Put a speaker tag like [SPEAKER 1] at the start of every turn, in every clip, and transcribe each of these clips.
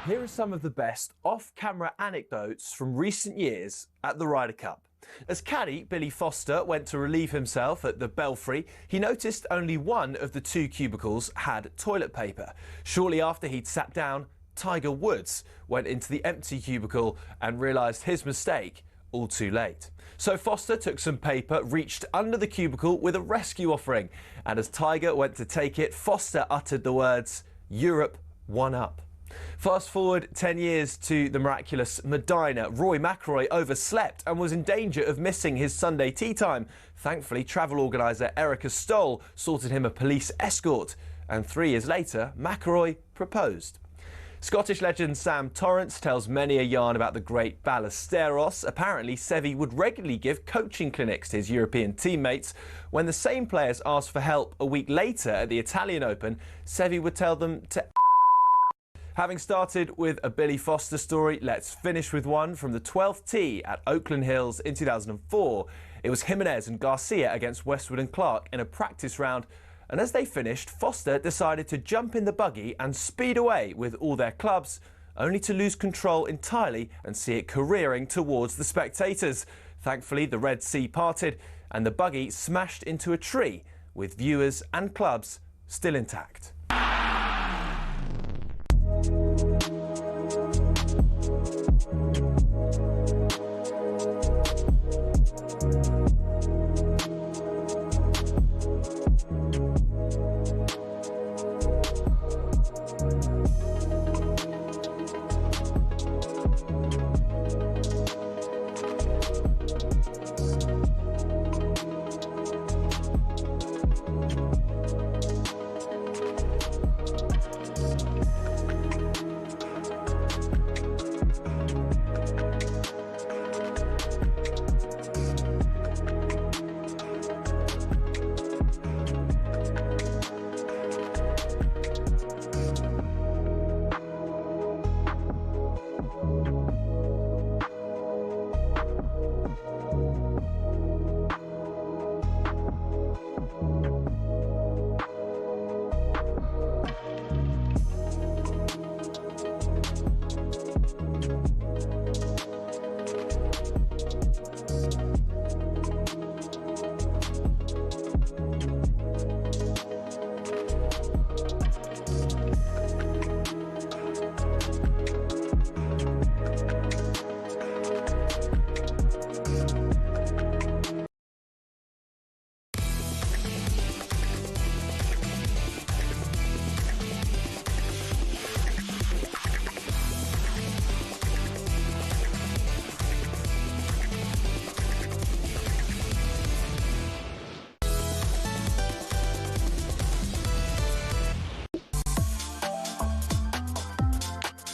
[SPEAKER 1] Here are some of the best off-camera anecdotes from recent years at the Ryder Cup. As caddy Billy Foster went to relieve himself at the Belfry, he noticed only one of the two cubicles had toilet paper. Shortly after he'd sat down, Tiger Woods went into the empty cubicle and realised his mistake all too late. So Foster took some paper, reached under the cubicle with a rescue offering, and as Tiger went to take it, Foster uttered the words, "Europe, one up." Fast forward 10 years to the miraculous Medina. Rory McIlroy overslept and was in danger of missing his Sunday tee time. Thankfully, travel organiser Erica Stoll sorted him a police escort. And 3 years later, McIlroy proposed. Scottish legend Sam Torrance tells many a yarn about the great Ballesteros. Apparently, Seve would regularly give coaching clinics to his European teammates. When the same players asked for help a week later at the Italian Open, Seve would tell them to Having started with a Billy Foster story, let's finish with one from the 12th tee at Oakland Hills in 2004. It was Jimenez and Garcia against Westwood and Clark in a practice round, and as they finished, Foster decided to jump in the buggy and speed away with all their clubs, only to lose control entirely and see it careering towards the spectators. Thankfully, the Red Sea parted and the buggy smashed into a tree, with viewers and clubs still intact.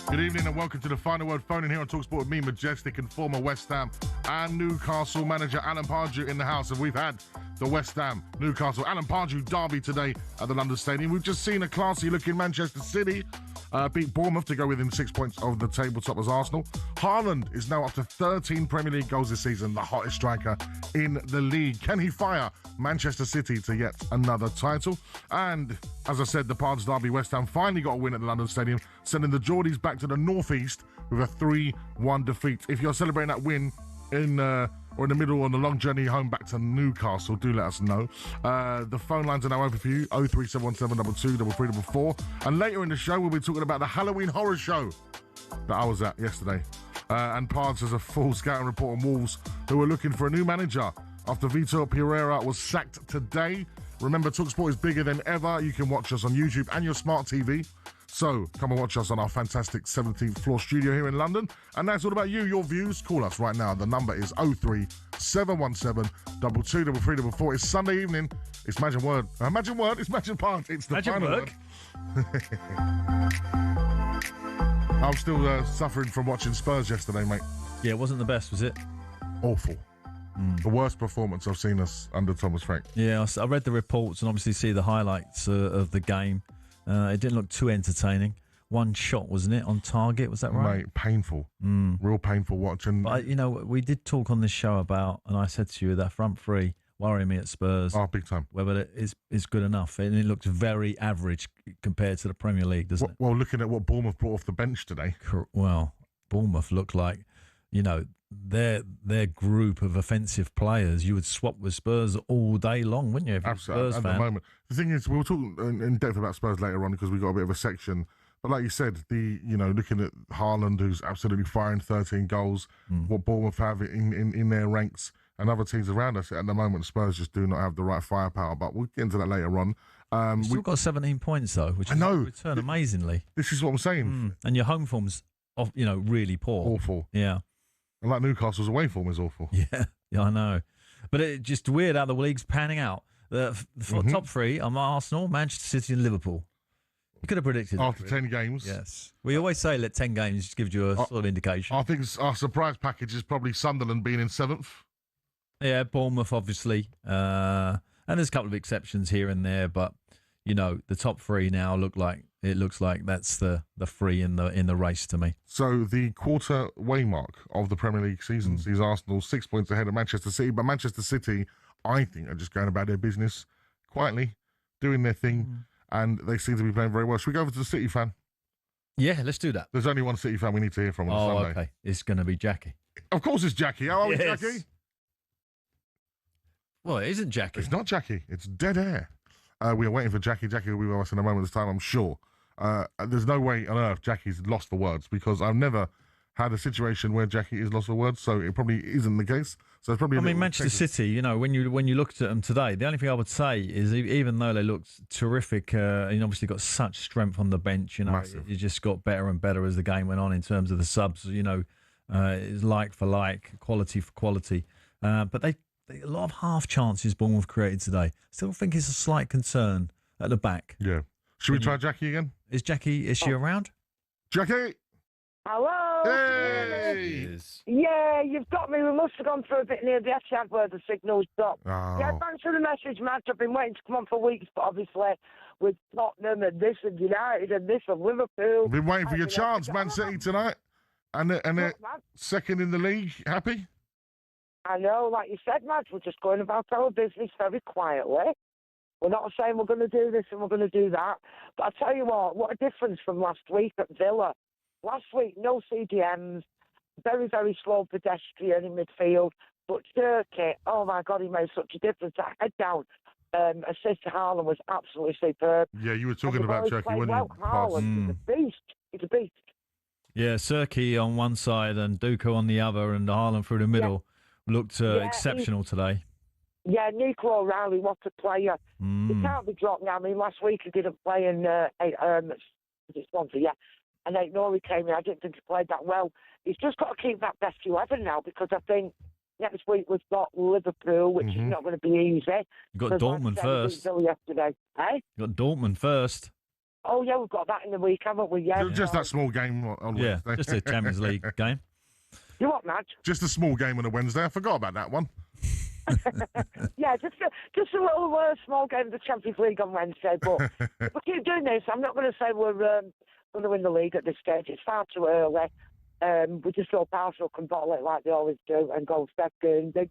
[SPEAKER 2] Good evening and welcome to the Final Word phone in here on talkSPORT with me, Majestic, and former West Ham and Newcastle manager Alan Pardew in the house. And we've had the West Ham, Newcastle, Alan Pardew derby today at the London Stadium. We've just seen a classy-looking Manchester City beat Bournemouth to go within 6 points of the tabletop as Arsenal. Haaland is now up to 13 Premier League goals this season, the hottest striker in the league. Can he fire Manchester City to yet another title? And as I said, the Pards derby, West Ham finally got a win at the London Stadium, sending the Geordies back to the northeast with a 3-1 defeat. If you're celebrating that win or in the middle on the long journey home back to Newcastle, do let us know. The phone lines are now open for you, 03717 22 And later in the show, we'll be talking about the Halloween horror show that I was at yesterday. And Pards has a full scouting report on Wolves, who are looking for a new manager after Vitor Pereira was sacked today. Remember, talkSPORT is bigger than ever. You can watch us on YouTube and your smart TV. So come and watch us on our fantastic 17th floor studio here in London. And that's all about you, your views. Call us right now. The number is 03717 22 It's Sunday evening. It's Magic Word. It's Magic Part. It's the
[SPEAKER 3] Magic
[SPEAKER 2] final
[SPEAKER 3] Word.
[SPEAKER 2] I'm still suffering from watching Spurs yesterday, mate.
[SPEAKER 3] Yeah, it wasn't the best, was it?
[SPEAKER 2] Awful. The worst performance I've seen us under Thomas Frank.
[SPEAKER 3] Yeah, I read the reports and obviously see the highlights of the game. It didn't look too entertaining. One shot, wasn't it, on target? Was that right?
[SPEAKER 2] Mate, painful. Real painful watching.
[SPEAKER 3] But, we did talk on this show about, and I said to you, that front three worrying me at Spurs.
[SPEAKER 2] Oh, big time.
[SPEAKER 3] Whether it is good enough. And it looks very average compared to the Premier League, doesn't it?
[SPEAKER 2] Well, looking at what Bournemouth brought off the bench today.
[SPEAKER 3] Well, Bournemouth looked like, their group of offensive players, you would swap with Spurs all day long, wouldn't you? If
[SPEAKER 2] Absolutely.
[SPEAKER 3] Spurs
[SPEAKER 2] At
[SPEAKER 3] fan.
[SPEAKER 2] the moment. The thing is, we'll talk in depth about Spurs later on because we've got a bit of a section. But like you said, looking at Haaland, who's absolutely firing 13 goals, what Bournemouth have in their ranks and other teams around us at the moment, Spurs just do not have the right firepower. But we'll get into that later on.
[SPEAKER 3] We've still got 17 points, though, which is a return amazingly.
[SPEAKER 2] This is what I'm saying.
[SPEAKER 3] And your home form's, really poor.
[SPEAKER 2] Awful.
[SPEAKER 3] Yeah.
[SPEAKER 2] And like Newcastle's away form is awful.
[SPEAKER 3] Yeah, I know. But it's just weird how the league's panning out. The top three are Arsenal, Manchester City and Liverpool. You could have predicted
[SPEAKER 2] after
[SPEAKER 3] that,
[SPEAKER 2] 10 games.
[SPEAKER 3] Yes. We always say let 10 games just gives you a sort of indication.
[SPEAKER 2] I think our surprise package is probably Sunderland being in 7th.
[SPEAKER 3] Yeah, Bournemouth, obviously. And there's a couple of exceptions here and there, but, the top three now looks like that's the three in the race to me.
[SPEAKER 2] So the quarter way mark of the Premier League season sees Arsenal 6 points ahead of Manchester City, but Manchester City, I think, are just going about their business quietly, doing their thing, and they seem to be playing very well. Should we go over to the City fan?
[SPEAKER 3] Yeah, let's do that.
[SPEAKER 2] There's only one City fan we need to hear from on Sunday.
[SPEAKER 3] Okay. It's going to be Jackie.
[SPEAKER 2] Of course it's Jackie. How are we, Jackie?
[SPEAKER 3] Well, it isn't Jackie.
[SPEAKER 2] It's not Jackie. It's dead air. We are waiting for Jackie. Jackie will be with us in a moment's time, I'm sure. There's no way on earth Jackie's lost for words because I've never had a situation where Jackie is lost for words, so it probably isn't the case. So it's probably.
[SPEAKER 3] Manchester City. When you looked at them today, the only thing I would say is even though they looked terrific, and obviously got such strength on the bench,
[SPEAKER 2] Massive.
[SPEAKER 3] it just got better and better as the game went on in terms of the subs. It's like for like, quality for quality, but a lot of half chances Bournemouth created today. Still think it's a slight concern at the back.
[SPEAKER 2] Yeah. Should we try Jackie again?
[SPEAKER 3] Is she around?
[SPEAKER 2] Jackie!
[SPEAKER 4] Hello?
[SPEAKER 2] Hey!
[SPEAKER 4] Yeah, you've got me. We must have gone through a bit near the Etihad where the signal's dropped.
[SPEAKER 2] Oh.
[SPEAKER 4] Yeah, thanks for the message, Matt. I've been waiting to come on for weeks, but obviously with Tottenham and this and United and this and Liverpool.
[SPEAKER 2] We've been waiting for your chance, Man City tonight. And they're second in the league. Happy?
[SPEAKER 4] I know, like you said, Matt, we're just going about our business very quietly. We're not saying we're going to do this and we're going to do that. But I tell you what a difference from last week at Villa. Last week, no CDMs, very, very slow pedestrian in midfield. But Turkey, oh my God, he made such a difference. That head down assist to Haaland was absolutely superb.
[SPEAKER 2] Yeah, you were talking about Turkey, weren't you?
[SPEAKER 4] Haaland, he's a beast.
[SPEAKER 3] Yeah, Serki on one side and Duco on the other and Haaland through the middle. Looked exceptional today.
[SPEAKER 4] Yeah, Nico O'Reilly, what a player. He can't be dropped now. I mean, last week he didn't play in Swansea, yeah. And Nori came in. I didn't think he played that well. He's just got to keep that best 11 now because I think next week we've got Liverpool, which is not going to be easy.
[SPEAKER 3] You got Dortmund first.
[SPEAKER 4] Yesterday, eh?
[SPEAKER 3] You got Dortmund first.
[SPEAKER 4] Oh, yeah, we've got that in the week, haven't we? Yeah.
[SPEAKER 2] Just that small game on Wednesday.
[SPEAKER 3] Just a Champions League game.
[SPEAKER 4] You what, Madge?
[SPEAKER 2] Just a small game on a Wednesday. I forgot about that one.
[SPEAKER 4] Yeah, just a little small game of the Champions League on Wednesday. But we keep doing this. I'm not going to say we're going to win the league at this stage. It's far too early. We just hope Arsenal can bottle it like they always do and go second. I'm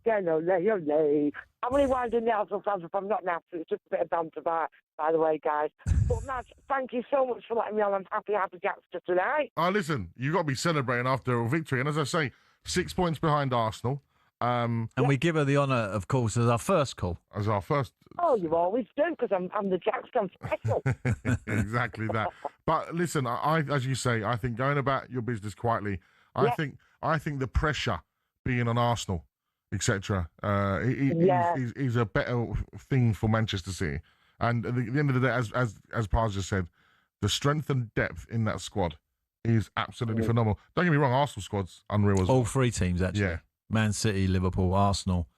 [SPEAKER 4] only winding the Arsenal fans if I'm not now. It's just a bit of banter, by the way, guys. But Matt, thank you so much for letting me on. I'm happy Jackster tonight.
[SPEAKER 2] Listen, you've got to be celebrating after a victory. And as I say, 6 points behind Arsenal.
[SPEAKER 3] And we give her the honour, of course, as our first call.
[SPEAKER 2] As our first.
[SPEAKER 4] Oh, you always do, because I'm the Jackson special.
[SPEAKER 2] Exactly that. But listen, I, as you say, I think going about your business quietly, I think the pressure being on Arsenal, etc., is a better thing for Manchester City. And at the end of the day, as Paz just said, the strength and depth in that squad is absolutely phenomenal. Don't get me wrong, Arsenal squad's unreal as well.
[SPEAKER 3] All three teams, actually.
[SPEAKER 2] Yeah.
[SPEAKER 3] Man City, Liverpool, Arsenal.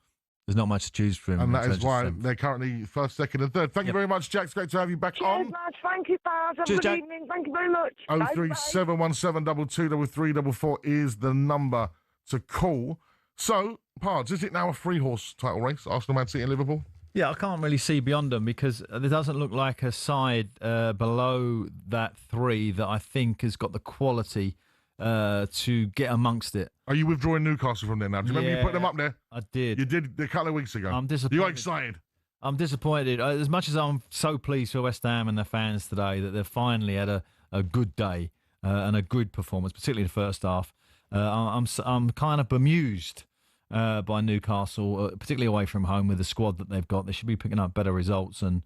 [SPEAKER 3] There's not much to choose from.
[SPEAKER 2] And that is why they're currently first, second, and third. Thank you very much, Jack. It's great to have you back on.
[SPEAKER 4] Much. Thank you, Paz. Have a good evening. Thank you very much.
[SPEAKER 2] 03717 223333 is the number to call. So, Paz, is it now a three-horse title race, Arsenal, Man City and Liverpool?
[SPEAKER 3] Yeah, I can't really see beyond them because there doesn't look like a side below that 3 that I think has got the quality to get amongst it.
[SPEAKER 2] Are you withdrawing Newcastle from there now? Do you remember you put them up there?
[SPEAKER 3] I did.
[SPEAKER 2] You did a couple of weeks ago.
[SPEAKER 3] I'm disappointed.
[SPEAKER 2] You got excited.
[SPEAKER 3] I'm disappointed. As much as I'm so pleased for West Ham and their fans today that they've finally had a good day and a good performance, particularly the first half, I'm kind of bemused by Newcastle, particularly away from home with the squad that they've got. They should be picking up better results. And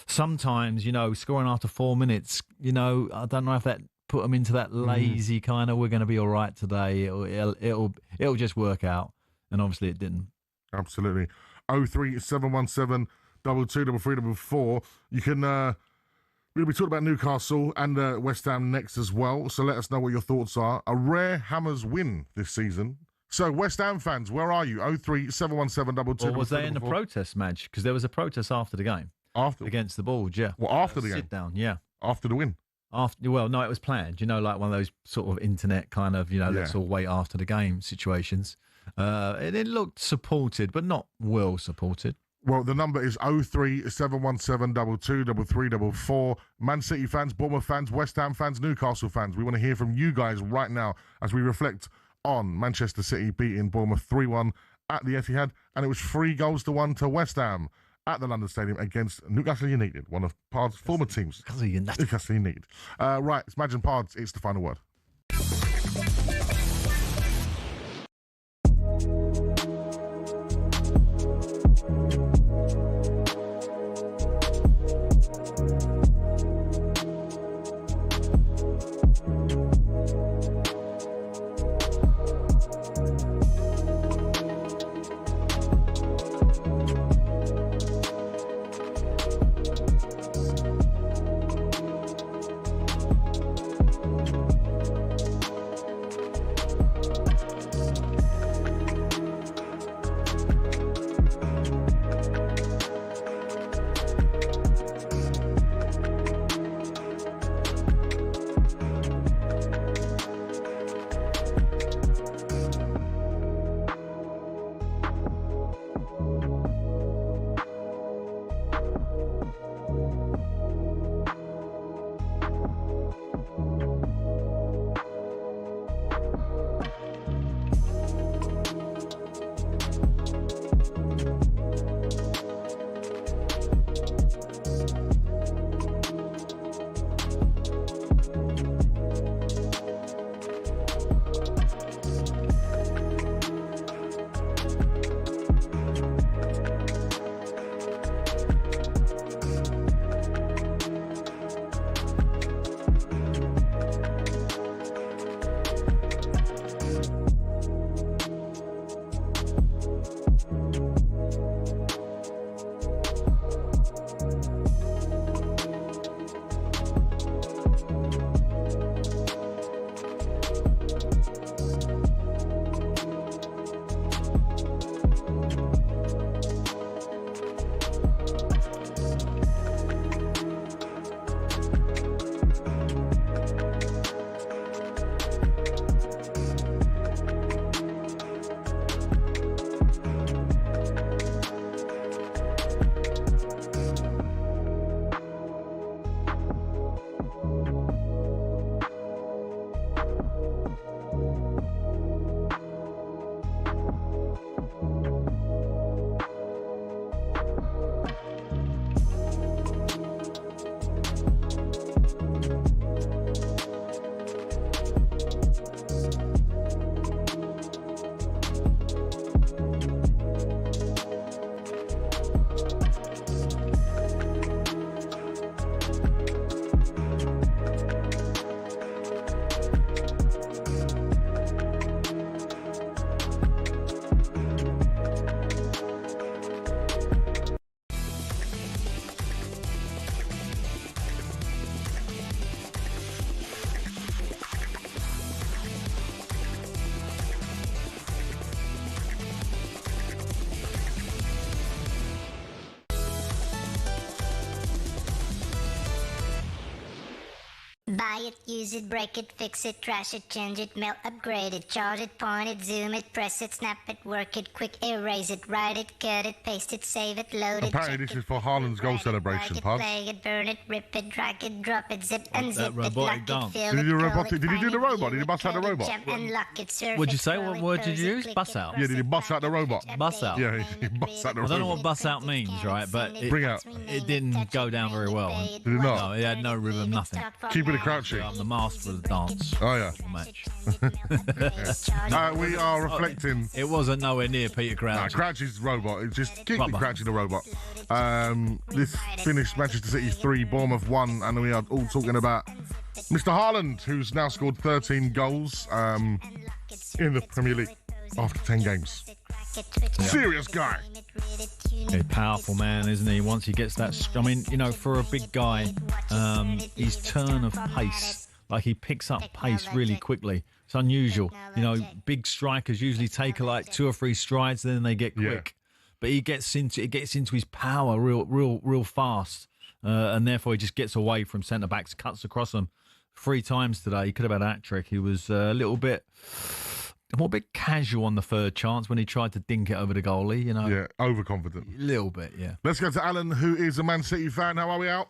[SPEAKER 3] sometimes, scoring after 4 minutes, I don't know if that put them into that lazy kind of, we're going to be all right today. It'll just work out. And obviously it didn't.
[SPEAKER 2] Absolutely. 03717 223344. You can we'll be talking about Newcastle and West Ham next as well. So let us know what your thoughts are. A rare Hammers win this season. So West Ham fans, where are you? 03717 223344.
[SPEAKER 3] Or was they in the protest match? Because there was a protest after the game. Against the Bulls, yeah.
[SPEAKER 2] Well, after the game?
[SPEAKER 3] Sit down, yeah.
[SPEAKER 2] After the win?
[SPEAKER 3] Well, no, it was planned. Like one of those sort of internet kind of, let's all wait after the game situations. It looked supported, but not well supported.
[SPEAKER 2] Well, the number is 03717 223344. Man City fans, Bournemouth fans, West Ham fans, Newcastle fans. We want to hear from you guys right now as we reflect on Manchester City beating Bournemouth 3-1 at the Etihad, and it was 3-1 to West Ham at the London Stadium against Newcastle United, one of Pard's former teams. Newcastle United. Right, it's Madge and Pards. It's the final word.
[SPEAKER 5] Buy it, use it, break it, fix it, trash it, change it, melt, upgrade it, charge it, point it, zoom it, press it, snap it, work it, quick erase it, write it, cut it, paste it, save it, load it.
[SPEAKER 2] Apparently this is for Haaland's goal celebration, Pubs.
[SPEAKER 5] Play it, burn it, rip it, drag it, drop it, zip and zip it,
[SPEAKER 3] robotic
[SPEAKER 5] lock
[SPEAKER 3] dance.
[SPEAKER 5] it, fill
[SPEAKER 2] Did he
[SPEAKER 5] it,
[SPEAKER 2] do
[SPEAKER 5] curl
[SPEAKER 2] robotic?
[SPEAKER 5] it,
[SPEAKER 2] Did he do
[SPEAKER 5] find
[SPEAKER 2] the
[SPEAKER 5] it,
[SPEAKER 2] robot?
[SPEAKER 5] view
[SPEAKER 2] Did he
[SPEAKER 5] it,
[SPEAKER 2] bust out the
[SPEAKER 5] cut it,
[SPEAKER 2] robot?
[SPEAKER 5] jump and lock it, surf
[SPEAKER 3] What'd you
[SPEAKER 5] it,
[SPEAKER 3] say?
[SPEAKER 5] scroll
[SPEAKER 3] What
[SPEAKER 5] it,
[SPEAKER 3] word did
[SPEAKER 5] pose
[SPEAKER 3] you
[SPEAKER 5] it,
[SPEAKER 3] use?
[SPEAKER 5] click
[SPEAKER 3] Bust
[SPEAKER 5] it,
[SPEAKER 3] out?
[SPEAKER 5] pause
[SPEAKER 2] Yeah, did he
[SPEAKER 5] it,
[SPEAKER 2] bust out the
[SPEAKER 5] back it,
[SPEAKER 2] robot?
[SPEAKER 5] update
[SPEAKER 3] Bust out?
[SPEAKER 5] it,
[SPEAKER 2] Yeah,
[SPEAKER 5] name
[SPEAKER 2] he
[SPEAKER 5] it,
[SPEAKER 2] bust out the
[SPEAKER 5] read
[SPEAKER 3] I don't
[SPEAKER 5] it,
[SPEAKER 3] know what
[SPEAKER 2] robot.
[SPEAKER 3] bust out
[SPEAKER 5] print it,
[SPEAKER 3] means,
[SPEAKER 5] scan
[SPEAKER 3] right?
[SPEAKER 5] it,
[SPEAKER 3] But
[SPEAKER 5] send it,
[SPEAKER 2] Bring
[SPEAKER 5] fax,
[SPEAKER 2] out.
[SPEAKER 5] rename
[SPEAKER 3] it didn't
[SPEAKER 5] touch
[SPEAKER 3] go
[SPEAKER 5] it,
[SPEAKER 3] down
[SPEAKER 5] bring
[SPEAKER 3] very
[SPEAKER 5] it,
[SPEAKER 3] well.
[SPEAKER 5] pay it,
[SPEAKER 2] Did it not?
[SPEAKER 3] No, it had no
[SPEAKER 5] watch it,
[SPEAKER 3] rhythm,
[SPEAKER 5] leave it,
[SPEAKER 3] nothing.
[SPEAKER 5] start from
[SPEAKER 2] Keep it a
[SPEAKER 5] now.
[SPEAKER 2] crouchy.
[SPEAKER 3] I'm the master of the dance.
[SPEAKER 2] Oh, yeah.
[SPEAKER 3] Match.
[SPEAKER 2] We are reflecting.
[SPEAKER 3] It wasn't nowhere near Peter Crouch.
[SPEAKER 2] Crouchy's robot. It's just keep
[SPEAKER 3] Robot.
[SPEAKER 2] Crouchy the robot. This finished Manchester City 3, Bournemouth 1, and we are all talking about Mr. Haaland, who's now scored 13 goals in the Premier League after 10 games. Serious guy.
[SPEAKER 3] A powerful man, isn't he? Once he gets that, I mean, you know, for a big guy, his turn of pace, like he picks up pace really quickly. It's unusual. You know, big strikers usually take like 2 or 3 strides, then they get quick. But he gets into his power real fast, and therefore he just gets away from centre backs, cuts across them 3 times today. He could have had a hat-trick. He was a little bit casual on the 3rd chance when he tried to dink it over the goalie. You know,
[SPEAKER 2] Yeah, overconfident.
[SPEAKER 3] a little bit, yeah.
[SPEAKER 2] Let's go to Alan, who is a Man City fan. How are we out?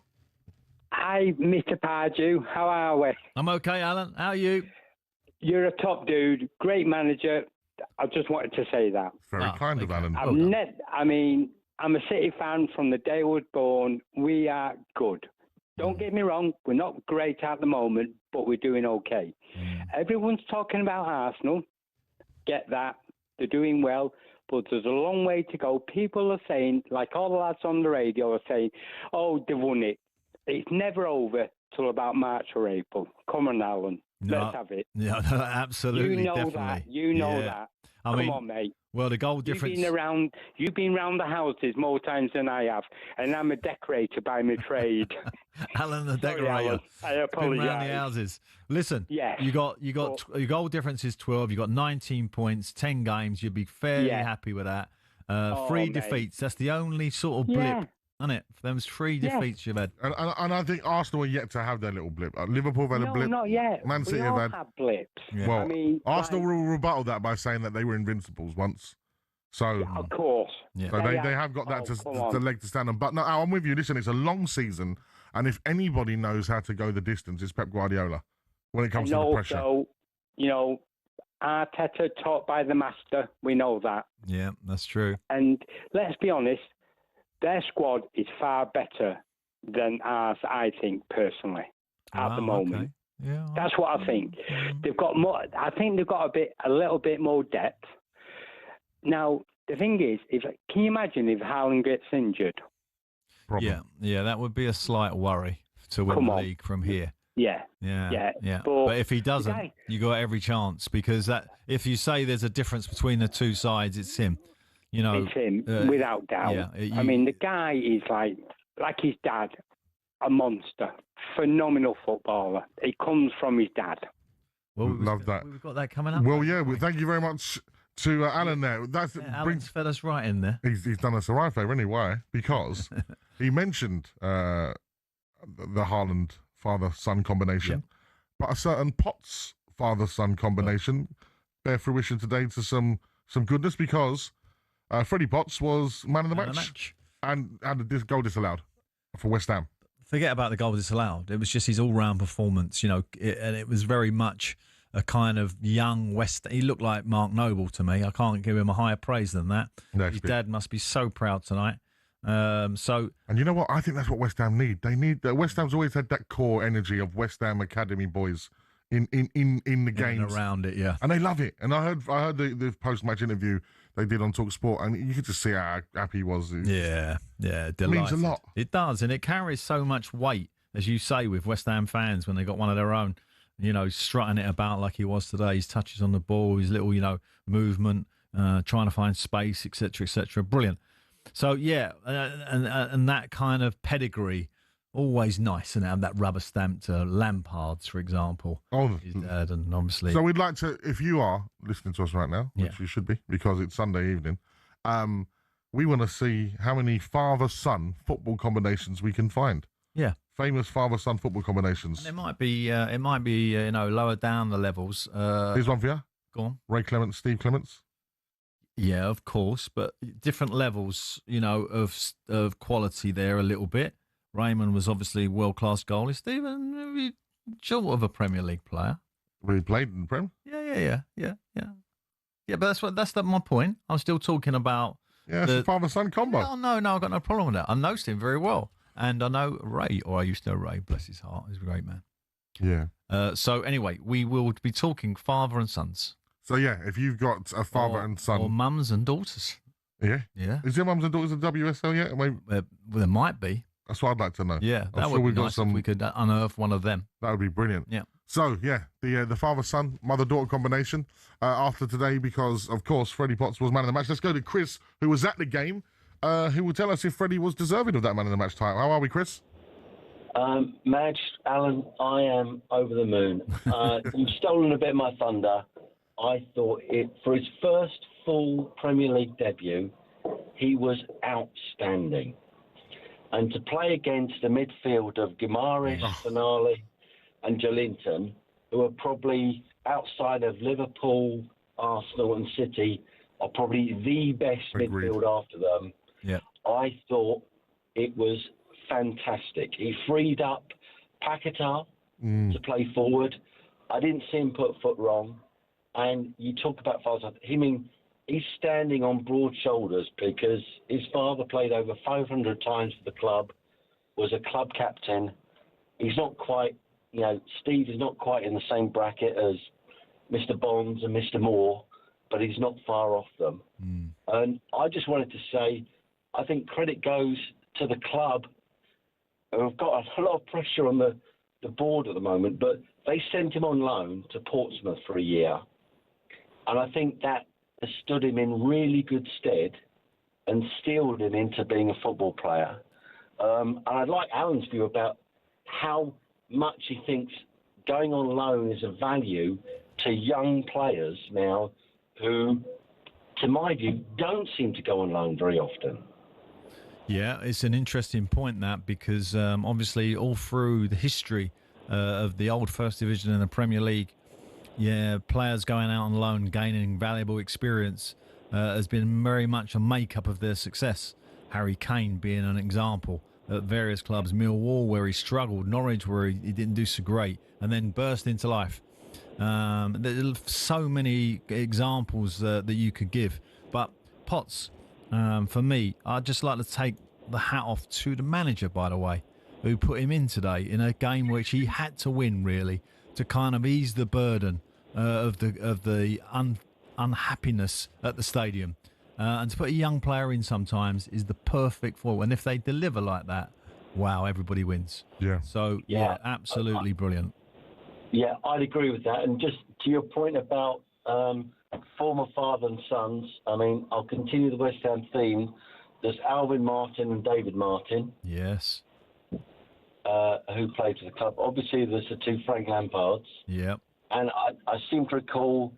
[SPEAKER 6] Hi, Mr. Pardew. How are we?
[SPEAKER 3] I'm okay, Alan. How are you?
[SPEAKER 6] You're a top dude, great manager. I just wanted to say that.
[SPEAKER 2] Very kind of
[SPEAKER 3] okay.
[SPEAKER 2] Alan.
[SPEAKER 6] I'm a City fan from the day I was born. We are good. Don't get me wrong, we're not great at the moment, but we're doing okay. Everyone's talking about Arsenal. Get that. They're doing well, but there's a long way to go. People are saying, like all the lads on the radio are saying, oh, they've won it. It's never over till about March or April. Come on, Alan.
[SPEAKER 3] No,
[SPEAKER 6] Let's have it.
[SPEAKER 3] Yeah, absolutely,
[SPEAKER 6] You know
[SPEAKER 3] definitely.
[SPEAKER 6] that. You know that.
[SPEAKER 3] I
[SPEAKER 6] Come
[SPEAKER 3] mean,
[SPEAKER 6] on, mate.
[SPEAKER 3] well, the goal difference.
[SPEAKER 6] You've been round the houses more times than I have, and I'm a decorator by my trade.
[SPEAKER 3] Alan the
[SPEAKER 6] Sorry,
[SPEAKER 3] decorator.
[SPEAKER 6] Alan. I
[SPEAKER 3] Been
[SPEAKER 6] apologise.
[SPEAKER 3] round the houses. Listen,
[SPEAKER 6] Yes.
[SPEAKER 3] you got your goal difference is 12. You got 19 points, 10 games. You'd be fairly
[SPEAKER 6] Yeah.
[SPEAKER 3] happy with that. 3
[SPEAKER 6] mate.
[SPEAKER 3] defeats. That's the only sort of blip,
[SPEAKER 6] Yeah.
[SPEAKER 3] isn't it? Them's 3
[SPEAKER 6] Yeah.
[SPEAKER 3] defeats you've had.
[SPEAKER 2] And I think Arsenal are yet to have their little blip. Liverpool have had a blip.
[SPEAKER 6] not yet.
[SPEAKER 2] Man City
[SPEAKER 6] we
[SPEAKER 2] have
[SPEAKER 6] all
[SPEAKER 2] had.
[SPEAKER 6] have blips.
[SPEAKER 3] Yeah.
[SPEAKER 2] Well,
[SPEAKER 6] I mean,
[SPEAKER 2] Arsenal
[SPEAKER 6] like,
[SPEAKER 2] will rebuttal that by saying that they were invincibles once. So,
[SPEAKER 6] of course.
[SPEAKER 3] Yeah.
[SPEAKER 2] so they have got that
[SPEAKER 6] come on.
[SPEAKER 2] to leg to stand on. But no, I'm with you. Listen, it's a long season, and if anybody knows how to go the distance, it's Pep Guardiola when it comes to the pressure.
[SPEAKER 6] Also, Arteta taught by the master. We know that.
[SPEAKER 3] Yeah, that's true.
[SPEAKER 6] And let's be honest, their squad is far better than ours, I think, personally, at the
[SPEAKER 3] Wow,
[SPEAKER 6] moment.
[SPEAKER 3] okay. Yeah.
[SPEAKER 6] That's what I think. They've got more. I think they've got a little bit more depth. Now, the thing is, can you imagine if Haaland gets injured?
[SPEAKER 2] Problem.
[SPEAKER 3] Yeah, that would be a slight worry to win
[SPEAKER 6] Come
[SPEAKER 3] the
[SPEAKER 6] on.
[SPEAKER 3] league from here.
[SPEAKER 6] Yeah.
[SPEAKER 3] Yeah.
[SPEAKER 6] But
[SPEAKER 3] But if he doesn't,
[SPEAKER 6] today-
[SPEAKER 3] you got every chance because that. If you say there's a difference between the 2 sides, it's him. You know,
[SPEAKER 6] It's him, without doubt.
[SPEAKER 3] yeah,
[SPEAKER 6] I mean, the guy is like his dad, a monster, phenomenal footballer. He comes from his dad.
[SPEAKER 3] Well,
[SPEAKER 2] Love that.
[SPEAKER 3] We've got that coming up.
[SPEAKER 2] Well, yeah. Thank you very much to Alan there. That
[SPEAKER 3] Yeah,
[SPEAKER 2] brings.
[SPEAKER 3] Alan's fed us right in there.
[SPEAKER 2] He's done us a right favour, anyway. Why? Because he mentioned the Haaland father-son combination, but a certain Potts father-son combination bear fruition today to some goodness because Freddie Potts was man of the match and had a goal disallowed for West Ham.
[SPEAKER 3] Forget about the goal disallowed. It was just his all-round performance, and it was very much a kind of young West. He looked like Mark Noble to me. I can't give him a higher praise than that.
[SPEAKER 2] No,
[SPEAKER 3] His dad must be so proud tonight.
[SPEAKER 2] And you know what? I think that's what West Ham need. They need West Ham's always had that core energy of West Ham academy boys in the games
[SPEAKER 3] around it, yeah.
[SPEAKER 2] and they love it. And I heard the post-match interview they did on talkSPORT, and you could just see how happy he was.
[SPEAKER 3] Yeah, delighted.
[SPEAKER 2] It means a lot.
[SPEAKER 3] It does, and it carries so much weight, as you say, with West Ham fans when they got one of their own, strutting it about like he was today. His touches on the ball, his little, movement, trying to find space, etc., etc. Brilliant. So yeah, and that kind of pedigree, always nice, and have that rubber stamped Lampard's, for example.
[SPEAKER 2] Oh,
[SPEAKER 3] his dad, and obviously.
[SPEAKER 2] So we'd like to, if you are listening to us right now, which
[SPEAKER 3] Yeah.
[SPEAKER 2] you should be because it's Sunday evening, we want to see how many father-son football combinations we can find.
[SPEAKER 3] Yeah.
[SPEAKER 2] famous father-son football combinations.
[SPEAKER 3] And it might be lower down the levels.
[SPEAKER 2] Here's one for you.
[SPEAKER 3] Go on.
[SPEAKER 2] Ray Clements, Steve Clements.
[SPEAKER 3] Yeah, of course, but different levels, of quality there a little bit. Raymond was obviously world-class goalie. Stephen, maybe short of a Premier League player.
[SPEAKER 2] He played in the Prem.
[SPEAKER 3] Yeah. Yeah, but that's my point. I'm still talking about.
[SPEAKER 2] Yeah, it's a father-son combo.
[SPEAKER 3] No, I've got no problem with that. I know Steve very well, and I know Ray, or I used to know Ray. Bless his heart, he's a great man.
[SPEAKER 2] Yeah.
[SPEAKER 3] So anyway, we will be talking father and sons.
[SPEAKER 2] So yeah, if you've got a father and son,
[SPEAKER 3] or mums and daughters.
[SPEAKER 2] Yeah.
[SPEAKER 3] Is
[SPEAKER 2] there mums and daughters of WSL yet?
[SPEAKER 3] Well, there might be.
[SPEAKER 2] That's what I'd like to know.
[SPEAKER 3] Yeah, that would be nice if we could unearth one of them.
[SPEAKER 2] That would be brilliant.
[SPEAKER 3] Yeah.
[SPEAKER 2] So, yeah, the father-son, mother-daughter combination after today because, of course, Freddie Potts was man of the match. Let's go to Chris, who was at the game, who will tell us if Freddie was deserving of that man of the match title. How are we, Chris?
[SPEAKER 7] Madge, Alan, I am over the moon. You've stolen a bit of my thunder. I thought for his first full Premier League debut, he was outstanding. And to play against the midfield of Guimaraes, Finale, and Jolinton, who are probably outside of Liverpool, Arsenal, and City, are probably the best midfield after them.
[SPEAKER 3] Yeah,
[SPEAKER 7] I thought it was fantastic. He freed up Paquetá to play forward. I didn't see him put foot wrong. And you talk about father. He's standing on broad shoulders because his father played over 500 times for the club, was a club captain. He's not quite, Steve is not quite in the same bracket as Mr. Bonds and Mr. Moore, but he's not far off them. And I just wanted to say, I think credit goes to the club, who have got a lot of pressure on the board at the moment, but they sent him on loan to Portsmouth for a year. And I think that has stood him in really good stead and steeled him into being a football player. And I'd like Alan's view about how much he thinks going on loan is of value to young players now who, to my view, don't seem to go on loan very often.
[SPEAKER 3] Yeah, it's an interesting point, that, because obviously all through the history of the old First Division and the Premier League, players going out on loan, gaining valuable experience has been very much a make-up of their success. Harry Kane being an example at various clubs, Millwall where he struggled, Norwich where he didn't do so great, and then burst into life. There's so many examples that you could give. But Potts, for me, I'd just like to take the hat off to the manager, by the way, who put him in today in a game which he had to win, really, to kind of ease the burden of the unhappiness at the stadium. And to put a young player in sometimes is the perfect foil. And if they deliver like that, wow, everybody wins.
[SPEAKER 2] Yeah.
[SPEAKER 3] So, absolutely brilliant.
[SPEAKER 7] Yeah, I'd agree with that. And just to your point about former father and sons, I'll continue the West Ham theme. There's Alvin Martin and David Martin.
[SPEAKER 3] Yes.
[SPEAKER 7] Who played for the club. Obviously, there's the two Frank Lampards.
[SPEAKER 3] Yep.
[SPEAKER 7] And I seem to recall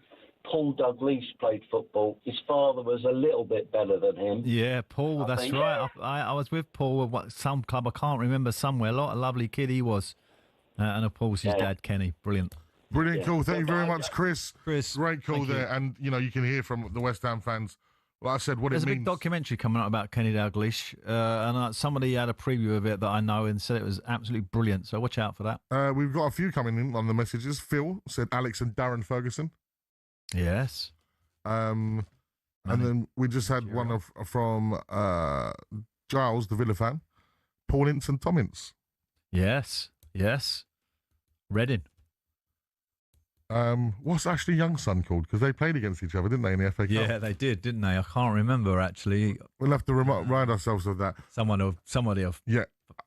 [SPEAKER 7] Paul Dalglish played football. His father was a little bit better than him.
[SPEAKER 3] Yeah, Paul, that's right. I was with Paul at some club, I can't remember, somewhere. A lovely kid he was. And of course, his dad, Kenny. Brilliant.
[SPEAKER 2] Brilliant call. Thank you very much, Chris.
[SPEAKER 3] Chris.
[SPEAKER 2] Great call there. And, you can hear from the West Ham fans, like I said, what
[SPEAKER 3] There's
[SPEAKER 2] it means.
[SPEAKER 3] There's a big documentary coming out about Kenny Dalglish, and somebody had a preview of it that I know and said it was absolutely brilliant, so watch out for that.
[SPEAKER 2] We've got a few coming in on the messages. Phil said Alex and Darren Ferguson.
[SPEAKER 3] Yes.
[SPEAKER 2] And then we just had one from Giles, the Villa fan, Paul Ince and Tom Ince.
[SPEAKER 3] Yes. Reading.
[SPEAKER 2] What's Ashley Young's son called? Because they played against each other, didn't they, in the FA Cup?
[SPEAKER 3] Yeah, they did, didn't they? I can't remember, actually.
[SPEAKER 2] We'll have to remind ourselves of that.
[SPEAKER 3] Somebody else.
[SPEAKER 2] Yeah.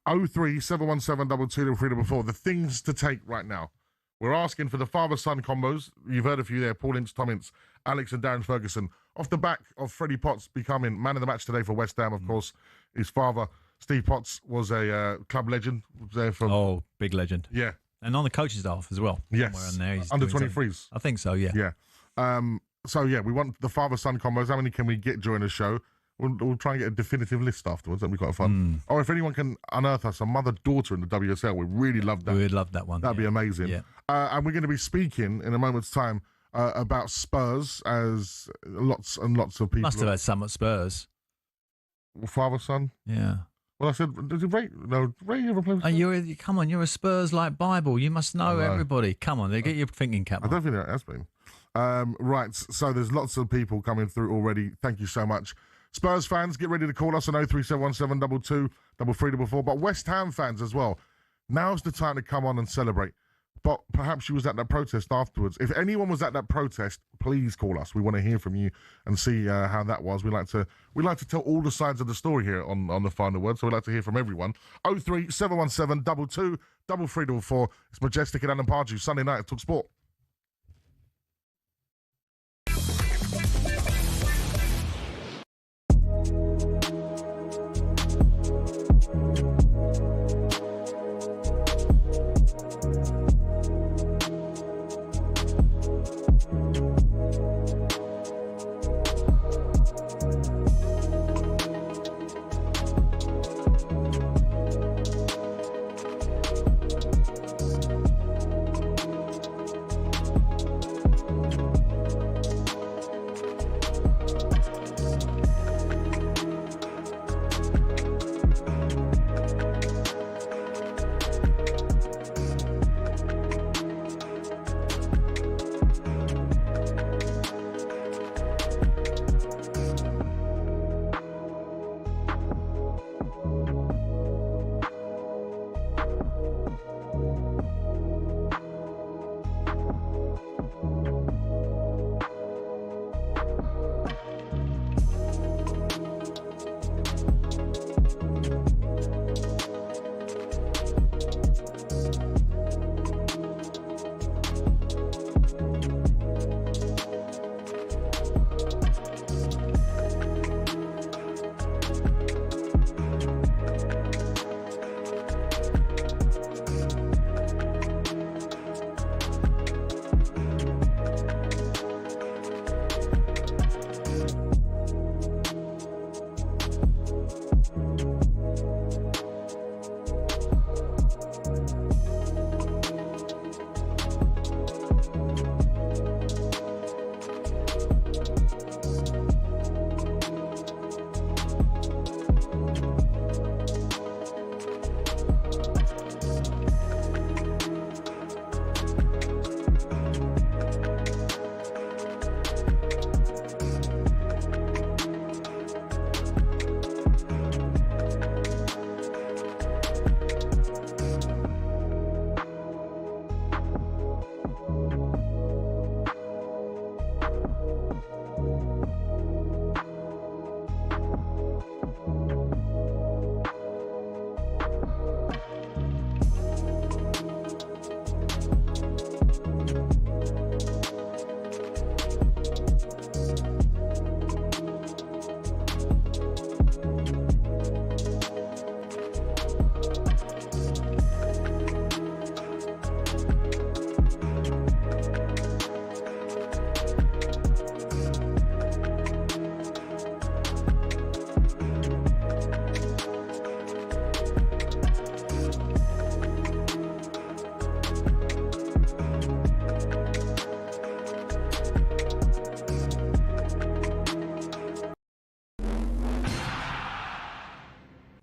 [SPEAKER 2] 037172234. The things to take right now. We're asking for the father-son combos. You've heard a few there. Paul Ince, Tom Ince, Alex and Darren Ferguson. Off the back of Freddie Potts becoming man of the match today for West Ham, of course. His father, Steve Potts, was a club legend.
[SPEAKER 3] Big legend.
[SPEAKER 2] Yeah.
[SPEAKER 3] And on the coaching staff as well.
[SPEAKER 2] Yes.
[SPEAKER 3] In there, he's
[SPEAKER 2] under 23s.
[SPEAKER 3] I think so, yeah.
[SPEAKER 2] Yeah. We want the father-son combos. How many can we get during the show? We'll try and get a definitive list afterwards. That'd be quite fun. Or if anyone can unearth us a mother-daughter in the WSL, we'd really love that.
[SPEAKER 3] We'd love that one.
[SPEAKER 2] That'd be amazing.
[SPEAKER 3] Yeah.
[SPEAKER 2] And we're going to be speaking in a moment's time about Spurs, as lots and lots of people...
[SPEAKER 3] Must have had some at Spurs.
[SPEAKER 2] Father, son?
[SPEAKER 3] Yeah.
[SPEAKER 2] Well, I said, did Ray ever play with Spurs?
[SPEAKER 3] Come on, you're a Spurs like Bible. You must know everybody. Come on, they get your thinking cap
[SPEAKER 2] I don't think that has been. Right, so there's lots of people coming through already. Thank you so much. Spurs fans, get ready to call us on 03717 22 But West Ham fans as well. Now's the time to come on and celebrate. But perhaps you was at that protest afterwards. If anyone was at that protest, please call us. We want to hear from you and see how that was. We like to tell all the sides of the story here on the Final Word, so we'd like to hear from everyone. 03717 22 3344. It's Majestic and Alan Pardew, Sunday night at talkSPORT.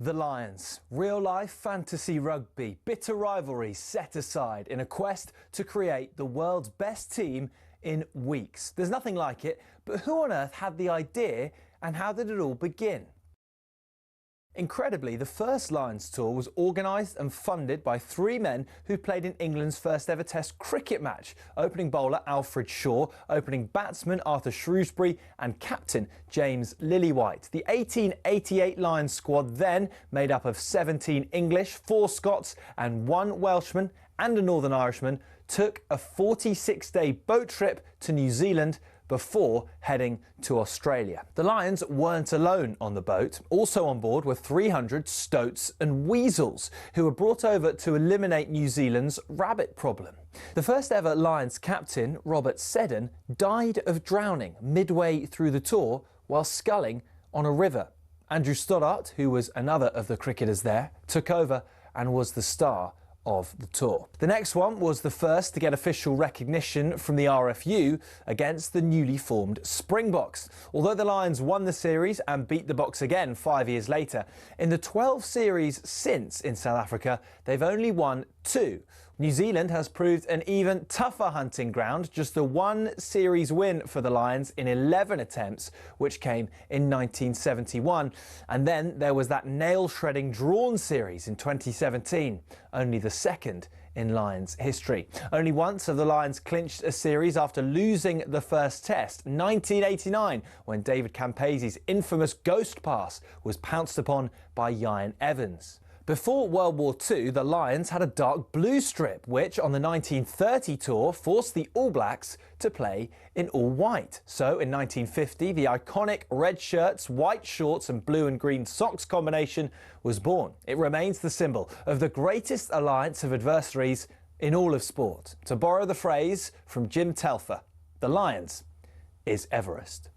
[SPEAKER 1] The Lions. Real-life fantasy rugby. Bitter rivalries set aside in a quest to create the world's best team in weeks. There's nothing like it, but who on earth had the idea and how did it all begin? Incredibly, the first Lions tour was organised and funded by three men who played in England's first ever Test cricket match: opening bowler Alfred Shaw, opening batsman Arthur Shrewsbury and captain James Lillywhite. The 1888 Lions squad, then made up of 17 English, 4 Scots and 1 Welshman and a Northern Irishman, took a 46-day boat trip to New Zealand before heading to Australia. The Lions weren't alone on the boat. Also on board were 300 stoats and weasels, who were brought over to eliminate New Zealand's rabbit problem. The first ever Lions captain, Robert Seddon, died of drowning midway through the tour while sculling on a river. Andrew Stoddart, who was another of the cricketers there, took over and was the star of the tour. The next one was the first to get official recognition from the RFU against the newly formed Springboks. Although the Lions won the series and beat the Boks again 5 years later, in the 12 series since in South Africa, they've only won 2. New Zealand has proved an even tougher hunting ground, just the 1 series win for the Lions in 11 attempts, which came in 1971. And then there was that nail-shredding drawn series in 2017, only the second in Lions history. Only once have the Lions clinched a series after losing the first test, 1989, when David Campese's infamous ghost pass was pounced upon by Ian Evans. Before World War II, the Lions had a dark blue strip, which on the 1930 tour forced the All Blacks to play in all white. So in 1950, the iconic red shirts, white shorts and blue and green socks combination was born. It remains the symbol of the greatest alliance of adversaries in all of sport. To borrow the phrase from Jim Telfer, the Lions is Everest.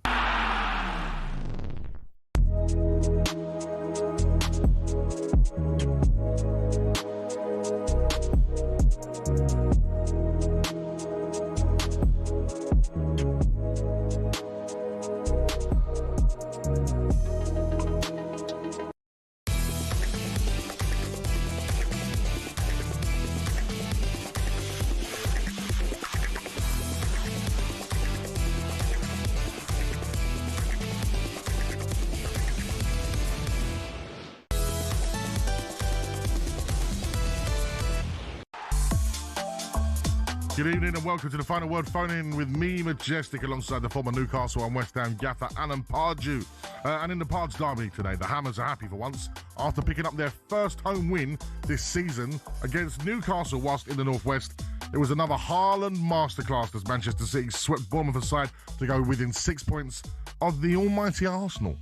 [SPEAKER 2] Good evening and welcome to the Final Word phone-in with me, Majestic, alongside the former Newcastle and West Ham gaffer Alan Pardew. And in the Pards derby today, the Hammers are happy for once after picking up their first home win this season against Newcastle whilst in the Northwest. It was another Haaland masterclass as Manchester City swept Bournemouth aside to go within 6 points of the almighty Arsenal.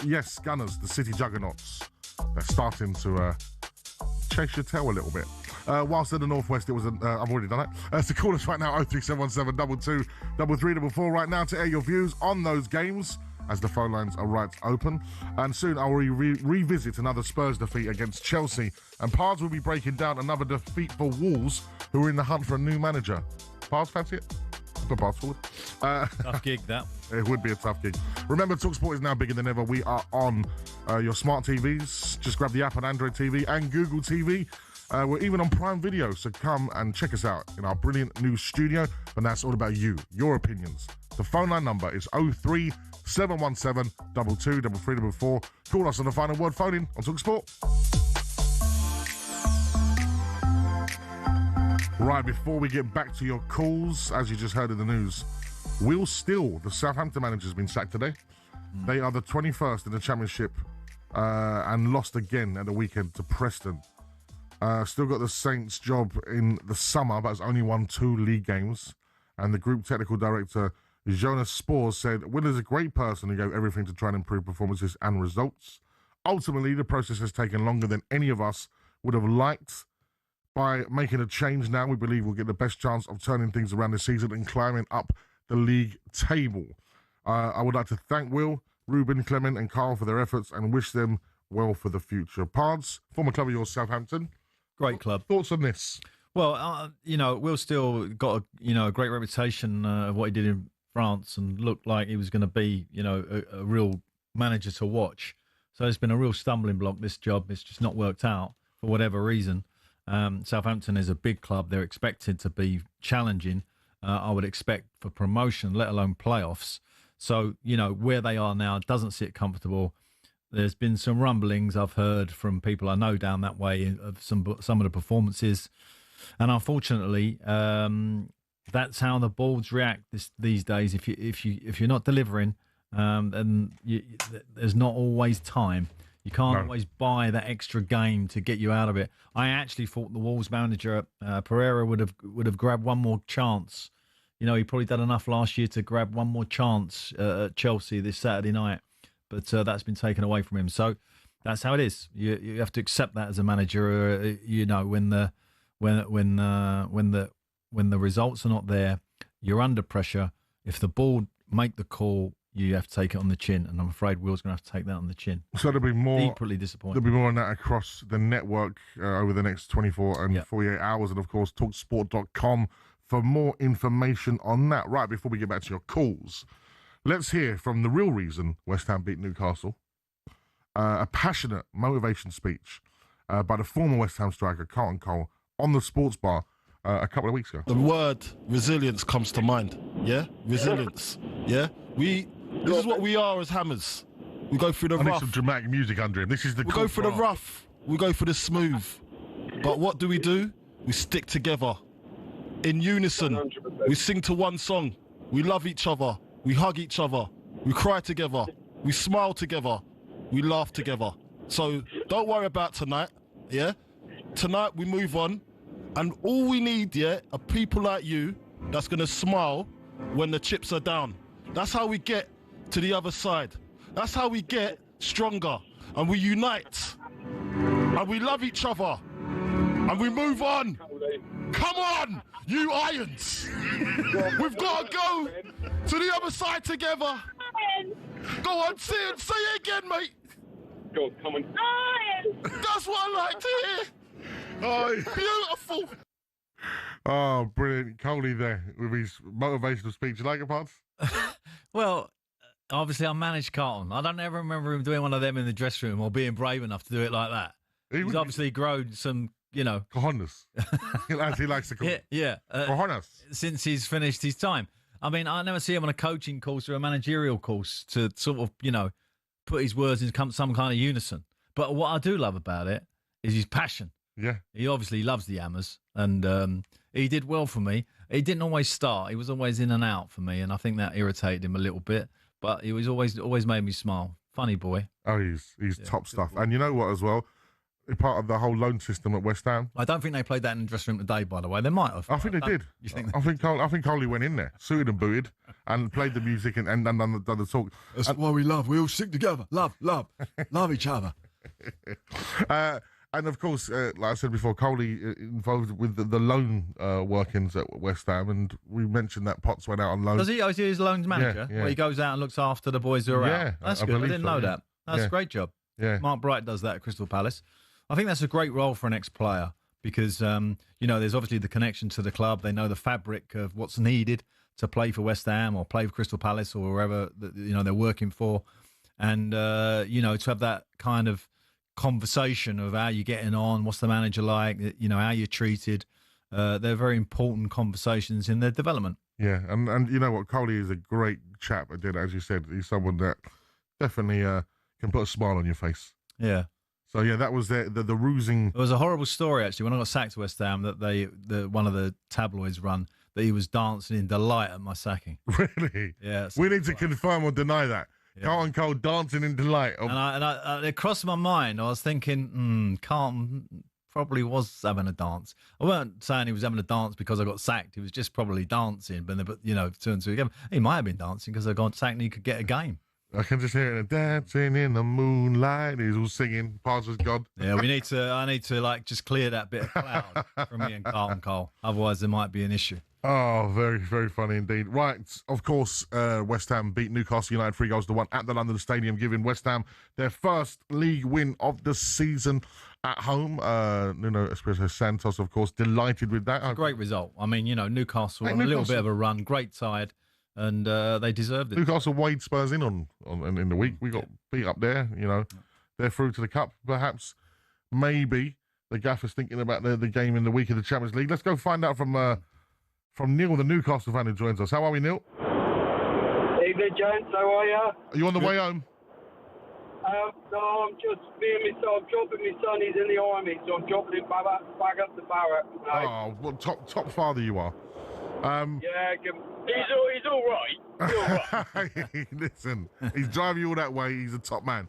[SPEAKER 2] Yes, Gunners, the City juggernauts, they're starting to chase your tail a little bit. Whilst in the Northwest, it was I've already done it. So call us right now, 03717 22 3344 right now to air your views on those games as the phone lines are right open. And soon I will revisit another Spurs defeat against Chelsea. And Pards will be breaking down another defeat for Wolves, who are in the hunt for a new manager. Pards, fancy it? Put Pards forward.
[SPEAKER 3] Tough gig, that.
[SPEAKER 2] It would be a tough gig. Remember, talkSPORT is now bigger than ever. We are on your smart TVs. Just grab the app on Android TV and Google TV. We're even on Prime Video, so come and check us out in our brilliant new studio. And that's all about you, your opinions. The phone line number is 03717 22 3344. Call us on the Final Word phone-in on talkSPORT. Right, before we get back to your calls, as you just heard in the news, Will Still, the Southampton manager, has been sacked today. They are the 21st in the Championship and lost again at the weekend to Preston. Still got the Saints job in the summer, but has only won 2 league games. And the group technical director, Jonas Spors, said, Will is a great person who gave everything to try and improve performances and results. Ultimately, the process has taken longer than any of us would have liked. By making a change now, we believe we'll get the best chance of turning things around this season and climbing up the league table. I would like to thank Will, Ruben, Clement and Carl for their efforts and wish them well for the future. Pards, former club of yours, Southampton.
[SPEAKER 3] Great club.
[SPEAKER 2] Thoughts on this?
[SPEAKER 3] Well, Will Still got a great reputation of what he did in France and looked like he was going to be, a real manager to watch. So it's been a real stumbling block, this job. It's just not worked out for whatever reason. Southampton is a big club. They're expected to be challenging, I would expect, for promotion, let alone playoffs. So, where they are now doesn't sit comfortable. There's been some rumblings I've heard from people I know down that way of some of the performances. And unfortunately, that's how the boards react these days. If you're not delivering, then there's not always time. You can't always buy that extra game to get you out of it. I actually thought the Wolves manager Pereira would have grabbed one more chance. He probably done enough last year to grab one more chance at Chelsea this Saturday night, but that's been taken away from him. So that's how it is. You have to accept that as a manager. When the results are not there, you're under pressure. If the board make the call you have to take it on the chin, and I'm afraid Will's going to have to take that on the chin.
[SPEAKER 2] So there'll be more.
[SPEAKER 3] Deeply disappointed.
[SPEAKER 2] There'll be more on that across the network over the next 24 and 48 hours, and of course talksport.com for more information on that. Right, before we get back to your calls, let's hear from the real reason West Ham beat Newcastle. A passionate motivation speech by the former West Ham striker Carlton Cole on the sports bar a couple of weeks ago.
[SPEAKER 8] The word resilience comes to mind. Yeah, resilience. Yeah, this is what we are as Hammers. We go through the rough.
[SPEAKER 2] I need some dramatic music under him. This is the.
[SPEAKER 8] We go through the rough. We go through the smooth. But what do? We stick together. In unison. 100%. We sing to one song. We love each other. We hug each other. We cry together. We smile together. We laugh together. So don't worry about tonight. Yeah, tonight we move on. And all we need, are people like you that's going to smile when the chips are down. That's how we get to the other side. That's how we get stronger. And we unite. And we love each other. And we move on. Come on, you Irons. We've got to go to the other side together. Go on, say it again, mate.
[SPEAKER 9] Go, come on.
[SPEAKER 8] That's what I like to hear. Oh, beautiful.
[SPEAKER 2] Oh, brilliant. Coley there with his motivational speech. You like it, Pards?
[SPEAKER 3] Well, obviously I managed Carlton. I don't ever remember him doing one of them in the dressing room or being brave enough to do it like that. He's obviously grown some,
[SPEAKER 2] cojones, as he likes to call it.
[SPEAKER 3] Yeah.
[SPEAKER 2] Cojones.
[SPEAKER 3] Since he's finished his time. I mean, I never see him on a coaching course or a managerial course to sort of, put his words in some kind of unison. But what I do love about it is his passion.
[SPEAKER 2] Yeah.
[SPEAKER 3] He obviously loves the Hammers, and he did well for me. He didn't always start. He was always in and out for me, and I think that irritated him a little bit. But he was always made me smile. Funny boy.
[SPEAKER 2] Oh, he's top stuff. And you know what as well? Part of the whole loan system at West Ham.
[SPEAKER 3] I don't think they played that in the dressing room today, by the way. They might have.
[SPEAKER 2] I think they did.
[SPEAKER 3] You think
[SPEAKER 2] I think Coley went in there, suited and booted, and played the music and done the talk.
[SPEAKER 8] That's why we love. We all stick together. Love each other.
[SPEAKER 2] And of course, like I said before, Coley involved with the loan workings at West Ham, and we mentioned that Potts went out on loan.
[SPEAKER 3] Does he? Is he his loans manager?
[SPEAKER 2] Yeah.
[SPEAKER 3] Where he goes out and looks after the boys who are out. That's good. I didn't know that. That's a great job.
[SPEAKER 2] Yeah.
[SPEAKER 3] Mark Bright does that at Crystal Palace. I think that's a great role for an ex-player because, there's obviously the connection to the club. They know the fabric of what's needed to play for West Ham or play for Crystal Palace or wherever, they're working for. And, to have that kind of conversation of how you're getting on, what's the manager like, how you're treated. They're very important conversations in their development.
[SPEAKER 2] Yeah, and you know what? Coley is a great chap. As you said, he's someone that definitely can put a smile on your face.
[SPEAKER 3] Yeah.
[SPEAKER 2] So yeah, that was the rusing.
[SPEAKER 3] There was a horrible story actually when I got sacked to West Ham that one of the tabloids run that he was dancing in delight at my sacking.
[SPEAKER 2] Really?
[SPEAKER 3] Yeah.
[SPEAKER 2] We need to confirm or deny that. Yeah. Carlton Cole dancing in delight.
[SPEAKER 3] And I it crossed my mind. I was thinking, Carlton probably was having a dance. I weren't saying he was having a dance because I got sacked. He was just probably dancing. But two and two together. He might have been dancing because I got sacked and he could get a game.
[SPEAKER 2] I can just hear it dancing in the moonlight. He's all singing. Pards was God.
[SPEAKER 3] Yeah, I need to just clear that bit of cloud from me and Carlton Cole. Otherwise, there might be an issue.
[SPEAKER 2] Oh, very, very funny indeed. Right, of course, West Ham beat Newcastle United 3-1 at the London Stadium, giving West Ham their first league win of the season at home. Nuno Espirito Santos, of course, delighted with that.
[SPEAKER 3] It's a great result. I mean, Newcastle on a little bit of a run, great side. And they deserved it.
[SPEAKER 2] Newcastle weighed Spurs in on the week. We got beat up there. They're through to the cup. Perhaps, maybe the gaffer's thinking about the game in the week of the Champions League. Let's go find out from Neil, the Newcastle fan who joins us. How are we, Neil?
[SPEAKER 10] Evening, gents. How are you?
[SPEAKER 2] Are you on the way home?
[SPEAKER 10] No, I'm just I'm dropping my son. He's in the army, so I'm dropping him back up to Barrett. Right?
[SPEAKER 2] Oh, what top father you are.
[SPEAKER 10] Yeah, he's all right. He's all right.
[SPEAKER 2] Listen, he's driving you all that way. He's a top man.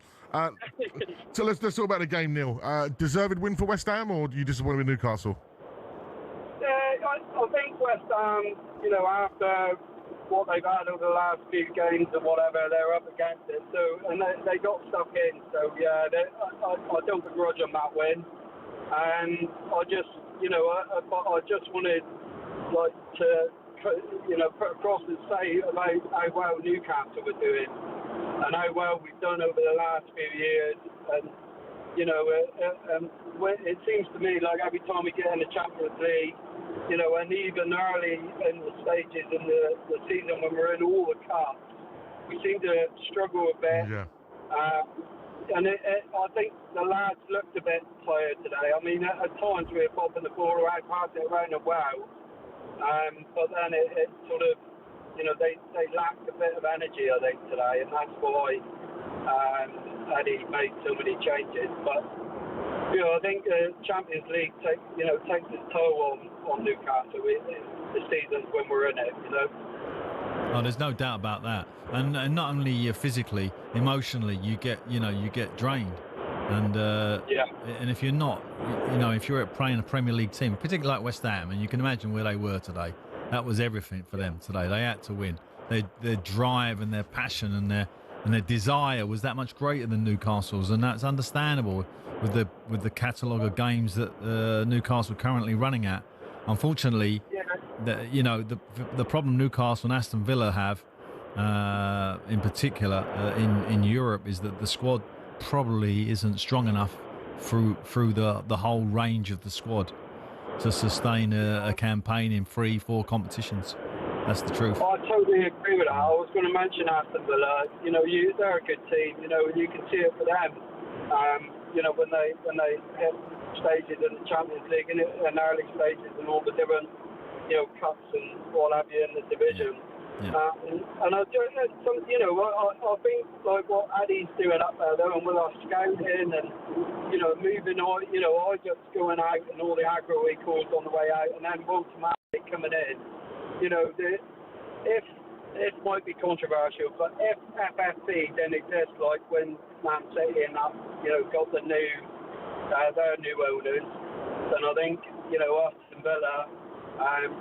[SPEAKER 2] So let's talk about the game, Neil. Deserved win for West Ham, or are you disappointed with Newcastle?
[SPEAKER 10] Yeah, I think West Ham, after what they've had over the last few games and whatever, they're up against it. So, and they got stuck in. So yeah, I don't begrudge them that win. And I just, I just wanted to across and say about how well Newcastle were doing and how well we've done over the last few years. And it seems to me like every time we get in the Champions League, and even early in the stages in the season when we're in all the cups, we seem to struggle a bit.
[SPEAKER 2] Yeah.
[SPEAKER 10] And I think the lads looked a bit tired today. I mean, at times we were popping the ball around, passing it around and well. But then it sort of, they lacked a bit of energy, I think, today. And that's why Eddie made so many changes. But, I think the Champions League takes its toll on Newcastle the seasons when we're in it,
[SPEAKER 3] Oh, there's no doubt about that, and not only physically, emotionally, you get drained, and and if you're not, if you're playing a Premier League team, particularly like West Ham, and you can imagine where they were today, that was everything for them today. They had to win. Their drive and their passion and their desire was that much greater than Newcastle's, and that's understandable with the catalogue of games that Newcastle are currently running at. Unfortunately, the problem Newcastle and Aston Villa have, in particular in Europe, is that the squad probably isn't strong enough through the whole range of the squad to sustain a campaign in 3-4 competitions. That's the truth.
[SPEAKER 10] I totally agree with that. I was going to mention Aston Villa. They're a good team. You can see it for them. When they hit stages in the Champions League and early stages and all the different cups and what have you in the division. Yeah. And I think like what Addy's doing up there though, and with our scouting and moving on, I just going out and all the aggro he calls on the way out, and then automatically coming in. If it might be controversial, but if FFP didn't exist, like when Man City and that, got the new their new owners, then I think Aston Villa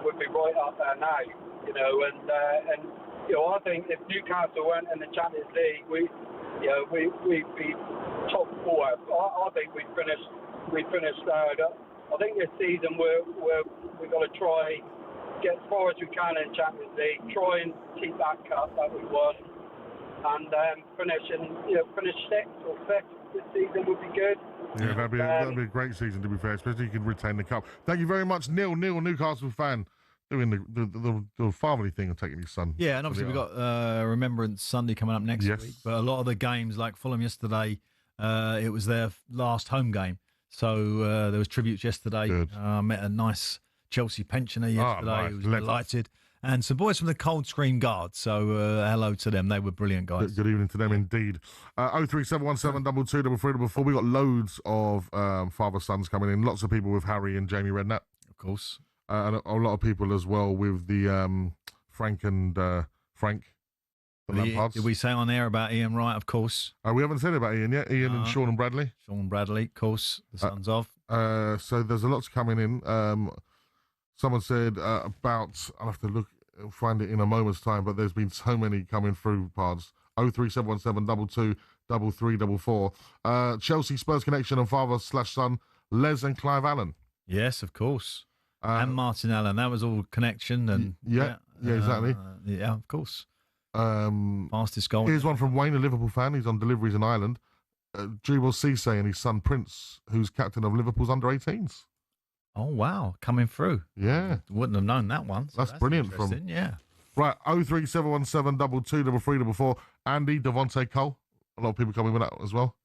[SPEAKER 10] would be right up there now. I think if Newcastle weren't in the Champions League, we'd be top 4. I think we'd finish third. I think this season we've got to try get as far as we can in Champions League, try and keep that cup that we won, and finish 6th or 5th this season would be good.
[SPEAKER 2] Yeah, that'd be a great season, to be fair, especially if you can retain the cup. Thank you very much, Neil, Newcastle fan, doing the fatherly thing of taking his son.
[SPEAKER 3] Yeah, and obviously we've got Remembrance Sunday coming up next week, but a lot of the games, like Fulham yesterday, it was their last home game, so there was tributes yesterday. Met a nice Chelsea pensioner yesterday who was delighted. And some boys from the Coldstream Guard. So hello to them. They were brilliant guys.
[SPEAKER 2] Good evening to them indeed. 03717 223344. We got loads of father-sons coming in. Lots of people with Harry and Jamie Redknapp.
[SPEAKER 3] Of course.
[SPEAKER 2] And a lot of people as well with the Frank and Frank.
[SPEAKER 3] Did we say on air about Ian Wright, of course?
[SPEAKER 2] We haven't said about Ian yet. Ian and Sean and Bradley.
[SPEAKER 3] Sean and Bradley, of course. The sons of.
[SPEAKER 2] So there's a lot coming in. Someone said about, I'll have to find it in a moment's time, but there's been so many coming through, Pards. 03717 223344. Chelsea Spurs connection and father/son, Les and Clive Allen.
[SPEAKER 3] Yes, of course. And Martin Allen. That was all connection. And
[SPEAKER 2] yeah, exactly.
[SPEAKER 3] Yeah, of course. Fastest goal.
[SPEAKER 2] Here's one from Wayne, a Liverpool fan. He's on deliveries in Ireland. Dribble Cisse and his son Prince, who's captain of Liverpool's under-18s.
[SPEAKER 3] Oh, wow. Coming through.
[SPEAKER 2] Yeah.
[SPEAKER 3] Wouldn't have known that one.
[SPEAKER 2] So that's brilliant.
[SPEAKER 3] Yeah.
[SPEAKER 2] Right, 03717 223344. Andy, Devontae Cole. A lot of people coming with that as well.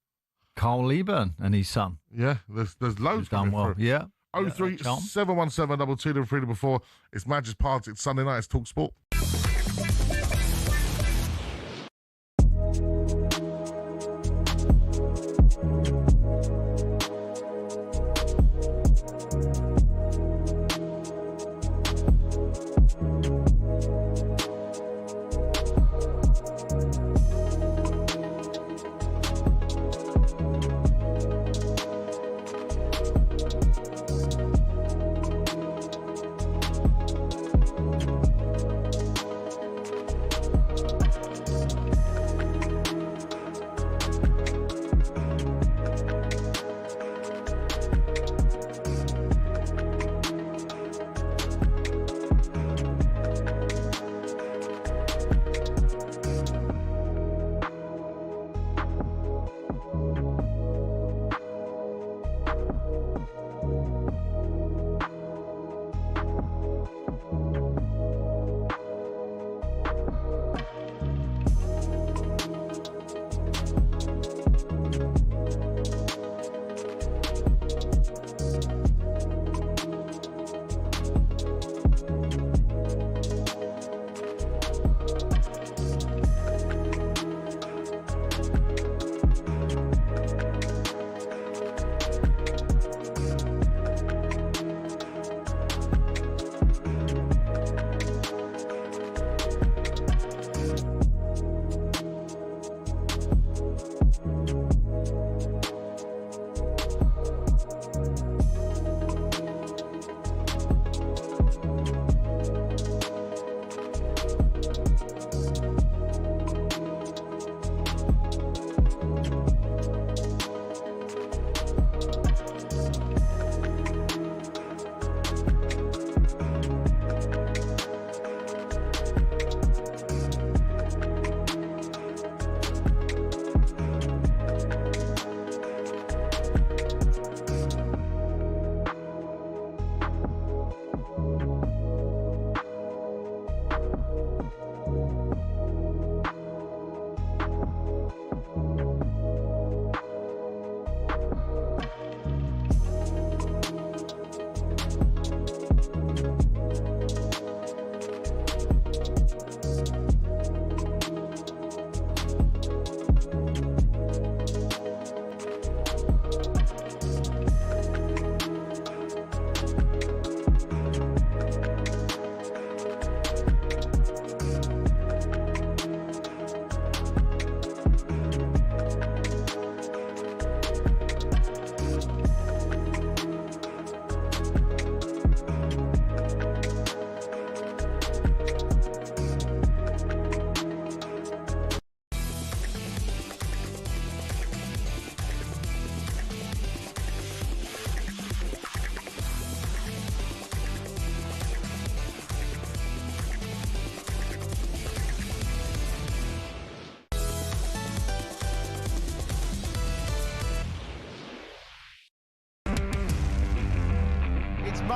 [SPEAKER 3] Carl Lieburn and his son.
[SPEAKER 2] Yeah, there's loads coming
[SPEAKER 3] well.
[SPEAKER 2] through.
[SPEAKER 3] Yeah.
[SPEAKER 2] 03717 223344. It's Majestic Party. It's Sunday night. It's talkSPORT.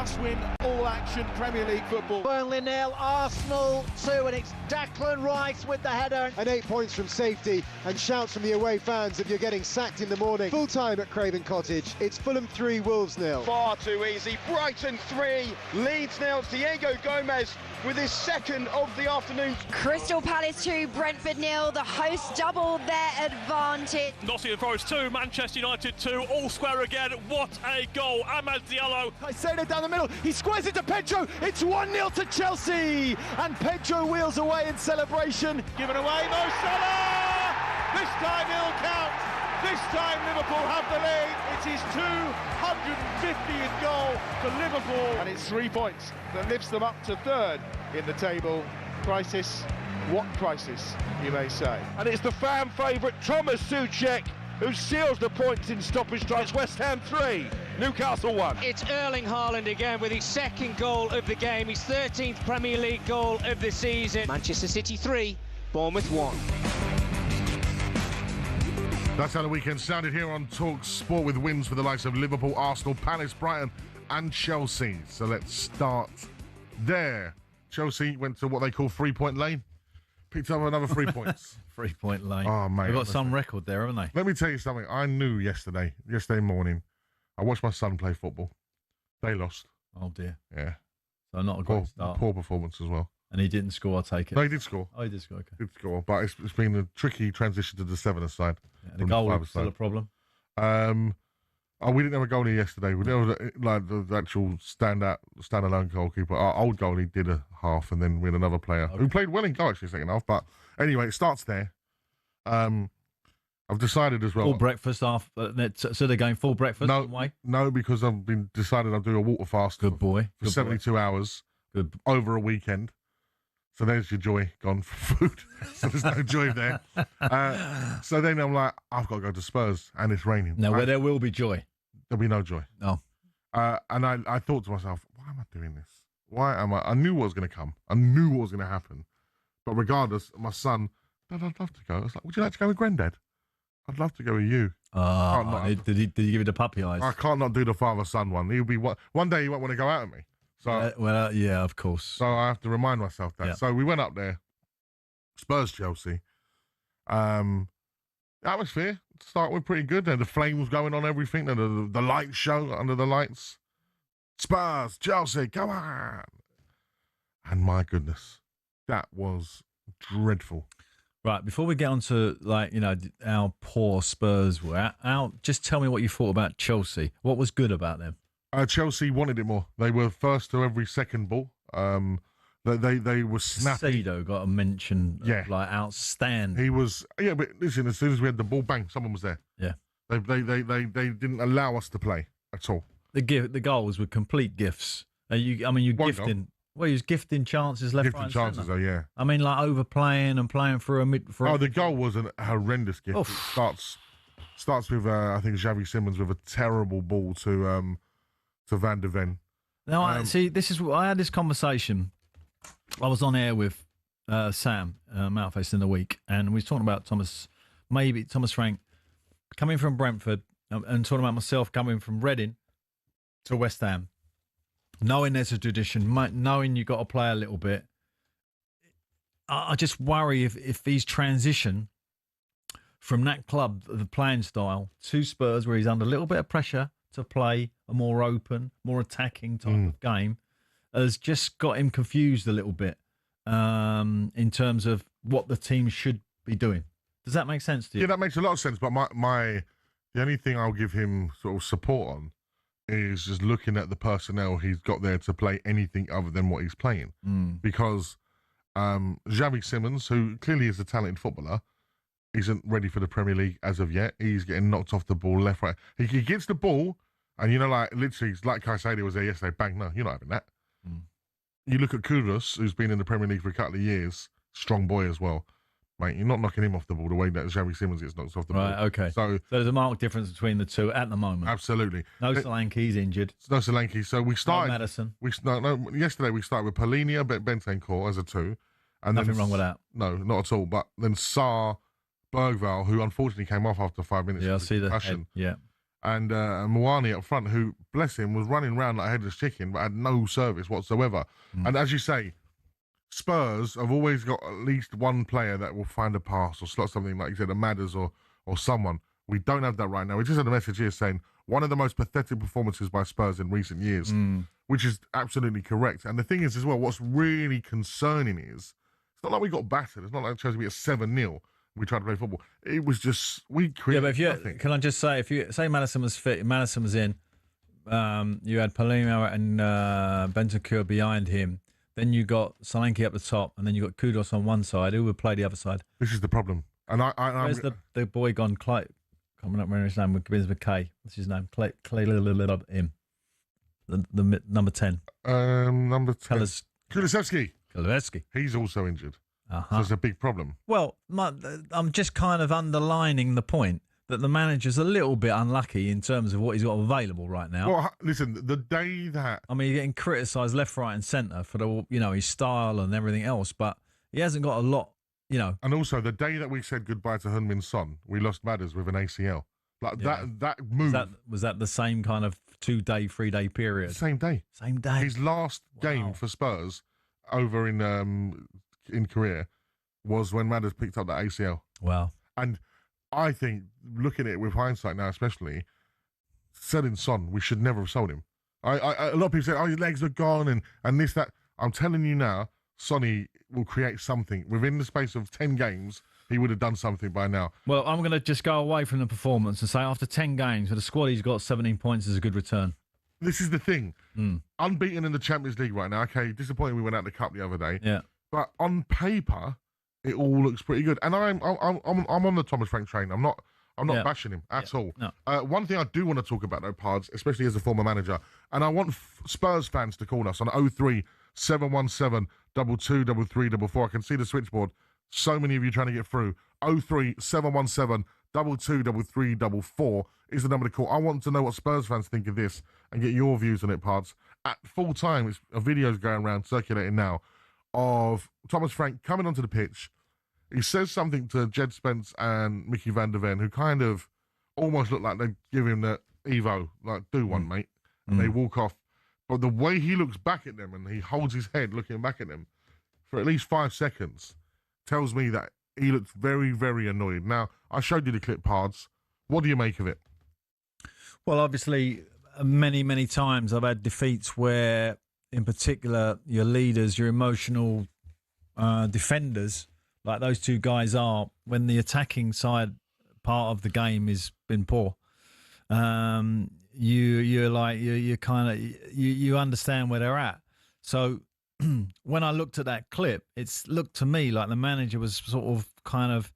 [SPEAKER 9] must-win, all-action Premier League football.
[SPEAKER 11] Burnley 0, Arsenal 2, and it's Declan Rice with the header.
[SPEAKER 12] And 8 points from safety, and shouts from the away fans if you're getting sacked in the morning. Full time at Craven Cottage. It's Fulham 3, Wolves 0.
[SPEAKER 9] Far too easy. Brighton 3, Leeds 0. Diego Gomez with his second of the afternoon.
[SPEAKER 13] Crystal Palace 2, Brentford 0. The hosts double their advantage.
[SPEAKER 14] Nottingham Forest 2, Manchester United 2. All square again. What a goal. Amad Diallo.
[SPEAKER 15] Caicedo down the middle. He squares it to Pedro. It's 1-0 to Chelsea. And Pedro wheels away in celebration.
[SPEAKER 9] Given away, Mo Salah! This time he'll count. This time Liverpool have the lead. It's his 250th goal for Liverpool. And it's 3 points that lifts them up to third in the table. Crisis. What crisis, you may say. And it's the fan favourite Thomas Souček who seals the points in stoppage time. It's West Ham 3, Newcastle 1.
[SPEAKER 16] It's Erling Haaland again with his second goal of the game, his 13th Premier League goal of the season. Manchester City 3, Bournemouth 1.
[SPEAKER 2] That's how the weekend sounded here on talkSPORT, with wins for the likes of Liverpool, Arsenal, Palace, Brighton and Chelsea. So let's start there. Chelsea went to what they call 3-point lane. Picked up another 3 points.
[SPEAKER 3] 3-point lane.
[SPEAKER 2] Oh, mate.
[SPEAKER 3] They've got some record there, haven't they?
[SPEAKER 2] Let me tell you something. I knew yesterday morning, I watched my son play football. They lost.
[SPEAKER 3] Oh, dear.
[SPEAKER 2] Yeah.
[SPEAKER 3] So not a great start.
[SPEAKER 2] Poor performance as well.
[SPEAKER 3] And he didn't score, I take it.
[SPEAKER 2] No, he did score.
[SPEAKER 3] Oh, he did score, okay.
[SPEAKER 2] Did score, but it's been a tricky transition to the 7th side.
[SPEAKER 3] Yeah, the goal was still a problem.
[SPEAKER 2] We didn't have a goalie yesterday. We didn't have the actual standalone goalkeeper. Our old goalie did a half, and then we had another player who played well in goal actually second half. But anyway, it starts there. I've decided as well.
[SPEAKER 3] Full breakfast so they're going full breakfast?
[SPEAKER 2] No, because I've decided I'll do a water fast.
[SPEAKER 3] Good boy.
[SPEAKER 2] For 72 hours. Good. Over a weekend. So there's your joy gone for food. So there's no joy there. So then I'm like, I've got to go to Spurs, and it's raining.
[SPEAKER 3] No, where there will be joy.
[SPEAKER 2] There'll be no joy.
[SPEAKER 3] No.
[SPEAKER 2] And I thought to myself, why am I doing this? Why am I knew what was going to come. I knew what was going to happen. But regardless, my son, Dad, I'd love to go. I was like, would you like to go with Granddad? I'd love to go with you.
[SPEAKER 3] Did he give you the puppy eyes?
[SPEAKER 2] I can't not do the father-son one. He'll be one day he won't want to go out with me. So
[SPEAKER 3] yeah, of course.
[SPEAKER 2] So I have to remind myself that. Yeah. So we went up there, Spurs Chelsea. Atmosphere to start with pretty good. The flames going on, everything. The light show under the lights. Spurs Chelsea, come on! And my goodness, that was dreadful.
[SPEAKER 3] Right, before we get on to how poor Spurs were, just tell me what you thought about Chelsea. What was good about them?
[SPEAKER 2] Chelsea wanted it more. They were first to every second ball. They were snappy.
[SPEAKER 3] Caicedo got a mention.
[SPEAKER 2] Yeah,
[SPEAKER 3] outstanding.
[SPEAKER 2] He was. Yeah, but listen, as soon as we had the ball, bang, someone was there.
[SPEAKER 3] Yeah,
[SPEAKER 2] they didn't allow us to play at all.
[SPEAKER 3] The goals were complete gifts. You gifting. Well, he was gifting chances left, right, and
[SPEAKER 2] chances,
[SPEAKER 3] centre.
[SPEAKER 2] Yeah.
[SPEAKER 3] I mean, overplaying and playing through a mid.
[SPEAKER 2] The goal was a horrendous gift. Oof. It starts with I think Xavi Simons with a terrible ball to Van der Ven.
[SPEAKER 3] Now, this is I had this conversation. I was on air with Sam Mouthface in the week, and we was talking about Thomas Frank coming from Brentford, and talking about myself coming from Reading to West Ham. Knowing there's a tradition, knowing you got to play a little bit, I just worry if he's transition from that club, the playing style, to Spurs, where he's under a little bit of pressure to play a more open, more attacking type of game, has just got him confused a little bit in terms of what the team should be doing. Does that make sense to you?
[SPEAKER 2] Yeah, that makes a lot of sense. But the only thing I'll give him sort of support on is just looking at the personnel he's got there to play anything other than what he's playing. Because Xavi Simons, who clearly is a talented footballer, isn't ready for the Premier League as of yet. He's getting knocked off the ball left, right. He gets the ball, and literally, like Caicedo was there yesterday, bang, no, you're not having that. You look at Kudus, who's been in the Premier League for a couple of years, strong boy as well. Mate, you're not knocking him off the ball the way that Xavi Simons gets knocked off the ball.
[SPEAKER 3] Right, okay. So there's a marked difference between the two at the moment.
[SPEAKER 2] Absolutely.
[SPEAKER 3] No Solanke's injured.
[SPEAKER 2] No Solanke. So we started...
[SPEAKER 3] No Madison.
[SPEAKER 2] Yesterday we started with Polinia, Bentancur as a 2. And
[SPEAKER 3] Nothing wrong with that.
[SPEAKER 2] No, not at all. But then Sarr, Bergvall, who unfortunately came off after 5 minutes.
[SPEAKER 3] Yeah, I see the head. Yeah.
[SPEAKER 2] and Mwani up front, who, bless him, was running around like a headless chicken, but had no service whatsoever. And as you say, Spurs have always got at least one player that will find a pass or slot something, like you said, a Madders or someone. We don't have that right now. We just had a message here saying one of the most pathetic performances by Spurs in recent years, which is absolutely correct. And the thing is as well, what's really concerning is, it's not like we got battered. It's not like Chelsea beat us 7-0. We tried to play football. It was just, we created nothing.
[SPEAKER 3] Can I just say, if you say Maddison was fit, Maddison was in, you had Palomino and Bentancur behind him, then you got Solanke up the top, and then you got Kudos on one side. Who would play the other side?
[SPEAKER 2] This is the problem. And
[SPEAKER 3] where's the boy gone? Clay, can't remember his name. Begins with K. What's his name? Clay him. The number 10.
[SPEAKER 2] Number 10. Kulusevski. He's also injured. So it's a big problem.
[SPEAKER 3] Well, I'm just kind of underlining the point that the manager's a little bit unlucky in terms of what he's got available right now.
[SPEAKER 2] Well, listen, the day that...
[SPEAKER 3] I mean, he's getting criticised left, right and centre for his style and everything else, but he hasn't got a lot,
[SPEAKER 2] And also, the day that we said goodbye to Heung-min Son, we lost Madders with an ACL. That move...
[SPEAKER 3] Was that the same kind of 2-day, 3-day period?
[SPEAKER 2] Same day.
[SPEAKER 3] Same day.
[SPEAKER 2] His last game for Spurs over in Korea was when Madders picked up that ACL.
[SPEAKER 3] Wow.
[SPEAKER 2] And I think, looking at it with hindsight now especially, selling Son, we should never have sold him. A lot of people say, his legs are gone and this, that. I'm telling you now, Sonny will create something. Within the space of 10 games, he would have done something by now.
[SPEAKER 3] Well, I'm going to just go away from the performance and say after 10 games, with the squad he's got, 17 points is a good return.
[SPEAKER 2] This is the thing. Unbeaten in the Champions League right now. Okay, disappointing we went out the Cup the other day.
[SPEAKER 3] Yeah.
[SPEAKER 2] But on paper, it all looks pretty good. And I'm on the Thomas Frank train. I'm not bashing him at all.
[SPEAKER 3] No.
[SPEAKER 2] One thing I do want to talk about though, Pards, especially as a former manager, and I want Spurs fans to call us on 03 717 223344. I can see the switchboard. So many of you trying to get through. 03 717 223344 is the number to call. I want to know what Spurs fans think of this and get your views on it, Pards. At full time, a video's going around, circulating now, of Thomas Frank coming onto the pitch. He says something to Jed Spence and Mickey van der Ven, who kind of almost look like they give him the Evo, like, do one, mate. And they walk off. But the way he looks back at them and he holds his head looking back at them for at least 5 seconds tells me that he looks very, very annoyed. Now, I showed you the clip, Pards. What do you make of it?
[SPEAKER 3] Well, obviously, many, many times I've had defeats where, in particular, your leaders, your emotional defenders, like those two guys are, when the attacking side part of the game has been poor, you understand where they're at. So when I looked at that clip, it's looked to me like the manager was sort of kind of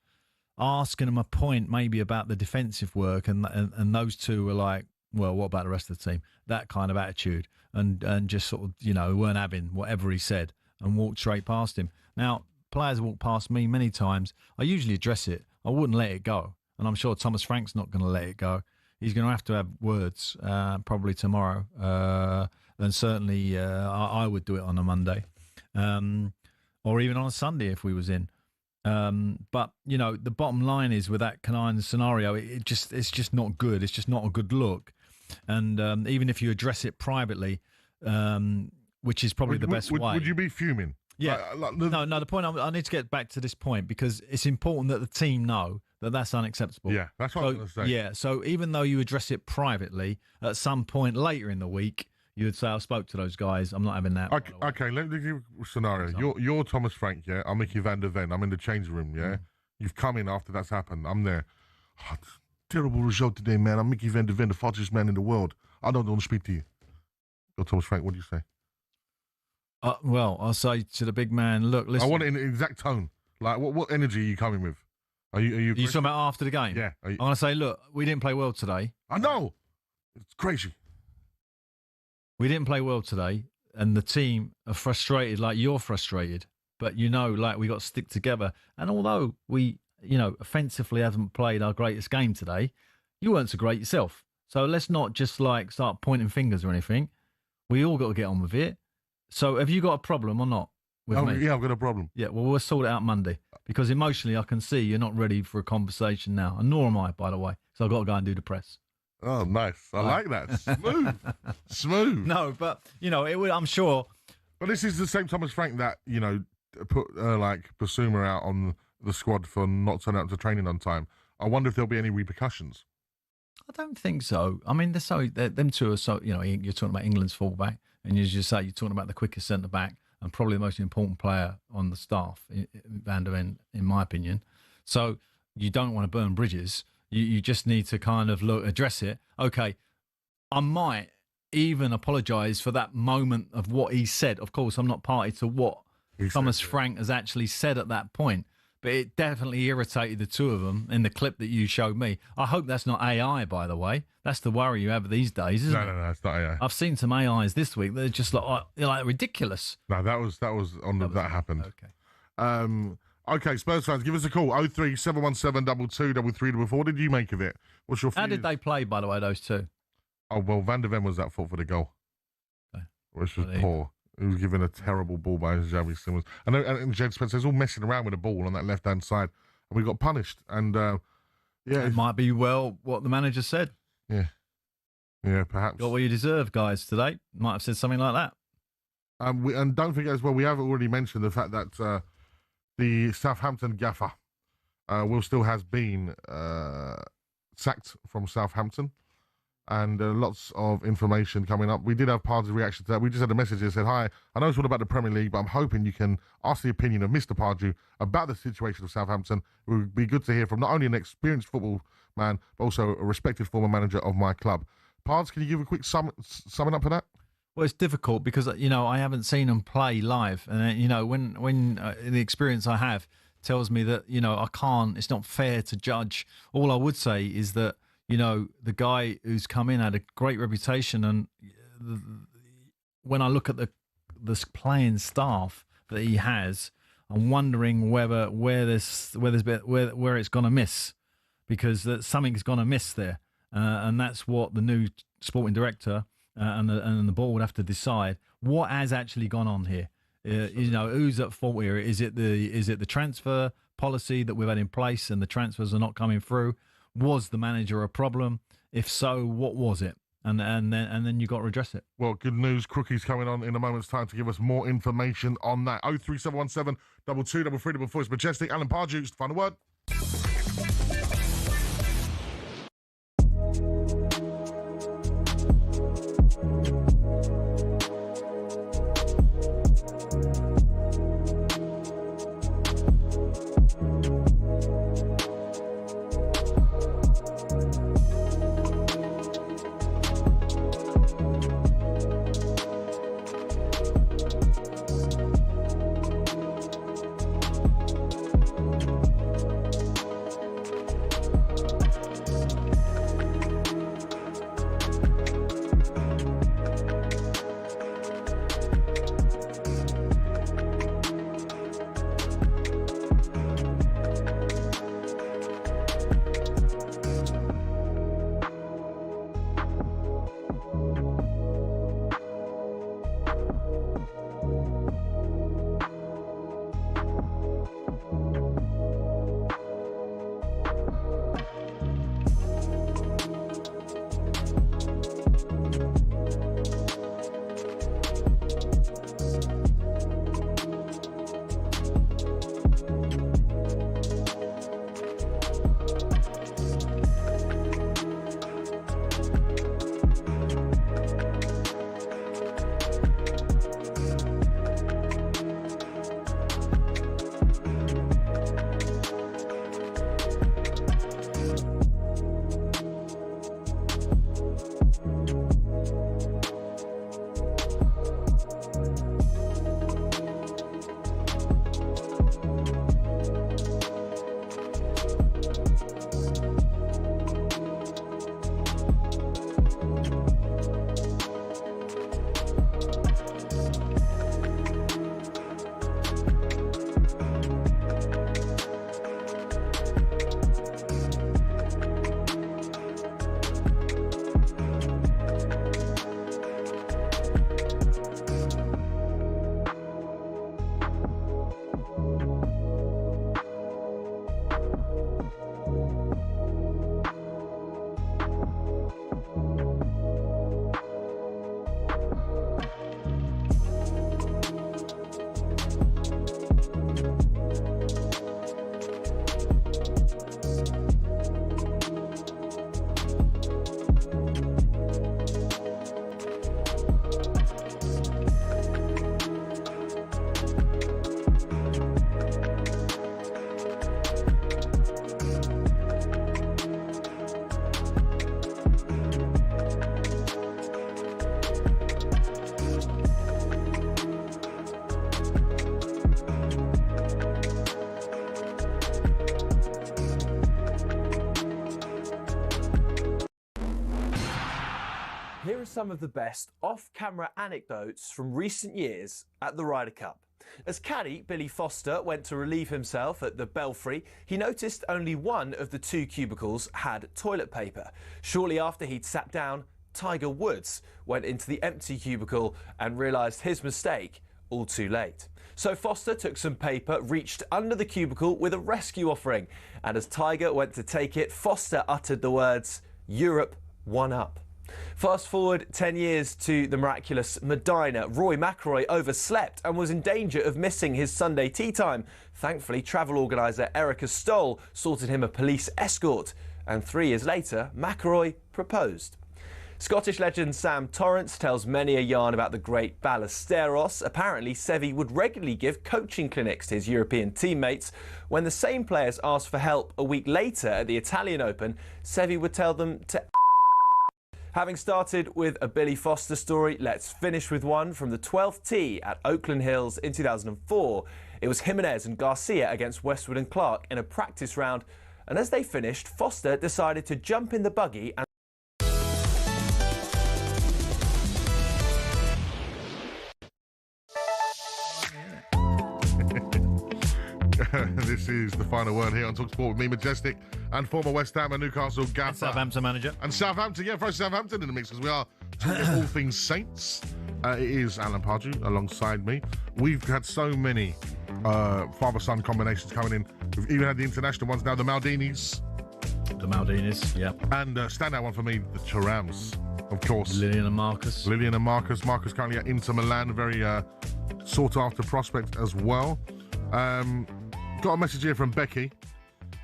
[SPEAKER 3] asking him a point maybe about the defensive work, and those two were like, well, what about the rest of the team? That kind of attitude, and just sort of, weren't having whatever he said and walked straight past him. Now, players walk past me many times. I usually address it. I wouldn't let it go. And I'm sure Thomas Frank's not going to let it go. He's going to have words probably tomorrow. And certainly I would do it on a Monday or even on a Sunday if we was in. But, the bottom line is with that kind of scenario, it's just not good. It's just not a good look. And even if you address it privately, which is probably the best way.
[SPEAKER 2] Would you be fuming?
[SPEAKER 3] Yeah. No, the point, I need to get back to this point because it's important that the team know that that's unacceptable.
[SPEAKER 2] Yeah, that's what I was going to say.
[SPEAKER 3] Yeah, so even though you address it privately, at some point later in the week, you would say, I spoke to those guys, I'm not having that.
[SPEAKER 2] Okay, let me give you a scenario. You're Thomas Frank, yeah? I'm Mickey van der Ven. I'm in the change room, yeah? You've come in after that's happened. I'm there. Oh, terrible result today, man. I'm Mickey van der Ven, the fastest man in the world. I don't want to speak to you. You're Thomas Frank, what do you say?
[SPEAKER 3] Well, I'll say to the big man, look, listen.
[SPEAKER 2] I want it in the exact tone. Like, what energy are you coming with? Are you
[SPEAKER 3] talking about after the game?
[SPEAKER 2] Yeah.
[SPEAKER 3] I'm going to say, look, we didn't play well today.
[SPEAKER 2] I know. It's crazy.
[SPEAKER 3] We didn't play well today, and the team are frustrated like you're frustrated. But, like we got to stick together. And although we, offensively haven't played our greatest game today, you weren't so great yourself. So let's not just, start pointing fingers or anything. We all got to get on with it. So have you got a problem or not with me?
[SPEAKER 2] Yeah, I've got a problem.
[SPEAKER 3] Yeah, well, we'll sort it out Monday. Because emotionally, I can see you're not ready for a conversation now. And nor am I, by the way. So I've got to go and do the press.
[SPEAKER 2] Oh, nice. I like that. Smooth. Smooth.
[SPEAKER 3] No, but, I'm sure.
[SPEAKER 2] But this is the same Thomas Frank that, put, Basuma out on the squad for not turning up to training on time. I wonder if there'll be any repercussions.
[SPEAKER 3] I don't think so. I mean, them two are so, you're talking about England's fullback, and as you say, you're talking about the quickest centre-back and probably the most important player on the staff, Van der Ven, in my opinion. So you don't want to burn bridges. You just need to kind of address it. Okay, I might even apologise for that moment of what he said. Of course, I'm not party to what Thomas Frank has actually said at that point, but it definitely irritated the two of them in the clip that you showed me. I hope that's not AI, by the way. That's the worry you have these days, isn't it?
[SPEAKER 2] No, it's not AI.
[SPEAKER 3] I've seen some AIs this week. They're just like ridiculous.
[SPEAKER 2] No, that happened.
[SPEAKER 3] Okay.
[SPEAKER 2] Okay, Spurs fans, give us a call. 03717 2233. What did you make of it? What's your
[SPEAKER 3] How did they play, by the way, those two?
[SPEAKER 2] Oh, well, Van der Ven was at fault for the goal, which was poor. He was given a terrible ball by Xavi Simons. And Jed Spencer was all messing around with the ball on that left-hand side, and we got punished. And,
[SPEAKER 3] it might be, what the manager said.
[SPEAKER 2] Yeah. Yeah, perhaps.
[SPEAKER 3] Got what you deserve, guys, today. Might have said something like that.
[SPEAKER 2] And don't forget as well, we have already mentioned the fact that the Southampton gaffer Will still has been sacked from Southampton. And lots of information coming up. We did have Pardew's reaction to that. We just had a message that said, "Hi, I know it's all about the Premier League, but I'm hoping you can ask the opinion of Mr. Pardew about the situation of Southampton. It would be good to hear from not only an experienced football man, but also a respected former manager of my club." Pards, can you give a quick summing up of that?
[SPEAKER 3] Well, it's difficult because, I haven't seen them play live. And, when the experience I have tells me that, I can't, it's not fair to judge. All I would say is that, the guy who's come in had a great reputation, and when I look at the playing staff that he has, I'm wondering where it's going to miss, because something's going to miss there, and that's what the new sporting director and the board would have to decide. What has actually gone on here? Who's at fault here? Is it the transfer policy that we've had in place and the transfers are not coming through? Was the manager a problem? If so, what was it? And then you got to redress it.
[SPEAKER 2] Well, good news. Crookie's coming on in a moment's time to give us more information on that. 03717 2233. It's Majestic. Alan Pardew, final word.
[SPEAKER 1] some of the best off-camera anecdotes from recent years at the Ryder Cup. As caddy Billy Foster went to relieve himself at the Belfry, he noticed only one of the two cubicles had toilet paper. Shortly after he'd sat down, Tiger Woods went into the empty cubicle and realised his mistake all too late. So Foster took some paper, reached under the cubicle with a rescue offering, and as Tiger went to take it, Foster uttered the words, "Europe, one up." Fast forward 10 years to the miraculous Medina. Rory McIlroy overslept and was in danger of missing his Sunday tea time. Thankfully, travel organiser Erica Stoll sorted him a police escort. And 3 years later, McIlroy proposed. Scottish legend Sam Torrance tells many a yarn about the great Ballesteros. Apparently, Seve would regularly give coaching clinics to his European teammates. When the same players asked for help a week later at the Italian Open, Seve would tell them to Having started with a Billy Foster story, let's finish with one from the 12th tee at Oakland Hills in 2004. It was Jimenez and Garcia against Westwood and Clark in a practice round, and as they finished, Foster decided to jump in the buggy and
[SPEAKER 2] This is the final word here on talkSPORT with me, Majestic, and former West Ham and Newcastle gaffer.
[SPEAKER 3] And Southampton manager.
[SPEAKER 2] And Southampton, yeah, throw Southampton in the mix because we are talking all things Saints. It is Alan Pardew alongside me. We've had so many father-son combinations coming in. We've even had the international ones now, the Maldinis.
[SPEAKER 3] The Maldinis, yeah.
[SPEAKER 2] And standout one for me, the Turams, of course.
[SPEAKER 3] Lillian and Marcus.
[SPEAKER 2] Marcus currently at Inter Milan, very sought-after prospect as well. Got a message here from Becky.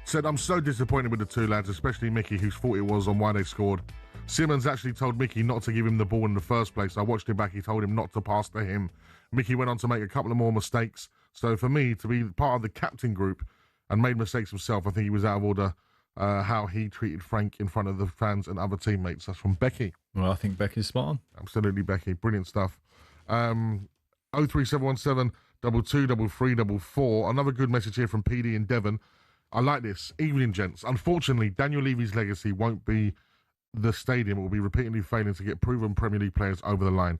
[SPEAKER 2] Said, I'm so disappointed with the two lads, especially Mickey, whose fault it was on why they scored. Simmons actually told Mickey not to give him the ball in the first place. I watched him back. He told him not to pass to him. Mickey went on to make a couple of more mistakes. So for me, to be part of the captain group and made mistakes himself, I think he was out of order how he treated Frank in front of the fans and other teammates. That's from Becky.
[SPEAKER 3] Well, I think Becky's spot on.
[SPEAKER 2] Absolutely, Becky. Brilliant stuff. 03717 223344. Another good message here from PD in Devon. I like this. Evening, gents. Unfortunately, Daniel Levy's legacy won't be the stadium. It will be repeatedly failing to get proven Premier League players over the line.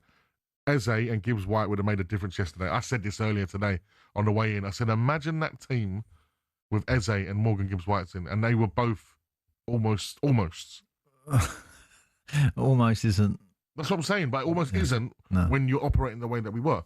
[SPEAKER 2] Eze and Gibbs White would have made a difference yesterday. I said this earlier today on the way in. I said, imagine that team with Eze and Morgan Gibbs White in, and they were both almost.
[SPEAKER 3] Almost isn't.
[SPEAKER 2] That's what I'm saying, but it almost isn't when you're operating the way that we were.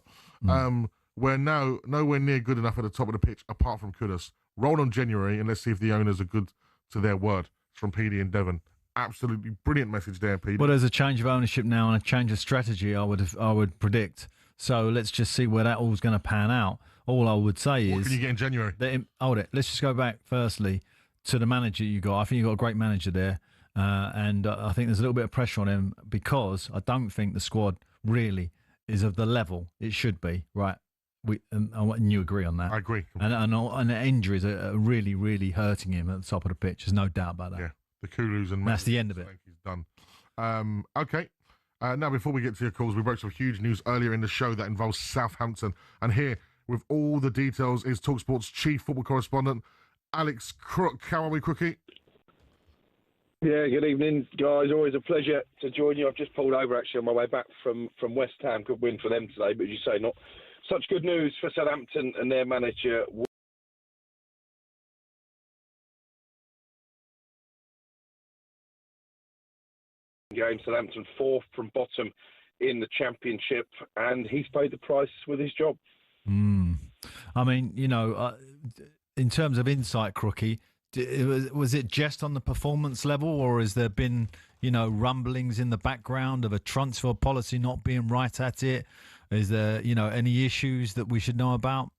[SPEAKER 2] We're now nowhere near good enough at the top of the pitch, apart from Kudus. Roll on January, and let's see if the owners are good to their word. It's from PD in Devon. Absolutely brilliant message there, PD.
[SPEAKER 3] Well, there's a change of ownership now and a change of strategy, I would predict. So let's just see where that all's going to pan out. All I would say is...
[SPEAKER 2] What can you get in January?
[SPEAKER 3] Let's just go back, firstly, to the manager you got. I think you got a great manager there. And I think there's a little bit of pressure on him because I don't think the squad really is of the level it should be, right? And you agree on that?
[SPEAKER 2] I agree.
[SPEAKER 3] And the injuries are really, really hurting him at the top of the pitch. There's no doubt about that.
[SPEAKER 2] Yeah, the Kulus and
[SPEAKER 3] that's the end of it.
[SPEAKER 2] He's done. Okay. Now, before we get to your calls, we broke some huge news earlier in the show that involves Southampton. And here, with all the details, is talkSPORT's chief football correspondent, Alex Crook. How are we, Crookie?
[SPEAKER 17] Yeah, good evening, guys. Always a pleasure to join you. I've just pulled over, actually, on my way back from West Ham. Good win for them today, but as you say, not such good news for Southampton and their manager. Game Southampton fourth from bottom in the Championship, and he's paid the price with his job.
[SPEAKER 3] I mean, in terms of insight, Crookie, was it just on the performance level, or has there been, rumblings in the background of a transfer policy not being right at it? Is there, any issues that we should know about?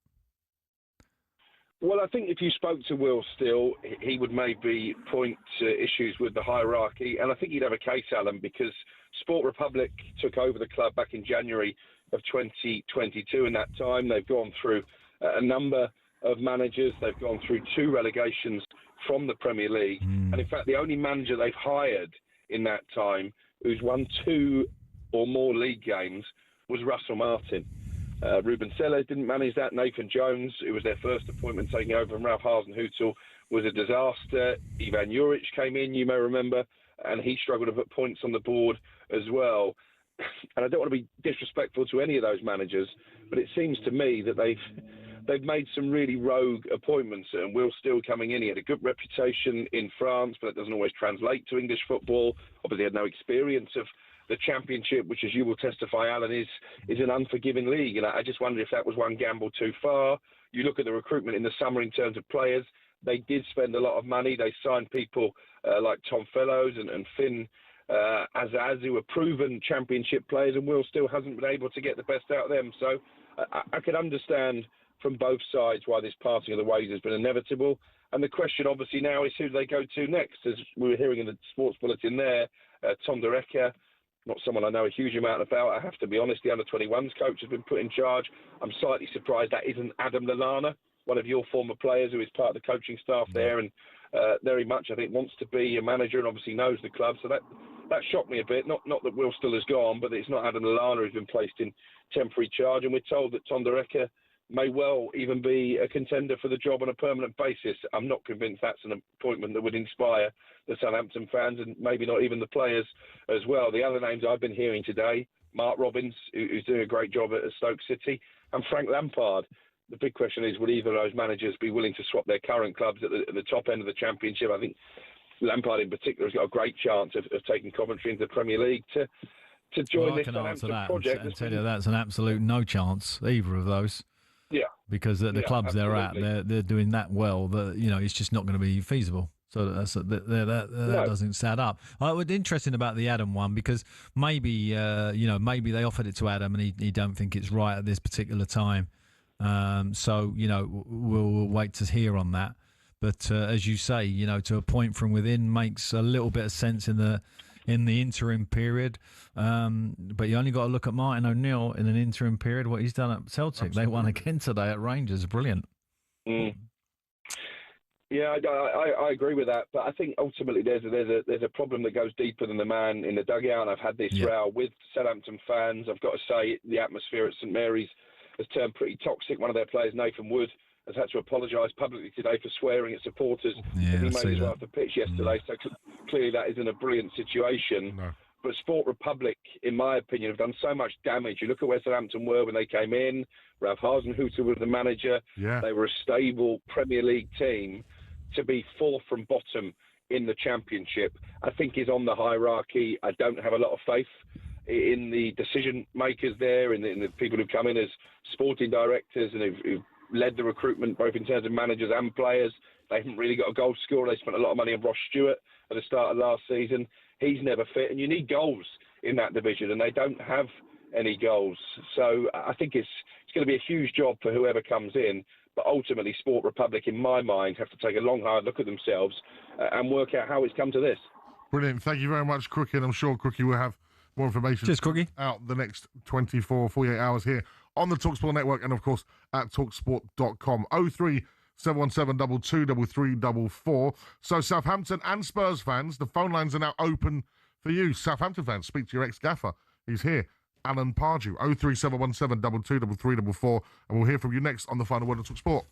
[SPEAKER 17] Well, I think if you spoke to Will Steele, he would maybe point to issues with the hierarchy, and I think he'd have a case, Alan, because Sport Republic took over the club back in January of 2022. In that time, they've gone through a number of managers. They've gone through 2 relegations from the Premier League, and in fact, the only manager they've hired in that time who's won 2 or more league games was Russell Martin. Ruben Sellers didn't manage that. Nathan Jones, who was their first appointment taking over from Ralph Hasenhüttl, was a disaster. Ivan Juric came in, you may remember, and he struggled to put points on the board as well. and I don't want to be disrespectful to any of those managers, but it seems to me that they've made some really rogue appointments. And Will Steele coming in, he had a good reputation in France, but it doesn't always translate to English football. Obviously, had no experience of the Championship, which, as you will testify, Alan, is an unforgiving league. And I just wonder if that was one gamble too far. You look at the recruitment in the summer in terms of players. They did spend a lot of money. They signed people like Tom Fellows and Finn Azaz, who are proven Championship players, and Will Steele hasn't been able to get the best out of them. So I could understand from both sides why this parting of the ways has been inevitable. And the question obviously now is who do they go to next? As we were hearing in the sports bulletin there, Tom Derecker, not someone I know a huge amount about, I have to be honest. The under-21s coach has been put in charge. I'm slightly surprised that isn't Adam Lallana, one of your former players who is part of the coaching staff there and very much, I think, wants to be a manager and obviously knows the club. So that shocked me a bit. Not that Will Steele has gone, but it's not Adam Lallana who's been placed in temporary charge. And we're told that Tom Derecker may well even be a contender for the job on a permanent basis. I'm not convinced that's an appointment that would inspire the Southampton fans and maybe not even the players as well. The other names I've been hearing today, Mark Robins, who's doing a great job at Stoke City, and Frank Lampard. The big question is, would either of those managers be willing to swap their current clubs at the top end of the Championship? I think Lampard in particular has got a great chance of taking Coventry into the Premier League to join this Southampton project.
[SPEAKER 3] And tell you that's an absolute no chance, either of those.
[SPEAKER 17] Yeah,
[SPEAKER 3] because the clubs
[SPEAKER 17] absolutely.
[SPEAKER 3] they're at, they're doing that well that it's just not going to be feasible. So that doesn't set up. What's interesting about the Adam one, because maybe maybe they offered it to Adam and he don't think it's right at this particular time. So we'll wait to hear on that. But as you say, to appoint from within makes a little bit of sense in the interim period. But you only got to look at Martin O'Neill in an interim period, what he's done at Celtic. Absolutely. They won again today at Rangers. Brilliant.
[SPEAKER 17] Mm. Yeah, I agree with that. But I think ultimately there's a problem that goes deeper than the man in the dugout. And I've had this row with Southampton fans. I've got to say the atmosphere at St Mary's has turned pretty toxic. One of their players, Nathan Wood, has had to apologise publicly today for swearing at supporters.
[SPEAKER 3] Yeah,
[SPEAKER 17] he made his way off the pitch yesterday, so clearly that isn't a brilliant situation.
[SPEAKER 2] No.
[SPEAKER 17] But Sport Republic, in my opinion, have done so much damage. You look at where Southampton were when they came in. Ralph Hasenhuttl was the manager.
[SPEAKER 2] Yeah.
[SPEAKER 17] They were a stable Premier League team. To be fourth from bottom in the Championship, I think is on the hierarchy. I don't have a lot of faith in the decision makers there, in the people who come in as sporting directors and who've led the recruitment, both in terms of managers and players. They haven't really got a goal scorer. They spent a lot of money on Ross Stewart at the start of last season. He's never fit, and you need goals in that division, and they don't have any goals. So I think it's going to be a huge job for whoever comes in. But ultimately, Sport Republic, in my mind, have to take a long, hard look at themselves and work out how it's come to this.
[SPEAKER 2] Brilliant. Thank you very much, Crookie. And I'm sure Crookie will have more information out the next 48 hours here on the talkSPORT network and, of course, at talksport.com. 03717 223344. So Southampton and Spurs fans, the phone lines are now open for you. Southampton fans, speak to your ex-gaffer. He's here. Alan Pardew, 03717 223344. And we'll hear from you next on the Final Word on talkSPORT.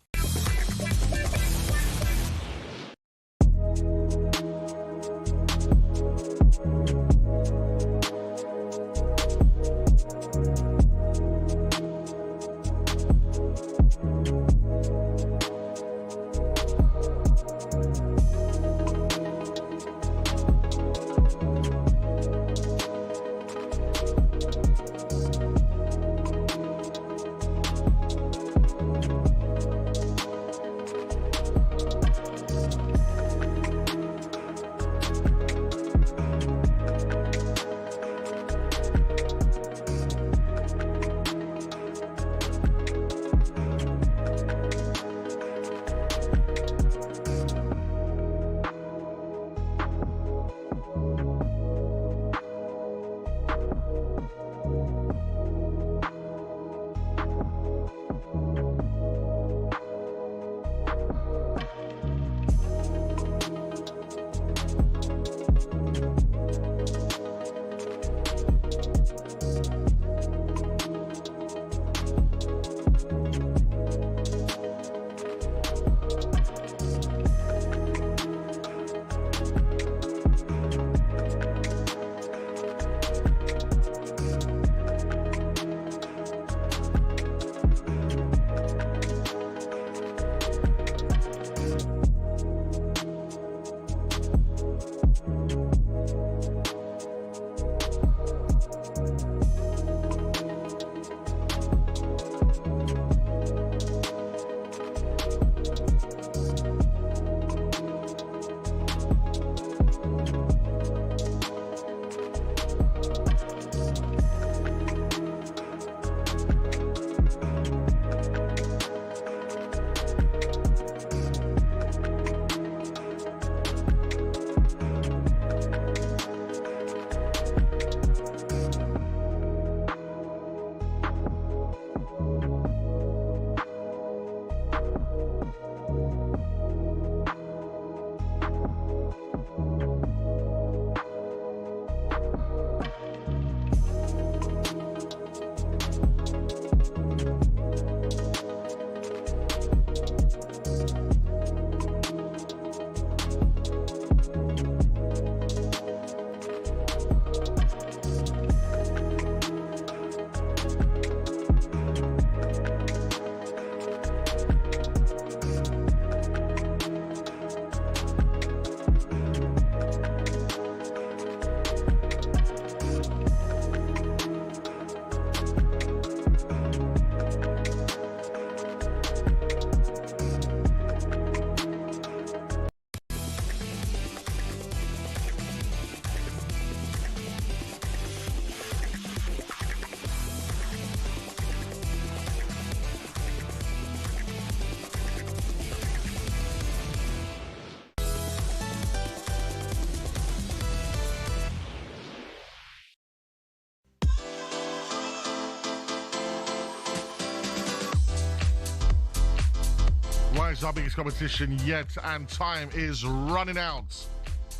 [SPEAKER 2] It's our biggest competition yet, and time is running out,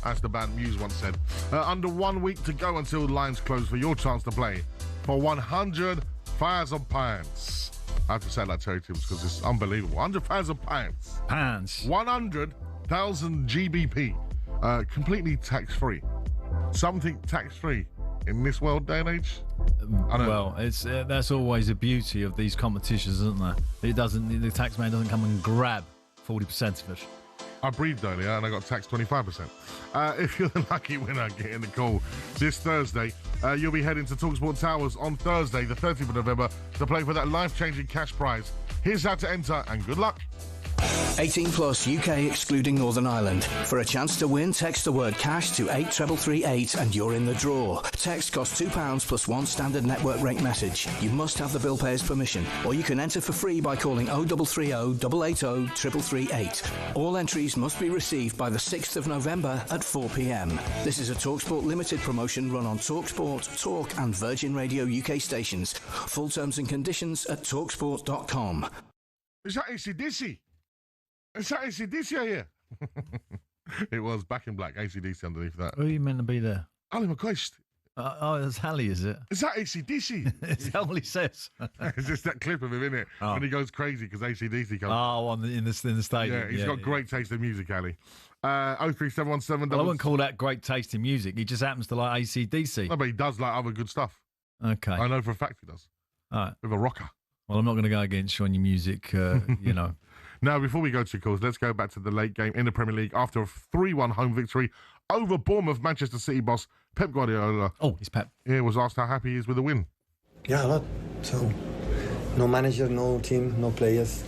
[SPEAKER 2] as the band Muse once said. Under 1 week to go until the lines close for your chance to play for £100,000. I have to say it like Terry Tibbs because it's unbelievable. £100,000.
[SPEAKER 3] Pounds.
[SPEAKER 2] 100,000 GBP. Completely tax-free. Something tax-free in this world day and age.
[SPEAKER 3] Well, it's that's always the beauty of these competitions, isn't there? The taxman doesn't come and grab 40% of it.
[SPEAKER 2] I breathed earlier and I got taxed 25%. If you're the lucky winner getting the call this Thursday, you'll be heading to talkSPORT Towers on Thursday, the 30th of November, to play for that life-changing cash prize. Here's how to enter, and good luck.
[SPEAKER 18] 18 plus UK excluding Northern Ireland. For a chance to win, text the word cash to 83338 and you're in the draw. Text costs £2 plus one standard network rate message. You must have the bill payer's permission, or you can enter for free by calling 0330 880 3338. All entries must be received by the 6th of November at 4 p.m. This is a TalkSPORT limited promotion run on TalkSPORT, Talk and Virgin Radio UK stations. Full terms and conditions at talksport.com.
[SPEAKER 2] Is that AC/DC? Is that AC/DC here? It was Back in Black, AC/DC underneath that.
[SPEAKER 3] Who are you meant to be there?
[SPEAKER 2] Ali McCoist.
[SPEAKER 3] Oh, that's Halley, is it?
[SPEAKER 2] Is that AC/DC?
[SPEAKER 3] It's all he says.
[SPEAKER 2] It's just that clip of him, isn't it?
[SPEAKER 3] Oh.
[SPEAKER 2] When he goes crazy because AC/DC comes.
[SPEAKER 3] Oh, in the stadium.
[SPEAKER 2] Yeah, he's got great taste in music, Ali. 03717.
[SPEAKER 3] Well, I wouldn't call that great taste in music. He just happens to like AC/DC.
[SPEAKER 2] No, but he does like other good stuff.
[SPEAKER 3] Okay.
[SPEAKER 2] I know for a fact he does.
[SPEAKER 3] All right.
[SPEAKER 2] With a rocker.
[SPEAKER 3] Well, I'm not going to go against you on your music, you know.
[SPEAKER 2] Now, before we go to calls, let's go back to the late game in the Premier League after a 3-1 home victory over Bournemouth. Manchester City boss Pep Guardiola.
[SPEAKER 3] Oh, he's Pep.
[SPEAKER 2] Yeah, was asked how happy he is with the win.
[SPEAKER 19] Yeah, a lot. So, no manager, no team, no players.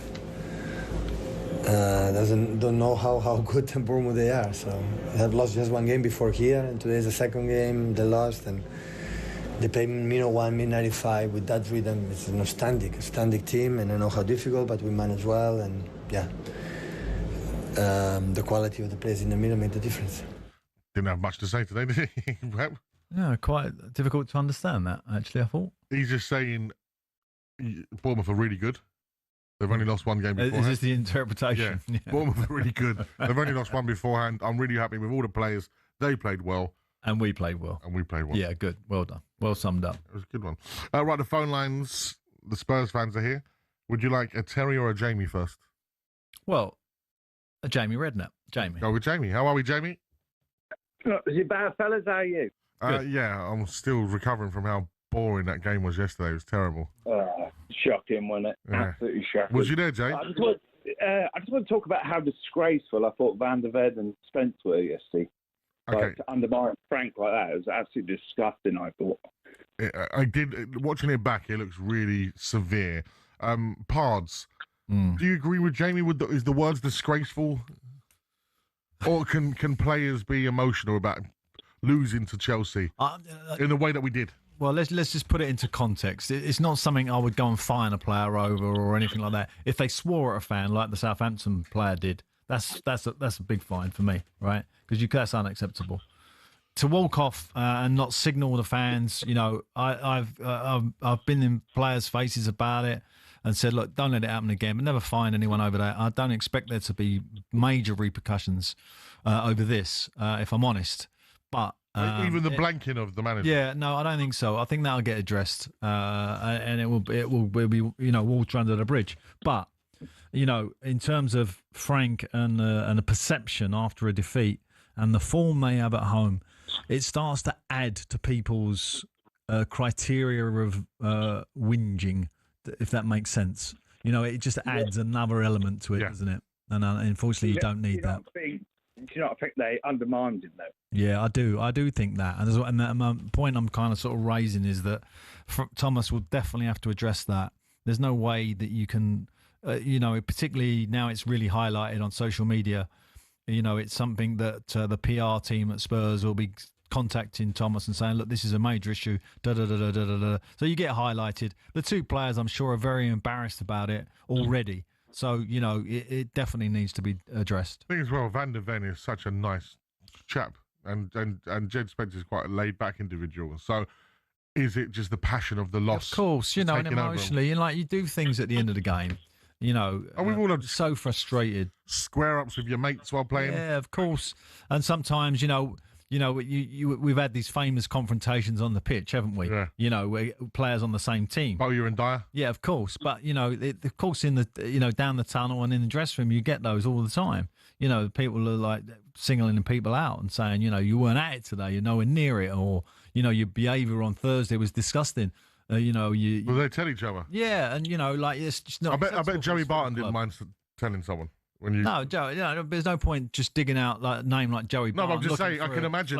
[SPEAKER 19] Don't know how good Bournemouth they are. So, they have lost just one game before here, and today is the second game they lost, and they played -1, -95 with that rhythm. It's an outstanding team, and I know how difficult, but we manage well, and yeah, the quality of the players in the middle made the difference.
[SPEAKER 2] Didn't have much to say today, did he?
[SPEAKER 3] Yeah, quite difficult to understand that, actually, I thought.
[SPEAKER 2] He's just saying Bournemouth are really good. They've only lost one game beforehand.
[SPEAKER 3] Is this the interpretation?
[SPEAKER 2] Yeah. Bournemouth are really good. They've only lost one beforehand. I'm really happy with all the players. They played well.
[SPEAKER 3] And we played well. Yeah, good. Well done. Well summed up.
[SPEAKER 2] It was a good one. Right, the phone lines. The Spurs fans are here. Would you like a Terry or a Jamie first?
[SPEAKER 3] Well, a Jamie Redknapp. Jamie.
[SPEAKER 2] Go with Jamie. How are we, Jamie?
[SPEAKER 20] Is it bad, fellas? How are you?
[SPEAKER 2] Yeah, I'm still recovering from how boring that game was yesterday. It was terrible.
[SPEAKER 20] Shocking, wasn't it?
[SPEAKER 2] Yeah.
[SPEAKER 20] Absolutely shocking.
[SPEAKER 2] Was you there, Jay?
[SPEAKER 20] I just want to talk about how disgraceful I thought Van der Ven and Spence were yesterday.
[SPEAKER 2] Okay.
[SPEAKER 20] Like, to undermine Frank like that, it was absolutely disgusting, I thought.
[SPEAKER 2] I did. Watching it back, it looks really severe. Pards, do you agree with Jamie? Is the words disgraceful? Or can players be emotional about losing to Chelsea in the way that we did?
[SPEAKER 3] Well, let's just put it into context. It's not something I would go and fine a player over or anything like that. If they swore at a fan like the Southampton player did, that's a big fine for me, right? Because that's unacceptable. To walk off and not signal the fans, you know, I've been in players' faces about it. and said, look, don't let it happen again, but never fine anyone over that. I don't expect there to be major repercussions over this, if I'm honest. But
[SPEAKER 2] even the blanking of the manager.
[SPEAKER 3] Yeah, no, I don't think so. I think that'll get addressed, and it will be, you know, water under the bridge. But, you know, in terms of Frank and the perception after a defeat and the form they have at home, it starts to add to people's criteria of whinging, if that makes sense. You know, it just adds another element to it, doesn't it? And unfortunately, you don't need that.
[SPEAKER 20] Do you not think they undermined him, though?
[SPEAKER 3] Yeah, I do. I do think that. And the point I'm kind of sort of raising is that Thomas will definitely have to address that. There's no way that you can, you know, particularly now it's really highlighted on social media. You know, it's something that the PR team at Spurs will be contacting Thomas and saying, look, this is a major issue, da-da-da-da-da-da. So you get highlighted. The two players, I'm sure, are very embarrassed about it already. So, you know, it definitely needs to be addressed.
[SPEAKER 2] I think as well, Van der Ven is such a nice chap, and Jed Spence is quite a laid-back individual. So is it just the passion of the loss?
[SPEAKER 3] Of course, you know, and emotionally, and like you do things at the end of the game, you know,
[SPEAKER 2] and we've all had
[SPEAKER 3] so frustrated.
[SPEAKER 2] Square-ups with your mates while playing.
[SPEAKER 3] Yeah, of course. And sometimes, you know, we've had these famous confrontations on the pitch, haven't we?
[SPEAKER 2] Yeah.
[SPEAKER 3] You know, where players on the same team.
[SPEAKER 2] Bowyer and Dyer.
[SPEAKER 3] Yeah, of course. But you know, of course, in the down the tunnel and in the dressing room, you get those all the time. You know, people are like singling people out and saying, you know, you weren't at it today, you're nowhere near it, or you know, your behaviour on Thursday was disgusting. You know,
[SPEAKER 2] Well, they tell each other.
[SPEAKER 3] Yeah, and you know, like it's just not.
[SPEAKER 2] I bet Joey Barton didn't mind telling someone.
[SPEAKER 3] No, Joey. No, there's no point just digging out like a name like Joey Barton.
[SPEAKER 2] No, but I'm just saying, I can imagine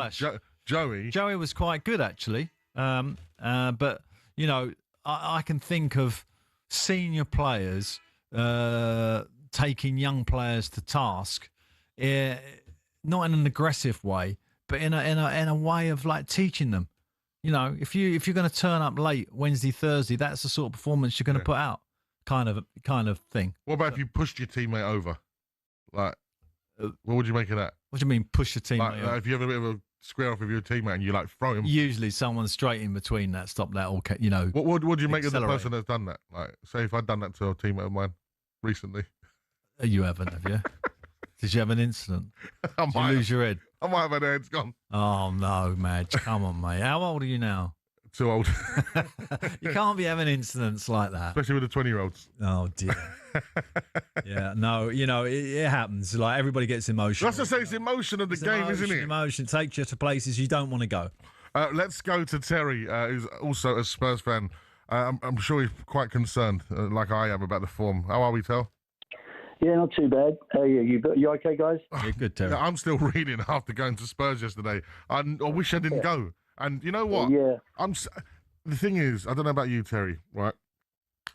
[SPEAKER 2] Joey.
[SPEAKER 3] Joey was quite good actually, but you know, I can think of senior players taking young players to task, not in an aggressive way, but in a way of like teaching them. You know, if you're going to turn up late Wednesday, Thursday, that's the sort of performance you're going to put out, kind of thing.
[SPEAKER 2] What about if you pushed your teammate over? Like, what would you make of that?
[SPEAKER 3] What do you mean, push your teammate?
[SPEAKER 2] Like if you have a bit of a square off with your teammate and you like throw him.
[SPEAKER 3] Usually, someone's straight in between that, stop that, or you know.
[SPEAKER 2] What do you make of the person that's done that? Like, say if I'd done that to a teammate of mine recently.
[SPEAKER 3] You haven't, have you? Did you have an incident? Did you lose your head?
[SPEAKER 2] I might have had head's gone.
[SPEAKER 3] Oh no, Madge! Come on, mate. How old are you now?
[SPEAKER 2] Too old.
[SPEAKER 3] You can't be having incidents like that,
[SPEAKER 2] especially with the 20-year-olds.
[SPEAKER 3] Oh dear. Yeah, no, you know it happens. Like everybody gets emotional.
[SPEAKER 2] That's to say, it's the emotion of the game, isn't it?
[SPEAKER 3] Emotion takes you to places you don't want to go.
[SPEAKER 2] Let's go to Terry, who's also a Spurs fan. I'm sure he's quite concerned, like I am, about the form. How are we, Tel?
[SPEAKER 21] Yeah, not too bad. You okay, guys?
[SPEAKER 3] Yeah, good, Terry.
[SPEAKER 2] Yeah, I'm still reeling after going to Spurs yesterday. I wish I didn't go. And you know what?
[SPEAKER 21] Yeah.
[SPEAKER 2] The thing is, I don't know about you, Terry, right?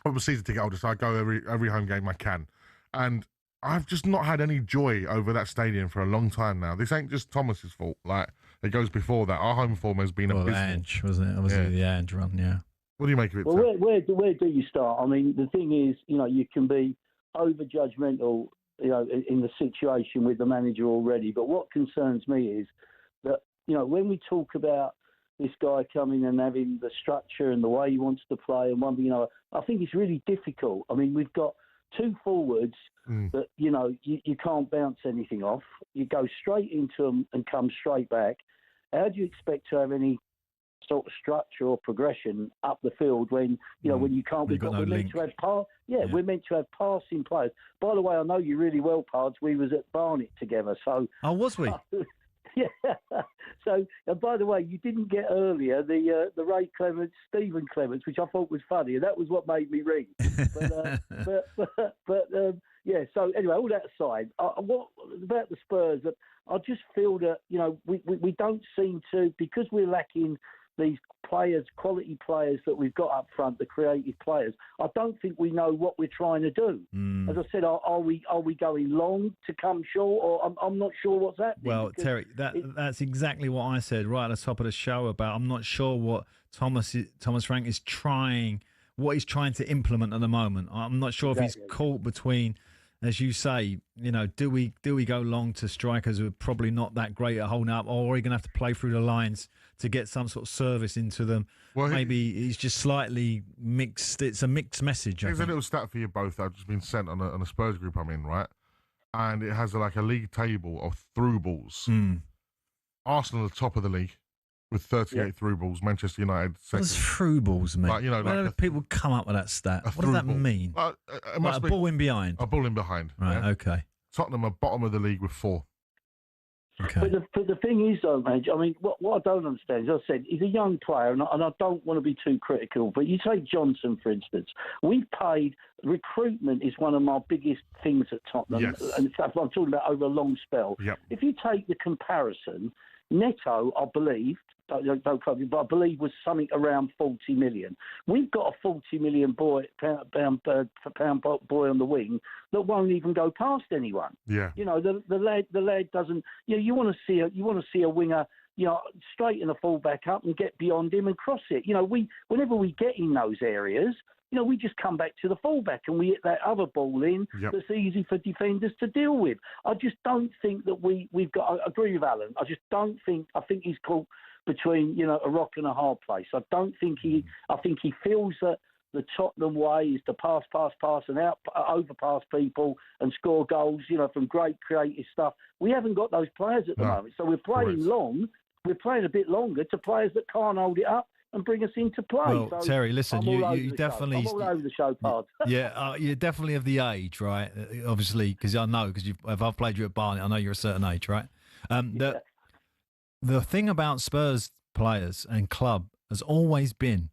[SPEAKER 2] I'm a season ticket holder, so I go every home game I can. And I've just not had any joy over that stadium for a long time now. This ain't just Thomas's fault. Like, it goes before that. Our home form has been abysmal.
[SPEAKER 3] Ange, wasn't it? Obviously, the Ange run, yeah.
[SPEAKER 2] What do you make of it,
[SPEAKER 21] Well, where do you start? I mean, the thing is, you know, you can be over-judgmental, you know, in the situation with the manager already. But what concerns me is that, you know, when we talk about this guy coming and having the structure and the way he wants to play and one thing, you know, I think it's really difficult. I mean, we've got two forwards that, you know, you can't bounce anything off. You go straight into them and come straight back. How do you expect to have any sort of structure or progression up the field when, you know, when you can't... We're meant to have we're meant to have passing players. By the way, I know you really well, Pards. We was at Barnet together, so...
[SPEAKER 3] Oh, was we?
[SPEAKER 21] Yeah. So, and by the way, you didn't get earlier the Ray Clements, Stephen Clements, which I thought was funny, and that was what made me ring. But yeah. So anyway, all that aside, what about the Spurs? I just feel that, you know, we don't seem to, because we're lacking these players, quality players that we've got up front, the creative players. I don't think we know what we're trying to do. As I said, are we going long to come short, or I'm not sure what's happening.
[SPEAKER 3] Well, Terry, that's exactly what I said right at the top of the show about. I'm not sure what Thomas Frank is trying, what he's trying to implement at the moment. I'm not sure if he's caught between as you say, do we go long to strikers who are probably not that great at holding up, or are we going to have to play through the lines to get some sort of service into them? Well, maybe he's just slightly mixed. It's a mixed message.
[SPEAKER 2] Here's a little stat for you both. I've just been sent on a Spurs group I'm in, right? And it has a league table of through balls. Arsenal at the top of the league with 38 through balls. Manchester United second.
[SPEAKER 3] What does through balls mean?
[SPEAKER 2] Where
[SPEAKER 3] do people come up with that stat? What does that mean?
[SPEAKER 2] It must
[SPEAKER 3] be a ball in behind.
[SPEAKER 2] A ball in behind.
[SPEAKER 3] Right.
[SPEAKER 2] Yeah?
[SPEAKER 3] Okay.
[SPEAKER 2] Tottenham are bottom of the league with 4.
[SPEAKER 3] Okay.
[SPEAKER 21] But the thing is, though, Madge, I mean, what I don't understand, as I said, he's a young player, and I don't want to be too critical, but you take Johnson, for instance. We've paid, recruitment is one of my biggest things at Tottenham, and I'm talking about over a long spell.
[SPEAKER 2] Yep.
[SPEAKER 21] If you take the comparison, Neto, I believe, don't quote me, but I believe was something around 40 million. We've got a 40 million pound boy on the wing that won't even go past anyone.
[SPEAKER 2] Yeah.
[SPEAKER 21] The lad doesn't. You want to see a winger, straighten a fullback up and get beyond him and cross it. Whenever we get in those areas, we just come back to the fullback and we hit that other ball in that's easy for defenders to deal with. I just don't think that we've got. I agree with Alan. I just don't think. I think he's caught between a rock and a hard place. I don't think he. I think he feels that the Tottenham way is to pass and overpass people and score goals. From great creative stuff. We haven't got those players at the moment, so we're playing long. We're playing a bit longer to players that can't hold it up and bring us into play.
[SPEAKER 3] Well,
[SPEAKER 21] so
[SPEAKER 3] Terry, listen, you definitely...
[SPEAKER 21] I'm all over the show, Pard.
[SPEAKER 3] You're definitely of the age, right? Obviously, because I know, if I've played you at Barnet, I know you're a certain age, right? The thing about Spurs players and club has always been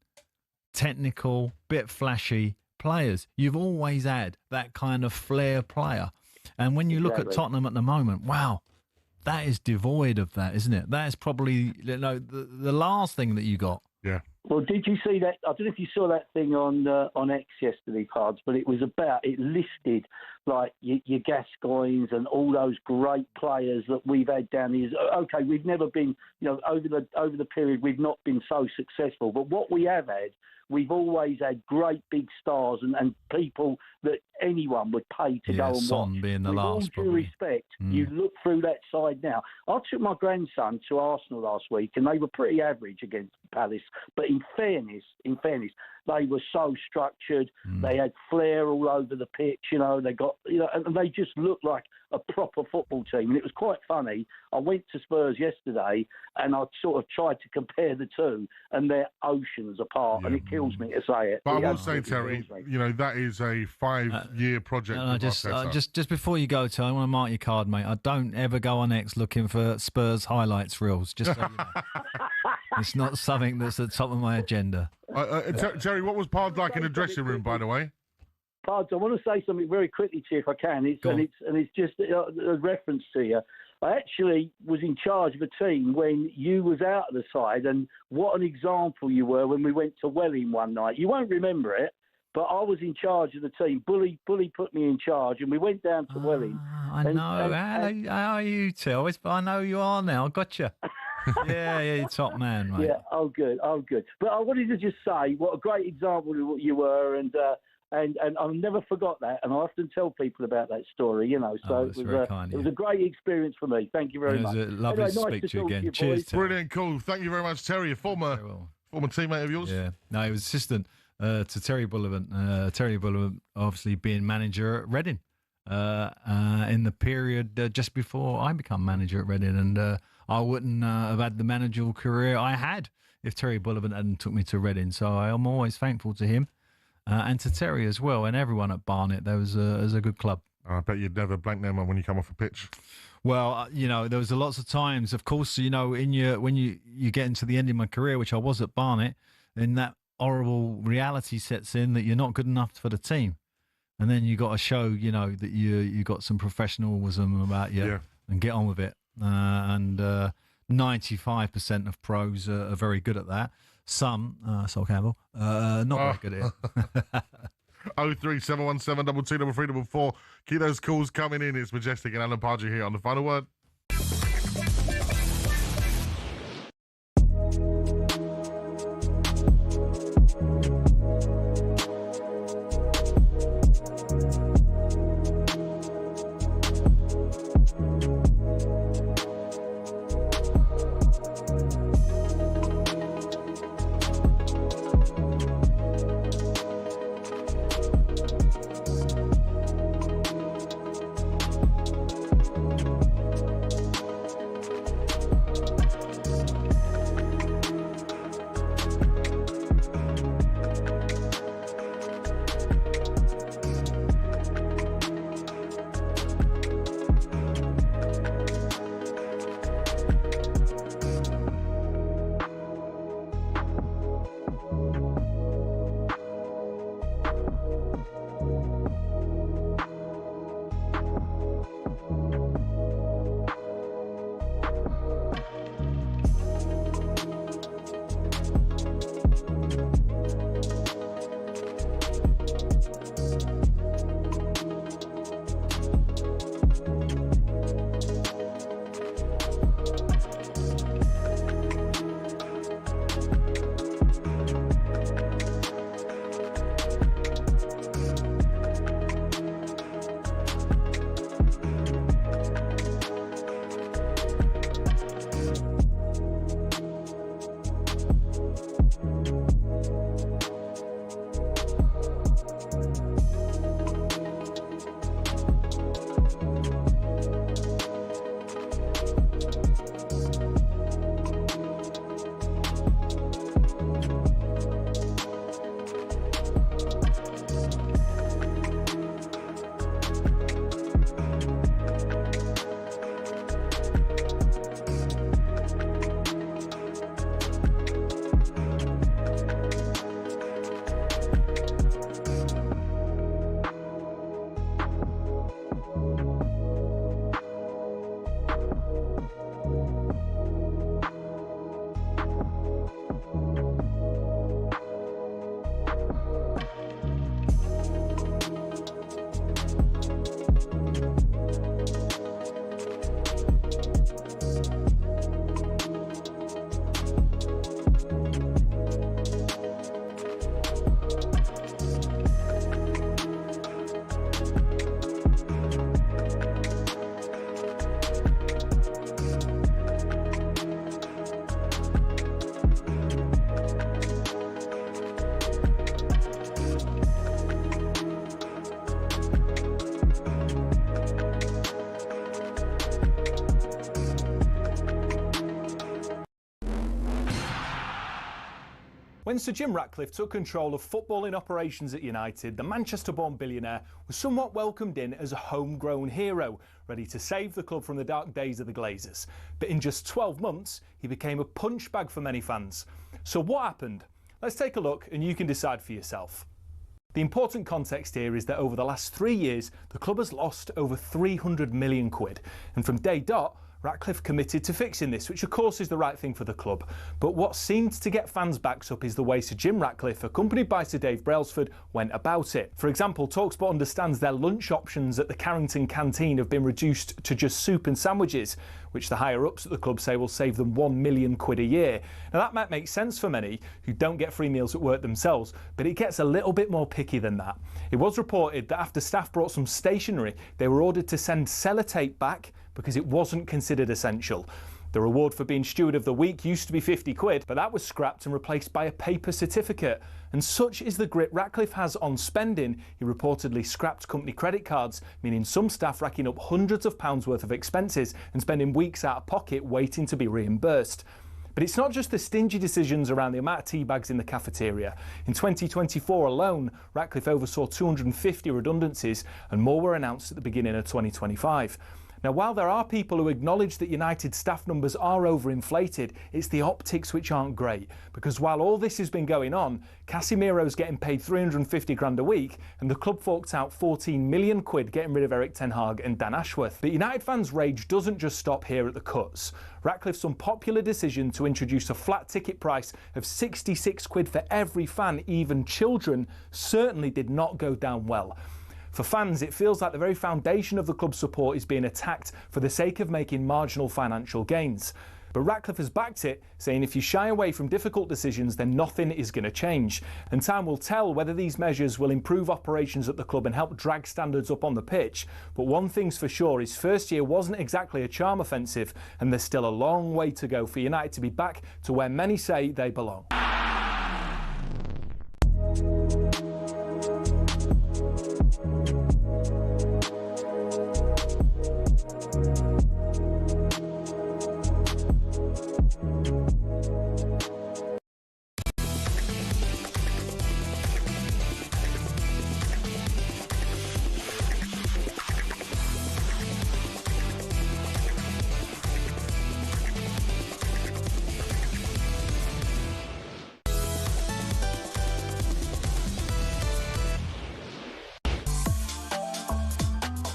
[SPEAKER 3] technical, bit flashy players. You've always had that kind of flair player. And when you look at Tottenham at the moment, wow, that is devoid of that, isn't it? That is probably the last thing that you got.
[SPEAKER 2] Yeah.
[SPEAKER 21] Well, did you see that? I don't know if you saw that thing on X yesterday, Pards, but it listed like your Gascoignes and all those great players that we've had down here. Okay, we've never been, over the period we've not been so successful, but what we have had, we've always had great big stars and people that anyone would pay to go and
[SPEAKER 3] Son
[SPEAKER 21] watch.
[SPEAKER 3] being the
[SPEAKER 21] With
[SPEAKER 3] last,
[SPEAKER 21] all due
[SPEAKER 3] probably.
[SPEAKER 21] respect, you look through that side now. I took my grandson to Arsenal last week, and they were pretty average against Palace. But in fairness, they were so structured. They had flair all over the pitch. They got, and they just looked like a proper football team. And it was quite funny. I went to Spurs yesterday, and I sort of tried to compare the two, and they're oceans apart. And it kills me to say it.
[SPEAKER 2] But I will say, Terry, that is a 5-year project.
[SPEAKER 3] Just before you go, Terry, I want to mark your card, mate. I don't ever go on X looking for Spurs highlights reels. Just so you know. It's not something that's at the top of my agenda.
[SPEAKER 2] Terry, what was Pard like in the dressing room, by the way?
[SPEAKER 21] Pards, I want to say something very quickly to you, if I can. It's just a reference to you. I actually was in charge of a team when you was out of the side, and what an example you were when we went to Welling one night. You won't remember it, but I was in charge of the team. Bully put me in charge, and we went down to Welling.
[SPEAKER 3] I know. How are you two? I know you are now. I got you. Yeah, you're top man, mate.
[SPEAKER 21] Yeah, oh good. But I wanted to just say what a great example you were, and I'll never forgot that, and I often tell people about that story, So it was a great experience for me. Thank you very much.
[SPEAKER 3] It was lovely to speak to you again. Cheers, Terry.
[SPEAKER 2] Brilliant, cool. Thank you very much, Terry, a former teammate of yours.
[SPEAKER 3] Yeah, no, he was assistant to Terry Bullivant. Terry Bullivant, obviously being manager at Reading in the period just before I become manager at Reading, and I wouldn't have had the managerial career I had if Terry Bullivant hadn't took me to Reading. So I'm always thankful to him and to Terry as well, and everyone at Barnet. There was a good club.
[SPEAKER 2] I bet you'd never blank them when you come off a pitch.
[SPEAKER 3] Well, there was lots of times, of course, when you get into the end of my career, which I was at Barnet, then that horrible reality sets in that you're not good enough for the team. And then you got to show, that you got some professionalism about you and get on with it. And 95% of pros are very good at that. Some, Sol Campbell, not very good at it.
[SPEAKER 2] 03717 223344. Keep those calls coming in. It's Majestic and Alan Pardew here on The Final Word.
[SPEAKER 4] When Sir Jim Ratcliffe took control of footballing operations at United, the Manchester-born billionaire was somewhat welcomed in as a homegrown hero, ready to save the club from the dark days of the Glazers. But in just 12 months, he became a punch bag for many fans. So what happened? Let's take a look and you can decide for yourself. The important context here is that over the last 3 years, the club has lost over 300 million quid. And from day dot, Ratcliffe committed to fixing this, which of course is the right thing for the club. But what seemed to get fans' backs up is the way Sir Jim Ratcliffe, accompanied by Sir Dave Brailsford, went about it. For example, talkSPORT understands their lunch options at the Carrington canteen have been reduced to just soup and sandwiches, which the higher-ups at the club say will save them £1 million a year. Now that might make sense for many who don't get free meals at work themselves, but it gets a little bit more picky than that. It was reported that after staff brought some stationery, they were ordered to send sellotape back because it wasn't considered essential. The reward for being Steward of the Week used to be 50 quid, but that was scrapped and replaced by a paper certificate. And such is the grip Ratcliffe has on spending, he reportedly scrapped company credit cards, meaning some staff racking up hundreds of pounds worth of expenses and spending weeks out of pocket waiting to be reimbursed. But it's not just the stingy decisions around the amount of tea bags in the cafeteria. In 2024 alone, Ratcliffe oversaw 250 redundancies and more were announced at the beginning of 2025. Now, while there are people who acknowledge that United staff numbers are overinflated, it's the optics which aren't great. Because while all this has been going on, Casemiro's getting paid 350 grand a week, and the club forked out 14 million quid getting rid of Eric Ten Hag and Dan Ashworth. But United fans' rage doesn't just stop here at the cuts. Ratcliffe's unpopular decision to introduce a flat ticket price of 66 quid for every fan, even children, certainly did not go down well. For fans, it feels like the very foundation of the club's support is being attacked for the sake of making marginal financial gains. But Ratcliffe has backed it, saying if you shy away from difficult decisions, then nothing is going to change. And time will tell whether these measures will improve operations at the club and help drag standards up on the pitch. But one thing's for sure, his first year wasn't exactly a charm offensive, and there's still a long way to go for United to be back to where many say they belong.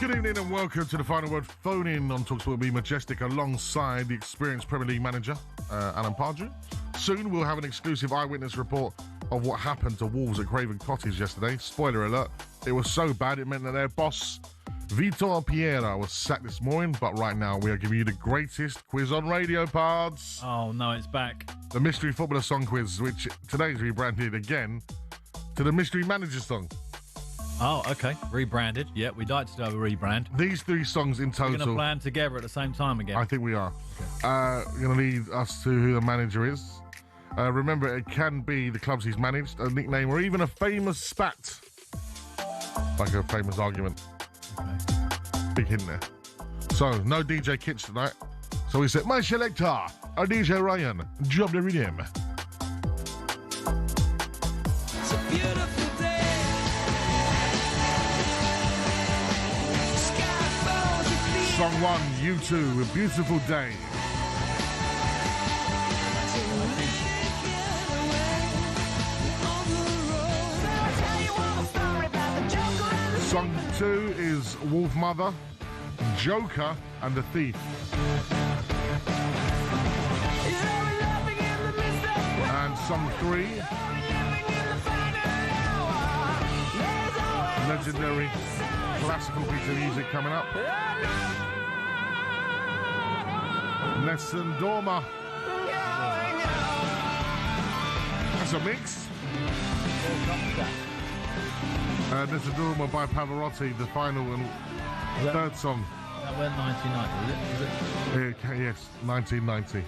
[SPEAKER 2] Good evening and welcome to the Final Word phone-in on talkSPORT with me, Majestic, alongside the experienced Premier League manager, Alan Pardew. Soon we'll have an exclusive eyewitness report of what happened to Wolves at Craven Cottage yesterday. Spoiler alert, it was so bad it meant that their boss, Vitor Pereira, was sacked this morning. But right now we are giving you the greatest quiz on radio, Pards.
[SPEAKER 3] Oh no, it's back.
[SPEAKER 2] The Mystery Footballer Song Quiz, which today is rebranded again to the Mystery Manager Song.
[SPEAKER 3] Oh, okay. Rebranded. Yeah, we'd like to do a rebrand.
[SPEAKER 2] These three songs in total.
[SPEAKER 3] We're going to plan together at the same time again.
[SPEAKER 2] I think we are. Okay. You're going to lead us to who the manager is. Remember, it can be the clubs he's managed, a nickname, or even a famous spat. Like a famous argument. Okay. Big hint there. So, no DJ Kitch tonight. So we said, my selector, a DJ Ryan, job the rhythm.
[SPEAKER 22] It's a beautiful day.
[SPEAKER 2] Song 1, U2 with Beautiful Day. Song 2 is Wolf Mother, Joker and the Thief. And song 3, legendary classical piece of music coming up. Nessun Dorma. That's a mix. Nessun Dorma by Pavarotti, the final and third song.
[SPEAKER 3] That went 1990, is it?
[SPEAKER 2] Yes, 1990.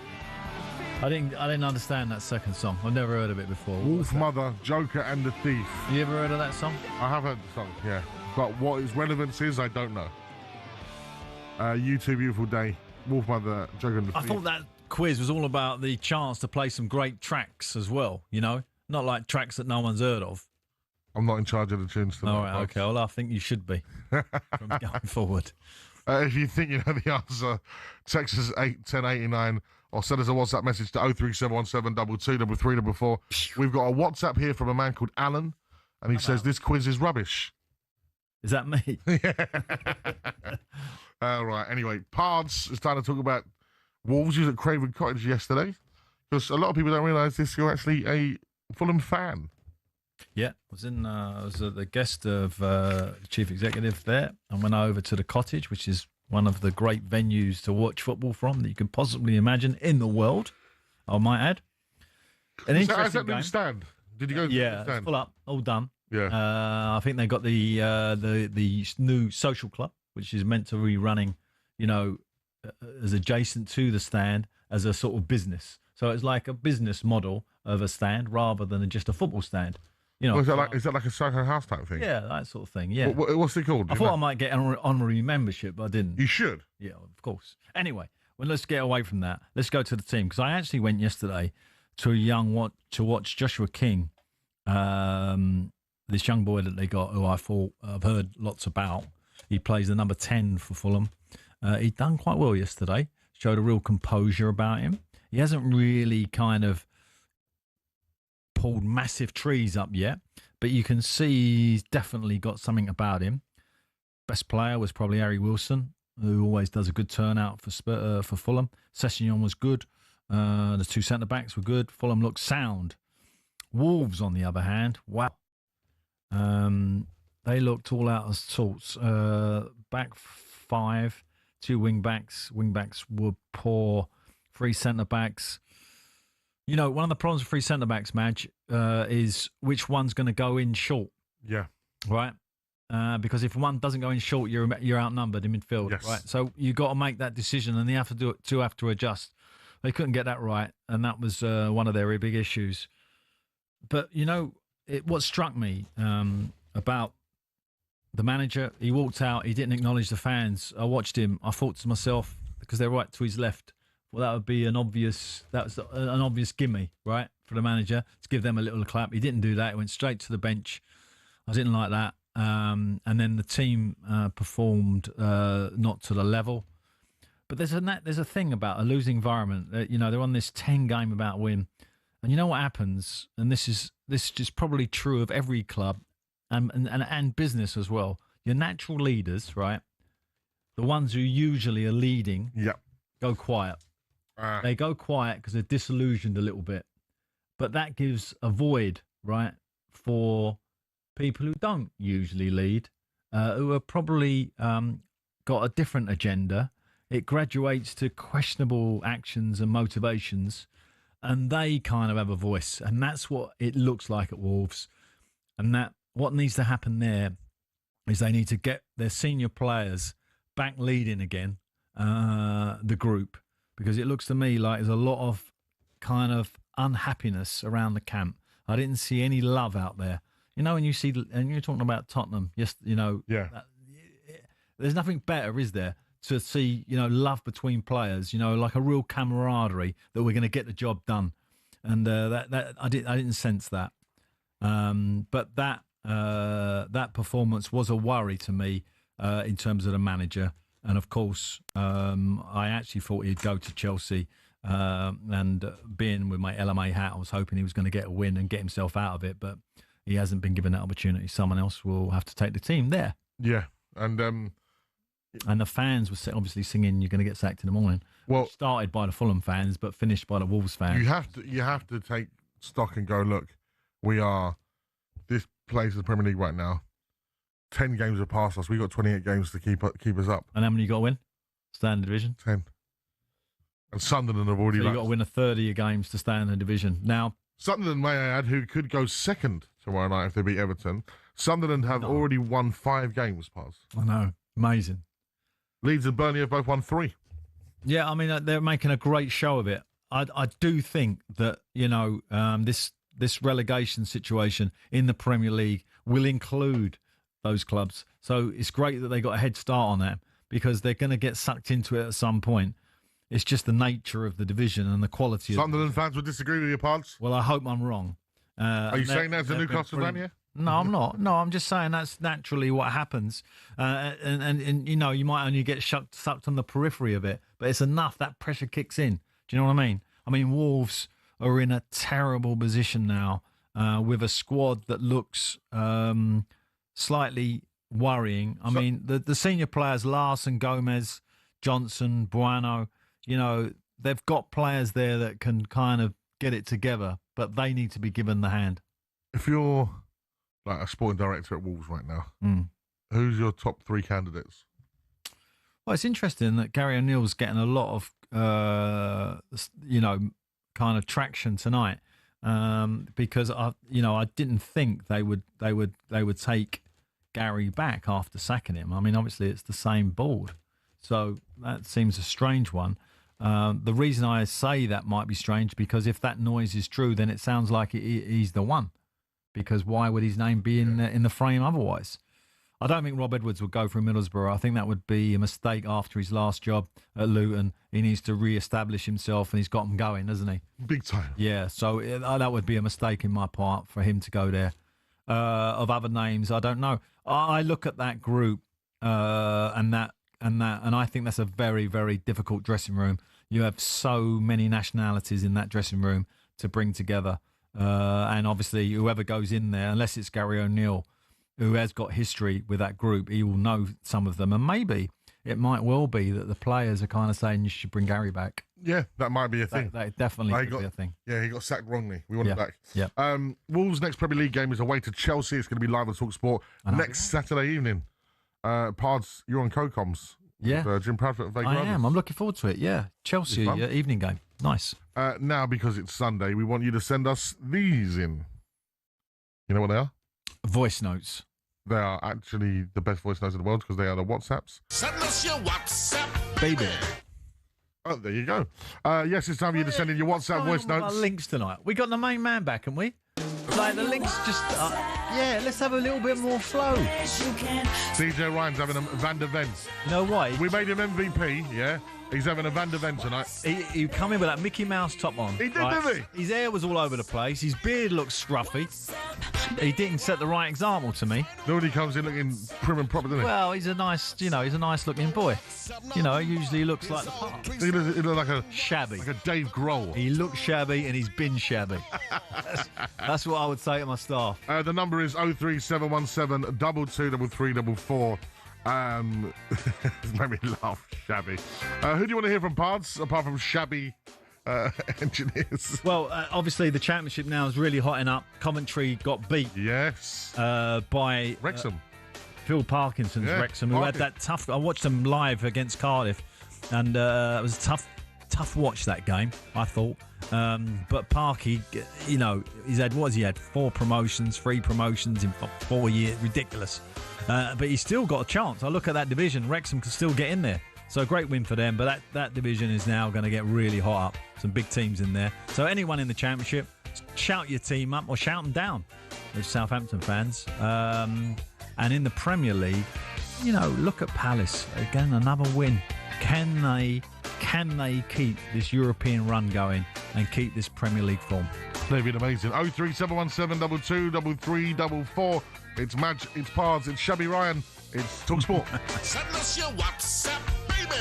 [SPEAKER 3] I didn't understand that second song. I've never heard of it before.
[SPEAKER 2] Wolf Mother, Joker and the Thief.
[SPEAKER 3] You ever heard of that song?
[SPEAKER 2] I have heard the song, yeah. But what its relevance is, I don't know. U2 Beautiful Day, Wolf Mother, Joker and the Thief.
[SPEAKER 3] I thought that quiz was all about the chance to play some great tracks as well, you know? Not like tracks that no one's heard of.
[SPEAKER 2] I'm not in charge of the tunes tonight.
[SPEAKER 3] All right, okay. Well, I think you should be from going forward.
[SPEAKER 2] If you think you know the answer, text us 81089 or send us a WhatsApp message to 03717222344. We've got a WhatsApp here from a man called Alan, and he says this quiz is rubbish.
[SPEAKER 3] Is that me?
[SPEAKER 2] Right. Anyway, Pards is trying to talk about Wolves at Craven Cottage yesterday, because a lot of people don't realise this. You're actually a Fulham fan.
[SPEAKER 3] Yeah, I was the guest of Chief Executive there, and went over to the Cottage, which is one of the great venues to watch football from that you can possibly imagine in the world, I might add.
[SPEAKER 2] Is that new stand? Did you go to the stand?
[SPEAKER 3] It's full up, all done.
[SPEAKER 2] Yeah.
[SPEAKER 3] I think they got the new social club, which is meant to be running, as adjacent to the stand as a sort of business. So it's like a business model of a stand rather than just a football stand.
[SPEAKER 2] Is that like a Soho House type thing?
[SPEAKER 3] Yeah, that sort of thing. Yeah.
[SPEAKER 2] What's it called?
[SPEAKER 3] I thought I might get an honorary membership, but I didn't.
[SPEAKER 2] You should.
[SPEAKER 3] Yeah, of course. Anyway, well, let's get away from that. Let's go to the team, because I actually went yesterday to watch Joshua King, this young boy that they got, who I've heard lots about. He plays the number 10 for Fulham. He'd done quite well yesterday. Showed a real composure about him. He hasn't really kind of pulled massive trees up yet, but you can see he's definitely got something about him. Best player was probably Harry Wilson, who always does a good turnout for Fulham. Sessegnon was good. The two centre-backs were good. Fulham looked sound. Wolves, on the other hand, wow. They looked all out of sorts. Back five, two wing-backs. Wing-backs were poor. Three centre-backs. One of the problems with three centre-backs, Madge, is which one's going to go in short.
[SPEAKER 2] Yeah.
[SPEAKER 3] Right? Because if one doesn't go in short, you're outnumbered in midfield.
[SPEAKER 2] Yes.
[SPEAKER 3] Right? So you've got to make that decision, and they have to adjust. They couldn't get that right, and that was one of their big issues. But, what struck me about the manager, he walked out, he didn't acknowledge the fans. I watched him. I thought to myself, because they're right to his left, well, that would be an obvious gimme, right, for the manager to give them a little clap. He didn't do that. He went straight to the bench. I didn't like that. And then the team performed not to the level. But there's a thing about a losing environment. They're on this 10-game about win. And you know what happens? And this is probably true of every club and business as well. Your natural leaders, right, the ones who usually are leading, go quiet. They go quiet because they're disillusioned a little bit. But that gives a void, right, for people who don't usually lead, who are probably got a different agenda. It graduates to questionable actions and motivations, and they kind of have a voice. And that's what it looks like at Wolves. And that what needs to happen there is they need to get their senior players back leading again, the group, because it looks to me like there's a lot of kind of unhappiness around the camp. I didn't see any love out there. When you see, and you're talking about Tottenham, yes, there's nothing better, is there, to see, love between players, like a real camaraderie that we're going to get the job done. And that I didn't sense that. But that performance was a worry to me in terms of the manager. And of course, I actually thought he'd go to Chelsea. And being with my LMA hat, I was hoping he was going to get a win and get himself out of it. But he hasn't been given that opportunity. Someone else will have to take the team there.
[SPEAKER 2] Yeah, and
[SPEAKER 3] the fans were obviously singing "You're going to get sacked in the morning."
[SPEAKER 2] Well,
[SPEAKER 3] started by the Fulham fans, but finished by the Wolves fans.
[SPEAKER 2] You have to take stock and go, look, this place is the Premier League right now. 10 games have passed us. We got 28 games to keep us up.
[SPEAKER 3] And how many you got to win? Standard division?
[SPEAKER 2] 10. And Sunderland have already.
[SPEAKER 3] So you got to win a third of your games to stay in the division. Now,
[SPEAKER 2] Sunderland, may I add, who could go second tomorrow night if they beat Everton. Sunderland have already won 5 games, Paz.
[SPEAKER 3] I know. Amazing.
[SPEAKER 2] Leeds and Burnley have both won 3.
[SPEAKER 3] Yeah, I mean, they're making a great show of it. I do think that, this relegation situation in the Premier League will include those clubs. So it's great that they got a head start on that, because they're going to get sucked into it at some point. It's just the nature of the division and the quality.
[SPEAKER 2] Sunderland fans would disagree with your parts.
[SPEAKER 3] Well, I hope I'm wrong.
[SPEAKER 2] Are you saying that's a Newcastle fan, yeah?
[SPEAKER 3] No, I'm not. No, I'm just saying that's naturally what happens. And you know, you might only get sucked on the periphery of it, but it's enough. That pressure kicks in. Do you know what I mean? I mean, Wolves are in a terrible position now with a squad that looks slightly worrying. I mean, the senior players, Larson, Gomez, Johnson, Bueno, you know, they've got players there that can kind of get it together, but they need to be given the hand.
[SPEAKER 2] If you're like a sporting director at Wolves right now, who's your top 3 candidates?
[SPEAKER 3] Well, it's interesting that Gary O'Neill's getting a lot of, you know, kind of traction tonight because I didn't think they would take Gary back after sacking him. I mean, obviously it's the same board, so that seems a strange one. The reason I say that might be strange because if that noise is true, then it sounds like he's the one. Because why would his name be in the frame otherwise? I don't think Rob Edwards would go for Middlesbrough. I think that would be a mistake after his last job at Luton. He needs to re-establish himself, and he's got him going, doesn't he?
[SPEAKER 2] Big time.
[SPEAKER 3] Yeah, so that would be a mistake in my part for him to go there. Of other names, I don't know. I look at that group and I think that's a very, very difficult dressing room. You have so many nationalities in that dressing room to bring together. And obviously, whoever goes in there, unless it's Gary O'Neill, who has got history with that group, he will know some of them. And maybe it might well be that the players are kind of saying you should bring Gary back.
[SPEAKER 2] Yeah, that might be a thing.
[SPEAKER 3] That definitely could be a thing.
[SPEAKER 2] Yeah, he got sacked wrongly. We want him back.
[SPEAKER 3] Yeah.
[SPEAKER 2] Wolves' next Premier League game is away to Chelsea. It's going to be live on talkSPORT next Saturday evening. Pards, you're on co-coms.
[SPEAKER 3] Yeah.
[SPEAKER 2] With, Jim Proudfoot and Vega
[SPEAKER 3] I am. I'm looking forward to it. Yeah. Chelsea evening game. Nice.
[SPEAKER 2] Now, because it's Sunday, we want you to send us these in. You know what they are?
[SPEAKER 3] Voice notes.
[SPEAKER 2] They are actually the best voice notes in the world because they are the WhatsApps.
[SPEAKER 22] Send us your WhatsApp,
[SPEAKER 3] baby.
[SPEAKER 2] Oh, there you go. Yes, it's time for you to send in your WhatsApp voice notes.
[SPEAKER 3] Our links tonight. We got the main man back, haven't we? Like the links just... let's have a little bit more flow.
[SPEAKER 2] CJ Ryan's having a Van der Ven.
[SPEAKER 3] You know why?
[SPEAKER 2] We made him MVP, yeah? He's having a Van der Ven tonight.
[SPEAKER 3] He come in with that Mickey Mouse top on.
[SPEAKER 2] He did, didn't he?
[SPEAKER 3] His hair was all over the place. His beard looked scruffy. He didn't set the right example to me.
[SPEAKER 2] Nobody comes in looking prim and proper, doesn't he?
[SPEAKER 3] Well, he's a nice looking boy. You know, he usually looks like the part.
[SPEAKER 2] He looks like a...
[SPEAKER 3] Shabby.
[SPEAKER 2] Like a Dave Grohl.
[SPEAKER 3] He looks shabby and he's been shabby. That's what I would say to my staff.
[SPEAKER 2] The number is 03717 223344. It's made me laugh, shabby. Who do you want to hear from, Pards, apart from shabby engineers?
[SPEAKER 3] Well, obviously the championship now is really hotting up. Coventry got beat.
[SPEAKER 2] Yes.
[SPEAKER 3] By
[SPEAKER 2] Wrexham.
[SPEAKER 3] Phil Parkinson's Wrexham, who had that tough... I watched them live against Cardiff, and it was a tough watch, that game, I thought. But Parky, you know, he's had, what has he had? 3 promotions in 4 years. Ridiculous. But he's still got a chance. I look at that division, Wrexham can still get in there. So a great win for them, but that division is now going to get really hot up. Some big teams in there. So anyone in the championship, shout your team up or shout them down. With Southampton fans. And in the Premier League, you know, look at Palace. Again, another win. Can they keep this European run going and keep this Premier League form?
[SPEAKER 2] They've been amazing. 03717 223344. It's Madge, it's Pards, it's Shabby Ryan, it's talkSPORT.
[SPEAKER 22] Send us your WhatsApp, baby.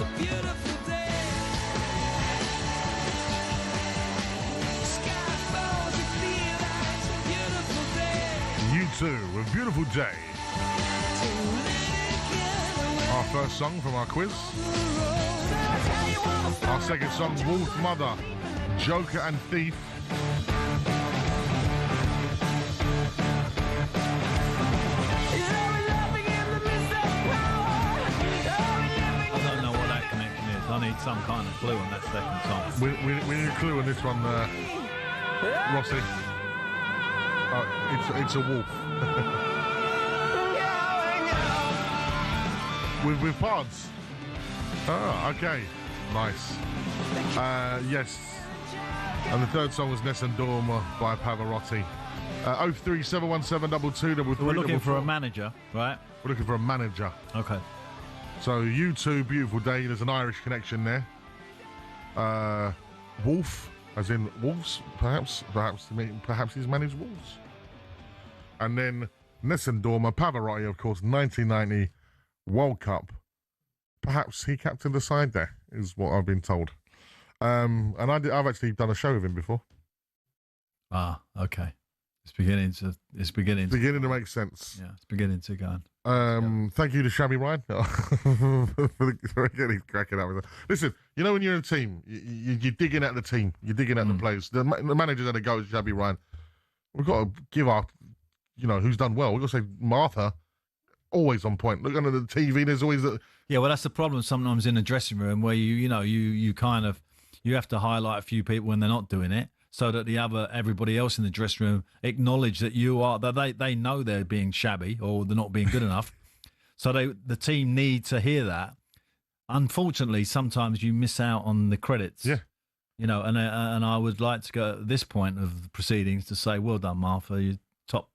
[SPEAKER 5] a beautiful day. Sky falls, you feel like it's a beautiful day.
[SPEAKER 2] You too, a beautiful day. Our first song from our quiz. Our second song, Wolf Mother, Joker and Thief.
[SPEAKER 3] I don't know what that connection is. I need some kind of clue on that second song.
[SPEAKER 2] We need a clue on this one, Rossi. It's a wolf. with pods. Oh, okay. Nice. Yes. And the third song was Nessun Dorma by Pavarotti. 037172233.
[SPEAKER 3] We're looking for a manager, right?
[SPEAKER 2] We're looking for a manager.
[SPEAKER 3] Okay.
[SPEAKER 2] So you two, beautiful day. There's an Irish connection there. Wolf, as in wolves, perhaps he's managed wolves. And then Nessun Dorma, Pavarotti, of course, 1990 World Cup. Perhaps he captained the side there, is what I've been told. And I've actually done a show with him before.
[SPEAKER 3] Ah, okay. It's beginning to
[SPEAKER 2] make sense.
[SPEAKER 3] Yeah, it's beginning to go.
[SPEAKER 2] Thank you to Shabby Ryan for getting cracking up with it. Listen, you know when you're in a team, you're digging at the team, you're digging at the players. The manager's had a go at Shabby Ryan. We've got to give our, who's done well. We've got to say Martha, always on point. Look under the TV. There's always
[SPEAKER 3] Yeah, well, that's the problem sometimes in the dressing room where you have to highlight a few people when they're not doing it, so that everybody else in the dressing room acknowledge that they know they're being shabby or they're not being good enough. So the team need to hear that. Unfortunately, sometimes you miss out on the credits.
[SPEAKER 2] Yeah.
[SPEAKER 3] And I would like to go at this point of the proceedings to say, well done, Martha, you're top.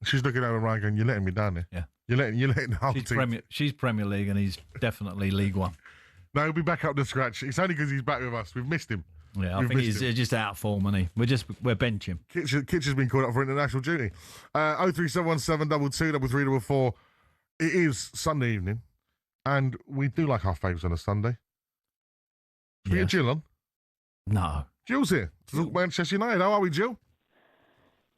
[SPEAKER 2] She's looking over Ryan going, you're letting me down there.
[SPEAKER 3] Yeah.
[SPEAKER 2] You're letting the whole team.
[SPEAKER 3] She's Premier League and he's definitely League One.
[SPEAKER 2] No, he'll be back up to scratch. It's only because he's back with us. We've missed him.
[SPEAKER 3] Yeah, I think he's just out of form, and we're bench him.
[SPEAKER 2] Kitch has been called up for international duty. 03717223344. It is Sunday evening, and we do like our faves on a Sunday. Should we get Jill on?
[SPEAKER 3] No.
[SPEAKER 2] Jill's here to talk Manchester United. How are we, Jill?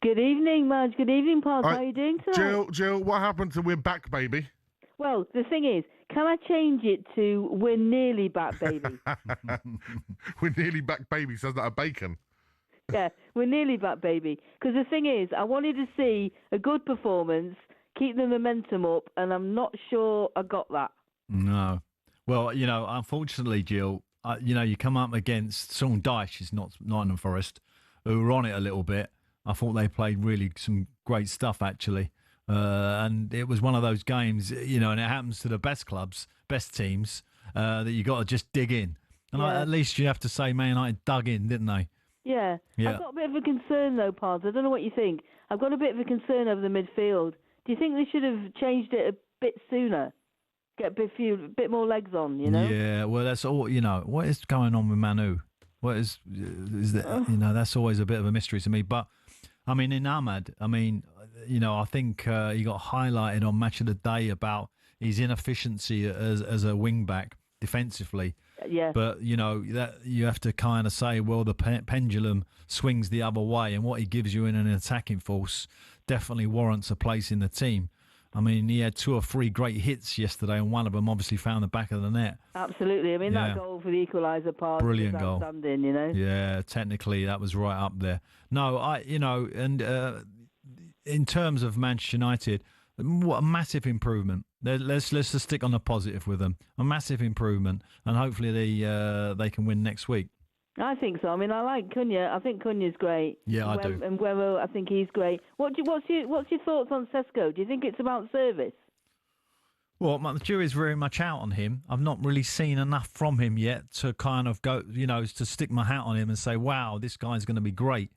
[SPEAKER 6] Good evening, Madge. Good evening, Paz.
[SPEAKER 2] Right.
[SPEAKER 6] How are you doing tonight?
[SPEAKER 2] Jill, what happened to We're Back, Baby?
[SPEAKER 6] Well, the thing is, can I change it to We're Nearly Back, Baby?
[SPEAKER 2] We're Nearly Back, Baby. Sounds like a bacon.
[SPEAKER 6] Yeah, We're Nearly Back, Baby. Because the thing is, I wanted to see a good performance, keep the momentum up, and I'm not sure I got that.
[SPEAKER 3] No. Well, unfortunately, Jill, you come up against Sean Dyche, is not Nottingham Forest, who were on it a little bit. I thought they played really some great stuff, actually. And it was one of those games, and it happens to the best clubs, best teams, that you got to just dig in. And at least you have to say Man United dug in, didn't they?
[SPEAKER 6] Yeah. I've got a bit of a concern, though, Paz. I don't know what you think. I've got a bit of a concern over the midfield. Do you think they should have changed it a bit sooner? Get a bit more legs on,
[SPEAKER 3] Yeah, well, that's all, what is going on with Manu? What is that? That's always a bit of a mystery to me. But, in Ahmad, I think he got highlighted on Match of the Day about his inefficiency as a wing-back defensively.
[SPEAKER 6] Yeah.
[SPEAKER 3] But, that you have to kind of say, well, the pendulum swings the other way, and what he gives you in an attacking force definitely warrants a place in the team. He had 2 or 3 great hits yesterday, and one of them obviously found the back of the net.
[SPEAKER 6] Absolutely. That goal for the equaliser part
[SPEAKER 3] brilliant
[SPEAKER 6] was
[SPEAKER 3] goal.
[SPEAKER 6] Outstanding,
[SPEAKER 3] Yeah, technically that was right up there. No, in terms of Manchester United, what a massive improvement. Let's just stick on the positive with them. A massive improvement, and hopefully they can win next week.
[SPEAKER 6] I think so. I like Cunha. I think Cunha's great.
[SPEAKER 3] Yeah, I do.
[SPEAKER 6] And Guerrero, I think he's great. What's your thoughts on Sesko? Do you think it's about service?
[SPEAKER 3] Well, the jury's very much out on him. I've not really seen enough from him yet to kind of go, to stick my hat on him and say, wow, this guy's going to be great.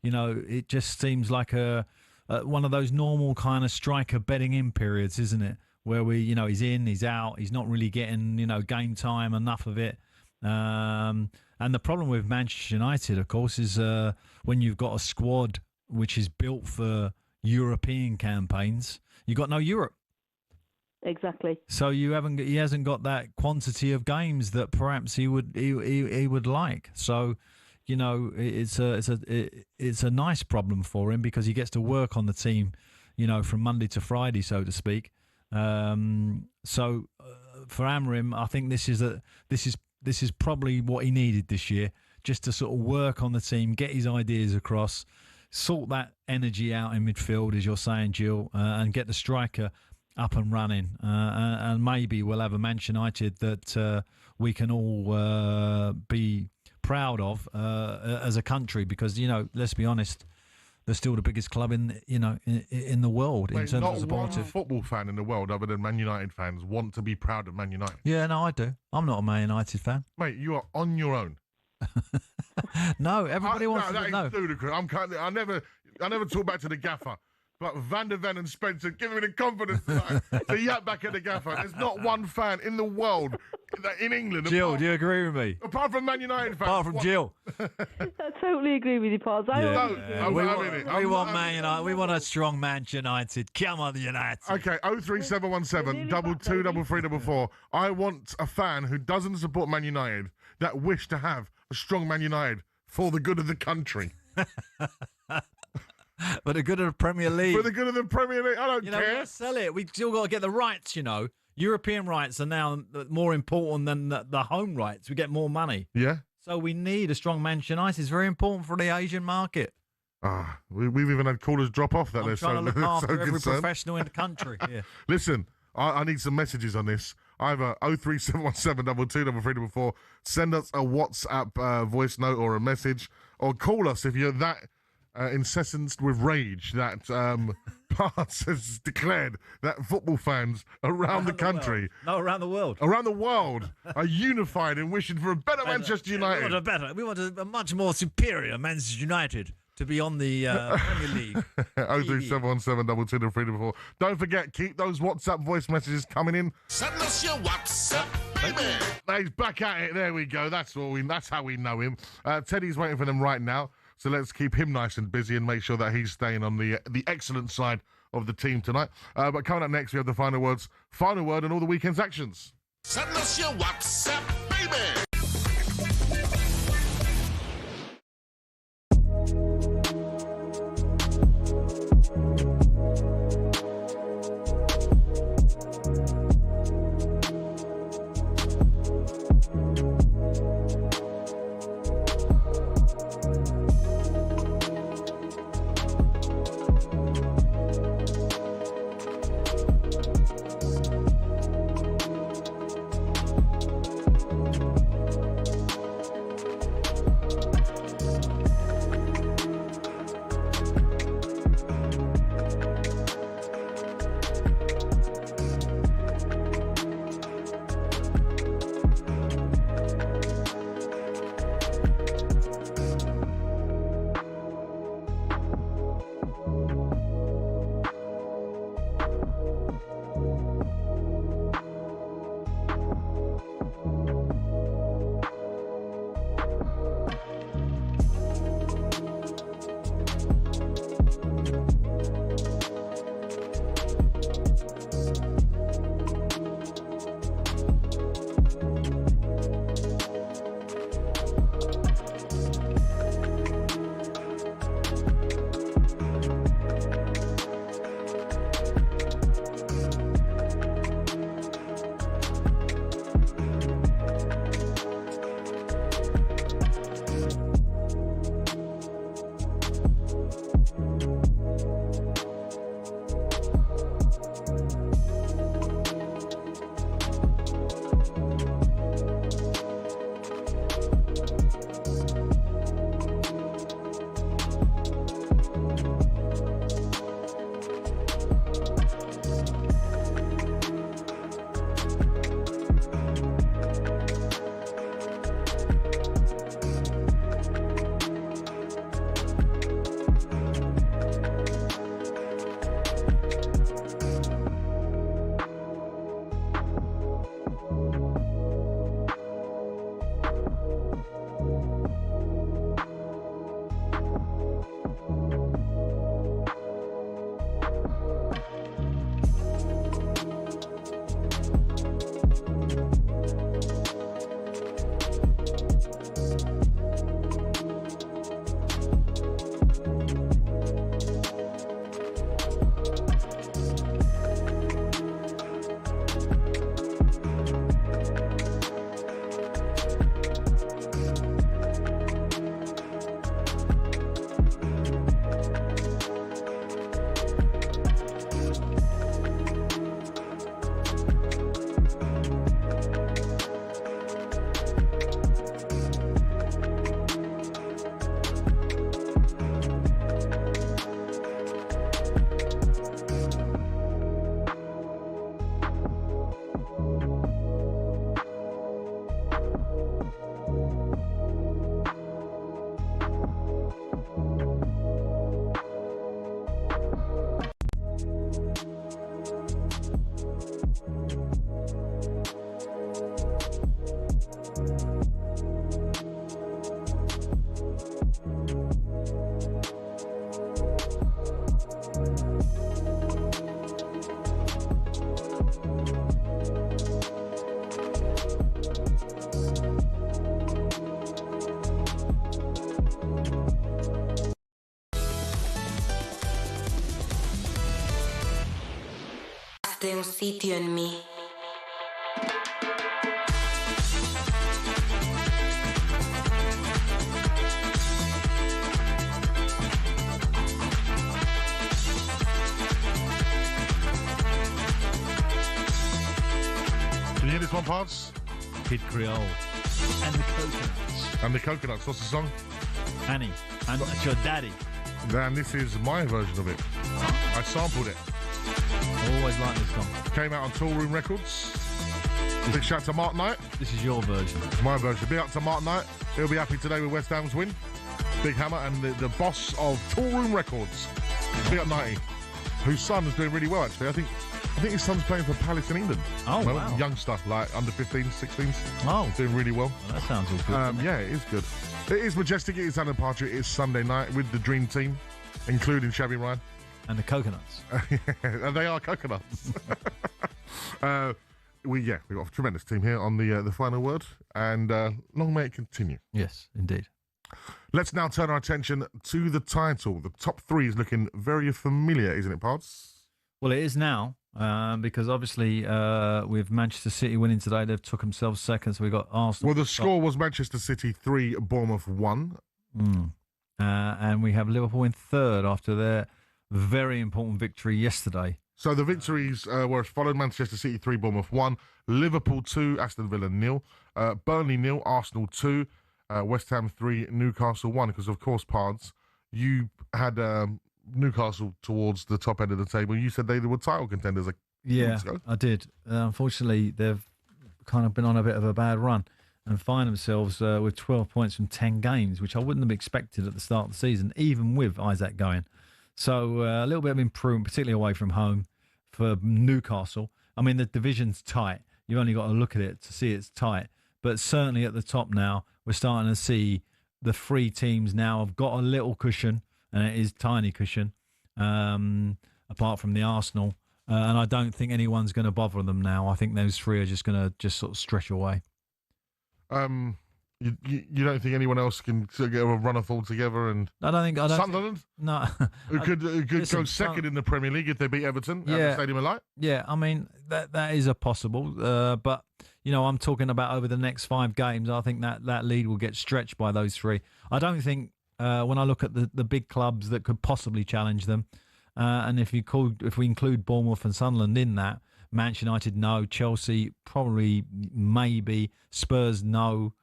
[SPEAKER 3] It just seems like one of those normal kind of striker betting in periods, isn't it? Where he's in, he's out, he's not really getting, game time, enough of it. And the problem with Manchester United, of course, is when you've got a squad which is built for European campaigns, you've got no Europe.
[SPEAKER 6] Exactly.
[SPEAKER 3] So he hasn't got that quantity of games that perhaps he would like. So, you know, it's a nice problem for him because he gets to work on the team, you know, from Monday to Friday, so to speak. So for Amorim, I think this is probably what he needed this year, just to sort of work on the team, get his ideas across, sort that energy out in midfield, as you're saying, Jill, and get the striker up and running, and maybe we'll have a Manchester United that we can all be proud of as a country, because, you know, let's be honest, they're still the biggest club in the world in terms of supportive.
[SPEAKER 2] Not one football fan in the world other than Man United fans want to be proud of Man United.
[SPEAKER 3] Yeah, no, I do. I'm not a Man United fan.
[SPEAKER 2] Mate, you are on your own.
[SPEAKER 3] No, everybody wants to know.
[SPEAKER 2] That is ludicrous. I never talk back to the gaffer. But Van der Ven and Spencer giving me the confidence to yap back at the gaffer. There's not one fan in the world, in England.
[SPEAKER 3] Jill, do you agree with me?
[SPEAKER 2] Apart from Man United fans.
[SPEAKER 3] Apart from Jill.
[SPEAKER 6] I totally agree with you, Paz.
[SPEAKER 3] We want Man United. We want a strong Manchester United. Come on, the United.
[SPEAKER 2] Okay, 03717 22 3344. I want a fan who doesn't support Man United that wish to have a strong Man United for the good of the country.
[SPEAKER 3] For the good of the Premier League.
[SPEAKER 2] For the good of the Premier League. I don't care.
[SPEAKER 3] Let's sell it. We've still got to get the rights, you know. European rights are now more important than the home rights. We get more money.
[SPEAKER 2] Yeah.
[SPEAKER 3] So we need a strong Manchester United. It's very important for the Asian market.
[SPEAKER 2] We've even had callers drop off that
[SPEAKER 3] I'm
[SPEAKER 2] they're
[SPEAKER 3] trying to look
[SPEAKER 2] so
[SPEAKER 3] after every
[SPEAKER 2] concerned.
[SPEAKER 3] Professional in the country. Yeah.
[SPEAKER 2] Listen, I need some messages on this. Either 03717 22 3344. Send us a WhatsApp voice note or a message, or call us if you're that incessant with rage that Parts has declared that football fans around the country,
[SPEAKER 3] around the world,
[SPEAKER 2] are unified in wishing for a better Manchester United.
[SPEAKER 3] We want a much more superior Manchester United to be on the Premier League.
[SPEAKER 2] 03717 22 3344. Don't forget, keep those WhatsApp voice messages coming in.
[SPEAKER 22] Send us your WhatsApp, baby.
[SPEAKER 2] He's back at it. There we go. That's how we know him. Teddy's waiting for them right now. So let's keep him nice and busy and make sure that he's staying on the excellent side of the team tonight. But coming up next, we have the final word and all the weekend's actions.
[SPEAKER 22] Send us your WhatsApp, baby.
[SPEAKER 7] un sitio en mí.
[SPEAKER 2] Can you hear this one, Pards?
[SPEAKER 3] Kid Creole. And the Coconuts.
[SPEAKER 2] And the Coconuts. What's the song?
[SPEAKER 3] Annie. And that's your daddy.
[SPEAKER 2] And this is my version of it. I sampled it.
[SPEAKER 3] I always like this song.
[SPEAKER 2] Came out on Tool Room Records. Big shout to Mark Knight.
[SPEAKER 3] This is your version.
[SPEAKER 2] It's my version. Big up to Mark Knight. He'll be happy today with West Ham's win. Big Hammer and the boss of Tool Room Records. Big up 90. Whose son is doing really well, actually. I think his son's playing for Palace in England.
[SPEAKER 3] Oh, wow.
[SPEAKER 2] Young stuff, like under 15s, 16s.
[SPEAKER 3] Oh.
[SPEAKER 2] Doing really well.
[SPEAKER 3] That sounds all good.
[SPEAKER 2] Yeah, it is good. It is Majestic. It is Alan Pardew. It is Sunday night with the dream team, including Shabby Ryan.
[SPEAKER 3] And the Coconuts.
[SPEAKER 2] And they are coconuts. We've got a tremendous team here on the final word, and long may it continue.
[SPEAKER 3] Yes, indeed.
[SPEAKER 2] Let's now turn our attention to the title. The top three is looking very familiar, isn't it, Pards?
[SPEAKER 3] Well, it is now, because obviously with Manchester City winning today, they've took themselves second, so we've got Arsenal.
[SPEAKER 2] Well, the score was Manchester City 3, Bournemouth 1.
[SPEAKER 3] And we have Liverpool in third after their very important victory yesterday.
[SPEAKER 2] So the victories were as followed: Manchester City 3, Bournemouth 1, Liverpool 2, Aston Villa 0, Burnley 0, Arsenal 2, West Ham 3, Newcastle 1. Because, of course, Pards, you had Newcastle towards the top end of the table. You said they were title contenders a few weeks ago.
[SPEAKER 3] I did. Unfortunately, they've kind of been on a bit of a bad run and find themselves with 12 points from 10 games, which I wouldn't have expected at the start of the season, even with Isaac going. So a little bit of improvement, particularly away from home for Newcastle. I mean, the division's tight. You've only got to look at it to see it's tight. But certainly at the top now, we're starting to see the three teams now have got a little cushion, and it is tiny cushion, apart from the Arsenal. And I don't think anyone's going to bother them now. I think those three are just going to just sort of stretch away.
[SPEAKER 2] You don't think anyone else can sort of get a run off altogether? And
[SPEAKER 3] I don't think
[SPEAKER 2] Sunderland,
[SPEAKER 3] no,
[SPEAKER 2] who could go second in the Premier League if they beat Everton at the Stadium of Light.
[SPEAKER 3] Yeah, I mean that is a possible, but I'm talking about over the next 5 games. I think that lead will get stretched by those three. I don't think when I look at the big clubs that could possibly challenge them, and if we include Bournemouth and Sunderland in that, Manchester United no, Chelsea probably maybe, Spurs no.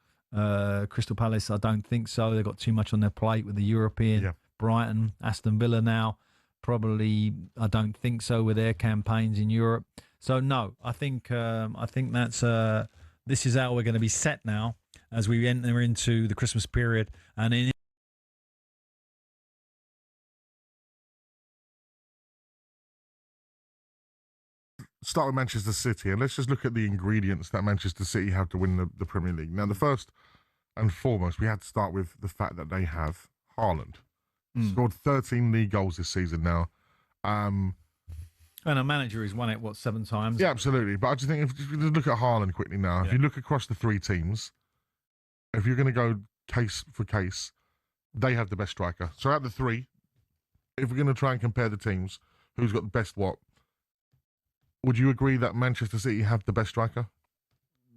[SPEAKER 3] Crystal Palace, I don't think so. They've got too much on their plate with the European.
[SPEAKER 2] Yeah.
[SPEAKER 3] Brighton, Aston Villa now, probably I don't think so with their campaigns in Europe. So no, I think that's this is how we're going to be set now as we enter into the Christmas period. And
[SPEAKER 2] start with Manchester City, and let's just look at the ingredients that Manchester City have to win the Premier League. Now, the first and foremost, we had to start with the fact that they have Haaland. Scored 13 league goals this season now.
[SPEAKER 3] And a manager who's won it, 7 times?
[SPEAKER 2] Yeah, absolutely. But I just think if you look at Haaland quickly now, if you look across the 3 teams, if you're going to go case for case, they have the best striker. So out of the 3, if we're going to try and compare the teams, who's got the best what? Would you agree that Manchester City have the best striker?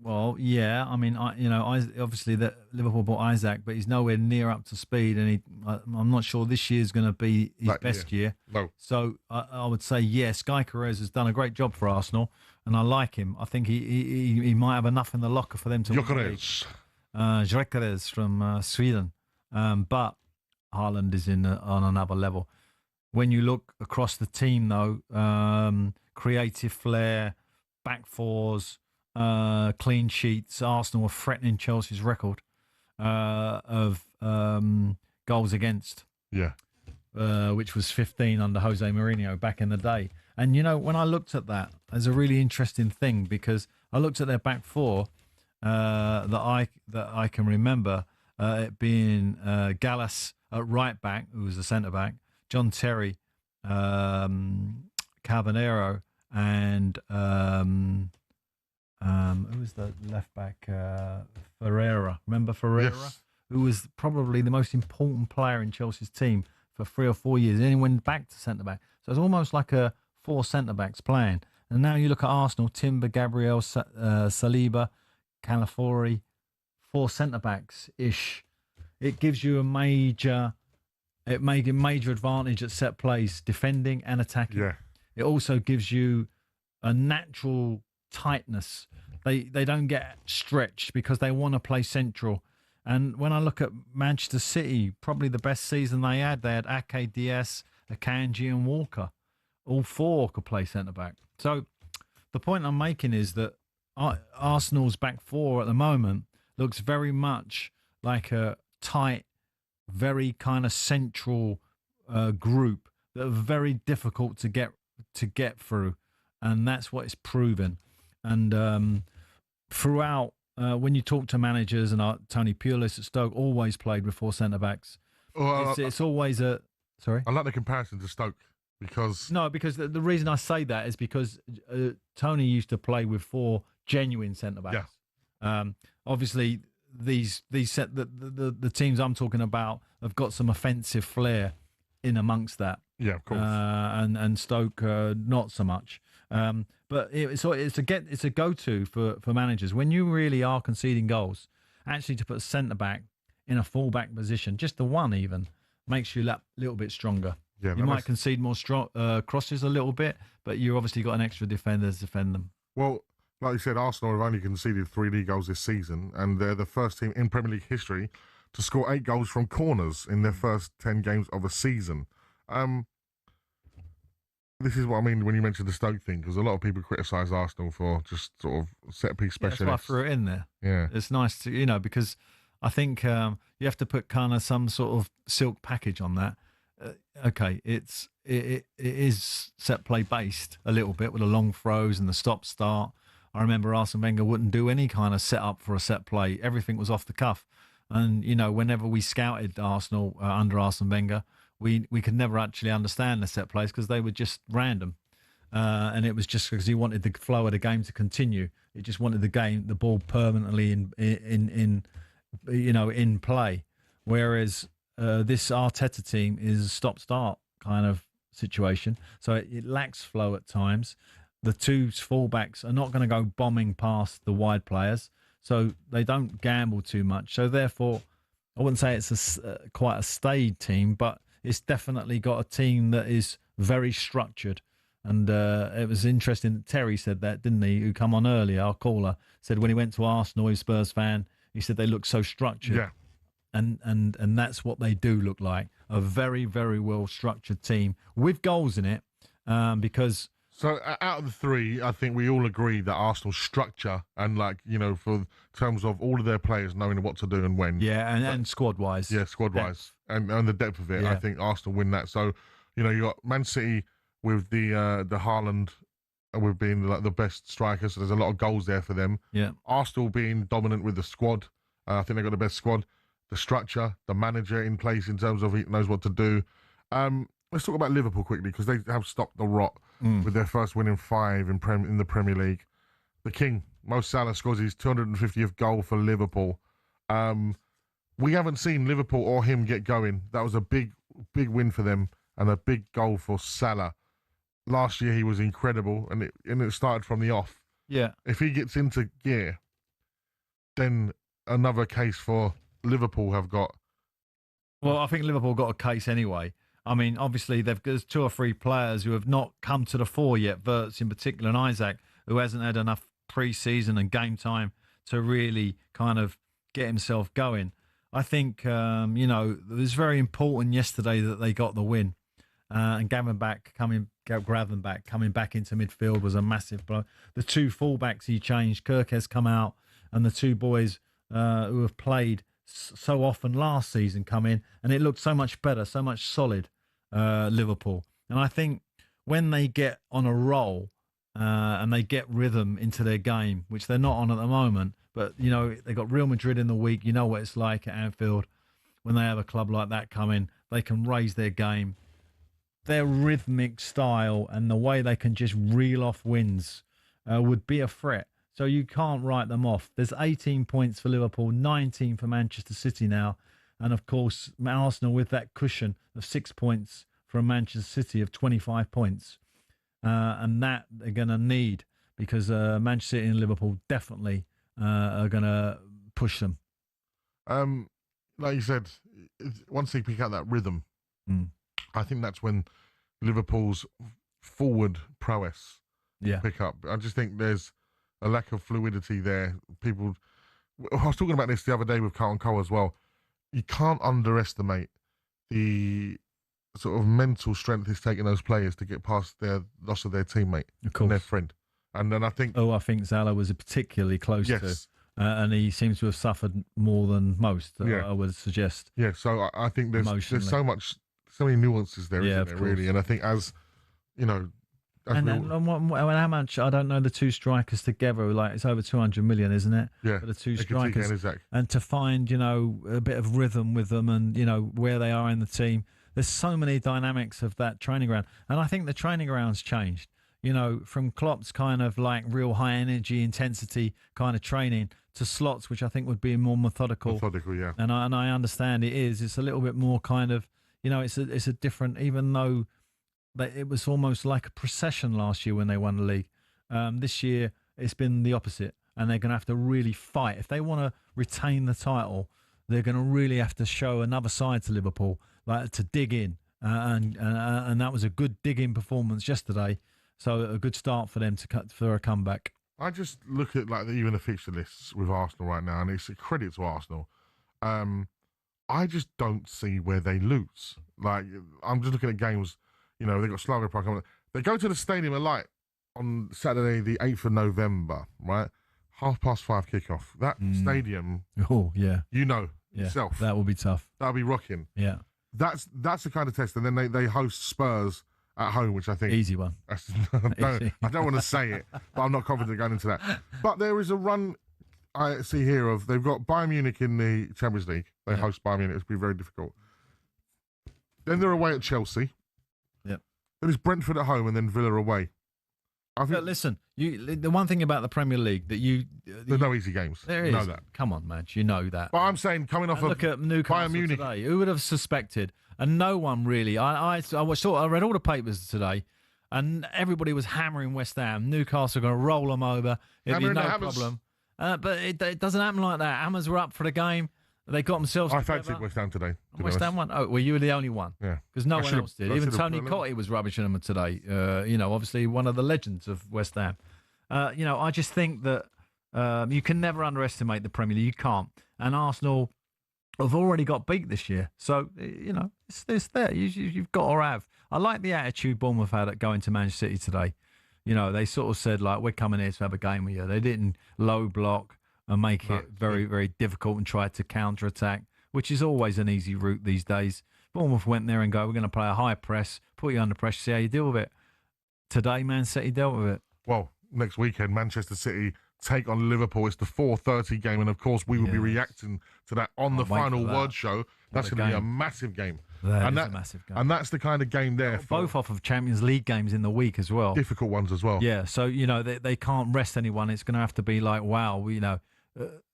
[SPEAKER 3] Well, yeah. I mean, obviously that Liverpool bought Isaac, but he's nowhere near up to speed, and I'm not sure this year's going to be his best year.
[SPEAKER 2] No.
[SPEAKER 3] So I would say yes. Gyökeres has done a great job for Arsenal, and I like him. I think he might have enough in the locker for them to win the league. Gyökeres from Sweden, but Haaland is on another level. When you look across the team, though, creative flair, back fours, clean sheets. Arsenal were threatening Chelsea's record of goals against.
[SPEAKER 2] Yeah.
[SPEAKER 3] Which was 15 under Jose Mourinho back in the day. And, when I looked at that, there's a really interesting thing, because I looked at their back four that I can remember, it being Gallas at right back, who was a centre back, John Terry, Carbonero, and who was the left back? Ferreira. Remember Ferreira?
[SPEAKER 2] Yes.
[SPEAKER 3] Who was probably the most important player in Chelsea's team for 3 or 4 years. And then he went back to centre back. So it's almost like 4 centre backs playing. And now you look at Arsenal, Timber, Gabriel, Saliba, Calafiori, 4 centre-backs-ish. It gives you a major advantage at set plays, defending and attacking.
[SPEAKER 2] Yeah.
[SPEAKER 3] It also gives you a natural tightness. They don't get stretched because they want to play central. And when I look at Manchester City, probably the best season they had Ake, Diaz, Akanji and Walker. All 4 could play centre-back. So the point I'm making is that Arsenal's back 4 at the moment looks very much like a tight, very kind of central group that are very difficult to get through. And that's what it's proven. And throughout, when you talk to managers, and Tony Pulis at Stoke always played with 4 centre-backs.
[SPEAKER 2] Well,
[SPEAKER 3] It's always a... Sorry?
[SPEAKER 2] I like the comparison to Stoke because...
[SPEAKER 3] No, because the reason I say that is because Tony used to play with 4 genuine centre-backs.
[SPEAKER 2] Yeah.
[SPEAKER 3] Obviously, the teams I'm talking about have got some offensive flair in amongst that.
[SPEAKER 2] Yeah, of course.
[SPEAKER 3] And Stoke not so much. But it's a go-to for managers when you really are conceding goals. Actually, to put a centre-back in a full-back position, just the one even, makes you a little bit stronger.
[SPEAKER 2] Yeah,
[SPEAKER 3] you might concede more crosses a little bit, but you obviously got an extra defender to defend them.
[SPEAKER 2] Well, like you said, Arsenal have only conceded 3 league goals this season, and they're the first team in Premier League history to score 8 goals from corners in their first 10 games of a season. This is what I mean when you mentioned the Stoke thing, because a lot of people criticise Arsenal for just sort of set-piece specialists.
[SPEAKER 3] That's why I threw it in there.
[SPEAKER 2] Yeah.
[SPEAKER 3] It's nice to, because I think you have to put kind of some sort of silk package on that. Okay, it is set play based a little bit with the long throws and the stop start. I remember Arsene Wenger wouldn't do any kind of set up for a set play. Everything was off the cuff. And, whenever we scouted Arsenal under Arsene Wenger, we could never actually understand the set plays because they were just random. And it was just because he wanted the flow of the game to continue. He just wanted the ball permanently in play. Whereas this Arteta team is a stop-start kind of situation. So it lacks flow at times. The 2 fullbacks are not going to go bombing past the wide players. So they don't gamble too much. So therefore, I wouldn't say it's quite a staid team, but it's definitely got a team that is very structured. And it was interesting that Terry said that, didn't he? Who come on earlier, our caller, said when he went to Arsenal, he's a Spurs fan, he said they look so structured.
[SPEAKER 2] Yeah.
[SPEAKER 3] And that's what they do look like. A very, very well-structured team with goals in it because...
[SPEAKER 2] So out of the 3, I think we all agree that Arsenal's structure and for terms of all of their players knowing what to do and when.
[SPEAKER 3] Yeah, and squad-wise.
[SPEAKER 2] Yeah, squad-wise. And the depth of it, yeah. I think Arsenal win that. So, you got Man City with the Haaland with being the best striker, so there's a lot of goals there for them.
[SPEAKER 3] Yeah.
[SPEAKER 2] Arsenal being dominant with the squad. I think they've got the best squad. The structure, the manager in place in terms of he knows what to do. Let's talk about Liverpool quickly because they have stopped the rot with their first win in 5 in the Premier League. The King, Mo Salah, scores his 250th goal for Liverpool. We haven't seen Liverpool or him get going. That was a big, big win for them and a big goal for Salah. Last year he was incredible and it started from the off.
[SPEAKER 3] Yeah.
[SPEAKER 2] If he gets into gear, then another case for Liverpool have got.
[SPEAKER 3] Well, I think Liverpool got a case anyway. I mean, obviously, there's 2 or 3 players who have not come to the fore yet, Wirtz in particular and Isaac, who hasn't had enough pre-season and game time to really kind of get himself going. I think, it was very important yesterday that they got the win. And Gravenberch coming back into midfield was a massive blow. The 2 fullbacks he changed, Kirk has come out, and the 2 boys who have played so often last season come in, and it looked so much better, so much solid, Liverpool. And I think when they get on a roll and they get rhythm into their game, which they're not on at the moment, but, they got Real Madrid in the week. You know what it's like at Anfield. When they have a club like that come in, they can raise their game. Their rhythmic style and the way they can just reel off wins would be a threat. So you can't write them off. There's 18 points for Liverpool, 19 for Manchester City now. And, of course, Arsenal with that cushion of 6 points from Manchester City of 25 points. and that they're going to need because Manchester City and Liverpool definitely are going to push them.
[SPEAKER 2] Like you said, once they pick out that rhythm, I think that's when Liverpool's forward prowess pick up. I just think there's a lack of fluidity there. I was talking about this the other day with Carlton Cole as well. You can't underestimate the sort of mental strength it's taking those players to get past their loss of their teammate and their friend. And then I think...
[SPEAKER 3] I think Salah was particularly close to, and he seems to have suffered more than most, I would suggest.
[SPEAKER 2] Yeah, so I think there's so many nuances there, isn't there, really? And I think as, you know...
[SPEAKER 3] how much, I don't know, the two strikers together, like it's over 200 million, isn't it?
[SPEAKER 2] Yeah,
[SPEAKER 3] for the two strikers. And to find, you know, a bit of rhythm with them and, you know, where they are in the team. There's so many dynamics of that training ground. And I think the training ground's changed, you know, from Klopp's kind of like real high energy, intensity kind of training to Slots, which I think would be more methodical.
[SPEAKER 2] Yeah.
[SPEAKER 3] And I understand it is. It's a little bit more kind of, you know, it's a different, even though it was almost like a procession last year when they won the league. This year, it's been the opposite. And they're going to have to really fight. If they want to retain the title, they're going to really have to show another side to Liverpool, like to dig in, and that was a good dig-in performance yesterday. So a good start for them for a comeback.
[SPEAKER 2] I just look at like even the fixture lists with Arsenal right now, and it's a credit to Arsenal. I just don't see where they lose. Like I'm just looking at games. You know, they got Slavia Prague coming. They go to the Stadium of Light on Saturday, the 8th of November, right? 5:30 kickoff. That stadium.
[SPEAKER 3] Oh yeah.
[SPEAKER 2] You know yourself.
[SPEAKER 3] That will be tough.
[SPEAKER 2] That'll be rocking.
[SPEAKER 3] Yeah.
[SPEAKER 2] That's the kind of test. And then they host Spurs at home, which I think...
[SPEAKER 3] Easy one.
[SPEAKER 2] I don't want to say it, but I'm not confident going into that. But there is a run I see here of... They've got Bayern Munich in the Champions League. They host Bayern Munich. It's been very difficult. Then they're away at Chelsea.
[SPEAKER 3] Yep.
[SPEAKER 2] Then it's Brentford at home and then Villa away. I think,
[SPEAKER 3] listen, the one thing about the Premier League that
[SPEAKER 2] there's no easy games.
[SPEAKER 3] There
[SPEAKER 2] you
[SPEAKER 3] is.
[SPEAKER 2] know that.
[SPEAKER 3] Come on, Madge, you know that.
[SPEAKER 2] But I'm saying coming off
[SPEAKER 3] look at Newcastle
[SPEAKER 2] Bayern Munich
[SPEAKER 3] today. Who would have suspected? And no one really. I read all the papers today, and everybody was hammering West Ham. Newcastle going to roll them over. It'd be no problem. But it doesn't happen like that. Hammers were up for the game. They got themselves.
[SPEAKER 2] I fancied West Ham today.
[SPEAKER 3] West Ham won. Oh, well, you were the only one.
[SPEAKER 2] Yeah,
[SPEAKER 3] because no one else did. Even Tony Cottee was rubbishing them today. You know, obviously one of the legends of West Ham. You know, I just think that you can never underestimate the Premier League. You can't. And Arsenal have already got beat this year, so you know it's there. You've got to have. I like the attitude Bournemouth had at going to Manchester City today. You know, they sort of said like, "We're coming here to have a game with you." They didn't low block and make it very, very difficult and try to counter-attack, which is always an easy route these days. Bournemouth went there and go, we're going to play a high press, put you under pressure, see how you deal with it. Today, Man City dealt with it.
[SPEAKER 2] Well, next weekend, Manchester City take on Liverpool. It's the 4:30 game, and of course, we will be reacting to that on the Final Word show. That's going to be a massive game.
[SPEAKER 3] That is a massive game.
[SPEAKER 2] And that's the kind of game there.
[SPEAKER 3] Both off of Champions League games in the week as well.
[SPEAKER 2] Difficult ones as well.
[SPEAKER 3] Yeah, so, you know, they can't rest anyone. It's going to have to be like, wow, you know,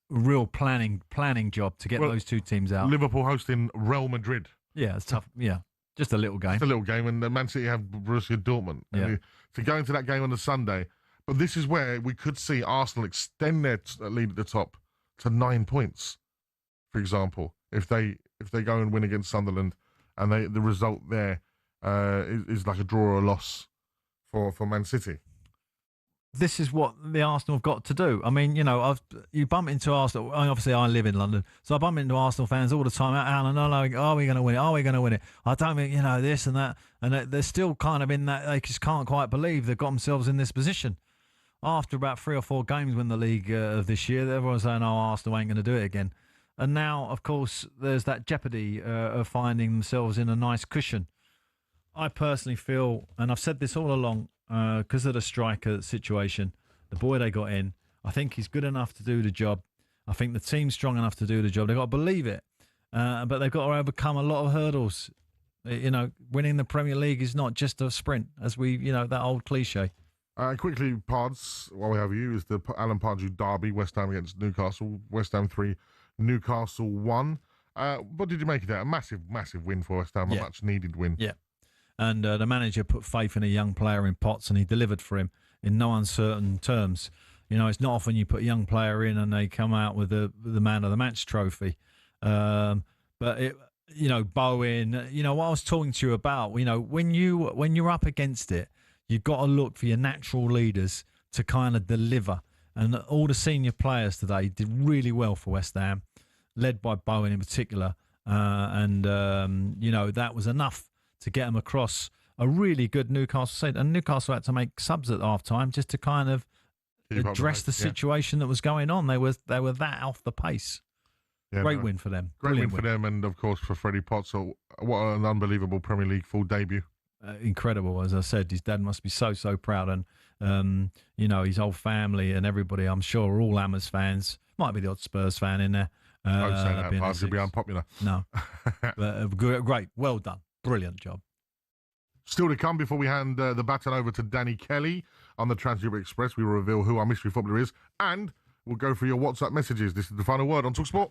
[SPEAKER 3] real planning job to get those two teams out.
[SPEAKER 2] Liverpool hosting Real Madrid.
[SPEAKER 3] Yeah, it's tough. Yeah, just a little game.
[SPEAKER 2] Just a little game, and Man City have Borussia Dortmund.
[SPEAKER 3] Yeah.
[SPEAKER 2] To go into that game on the Sunday, but this is where we could see Arsenal extend their lead at the top to 9 points, for example, if they go and win against Sunderland, and the result there is like a draw or a loss for Man City.
[SPEAKER 3] This is what the Arsenal have got to do. I mean, you know, you bump into Arsenal. Obviously, I live in London, so I bump into Arsenal fans all the time. Alan, are we going to win it? Are we going to win it? I don't think, you know, this and that. And they're still kind of in that, they just can't quite believe they've got themselves in this position. After about 3 or 4 games win the league of this year, everyone's saying, oh, Arsenal ain't going to do it again. And now, of course, there's that jeopardy of finding themselves in a nice cushion. I personally feel, and I've said this all along, because of the striker situation, the boy they got in, I think he's good enough to do the job. I think the team's strong enough to do the job. They've got to believe it. But they've got to overcome a lot of hurdles. You know, winning the Premier League is not just a sprint, as that old cliche.
[SPEAKER 2] Quickly, Pards, while we have you, is the Alan Pardew derby, West Ham against Newcastle. West Ham 3, Newcastle 1. What did you make of that? A massive, massive win for West Ham, a much-needed win.
[SPEAKER 3] Yeah. And the manager put faith in a young player in Potts, and he delivered for him in no uncertain terms. You know, it's not often you put a young player in and they come out with the man of the match trophy. But it, you know, Bowen, you know, what I was talking to you about, you know, when you're up against it, you've got to look for your natural leaders to kind of deliver. And all the senior players today did really well for West Ham, led by Bowen in particular. You know, that was enough to get them across a really good Newcastle side. And Newcastle had to make subs at half-time just to kind of address the situation that was going on. They were that off the pace.
[SPEAKER 2] Yeah,
[SPEAKER 3] Great win for them.
[SPEAKER 2] Great win for them, and of course for Freddie Potts. So what an unbelievable Premier League full debut.
[SPEAKER 3] Incredible, as I said. His dad must be so proud, and you know, his whole family and everybody, I'm sure, are all Hammers fans. Might be the odd Spurs fan in there.
[SPEAKER 2] Don't say that, Pardew, it'll be unpopular.
[SPEAKER 3] No, but great, well done, brilliant job.
[SPEAKER 2] Still to come before we hand the baton over to Danny Kelly on the Transfer Express. We will reveal who our mystery footballer is, and we'll go through your WhatsApp messages. This is the final word on talkSPORT.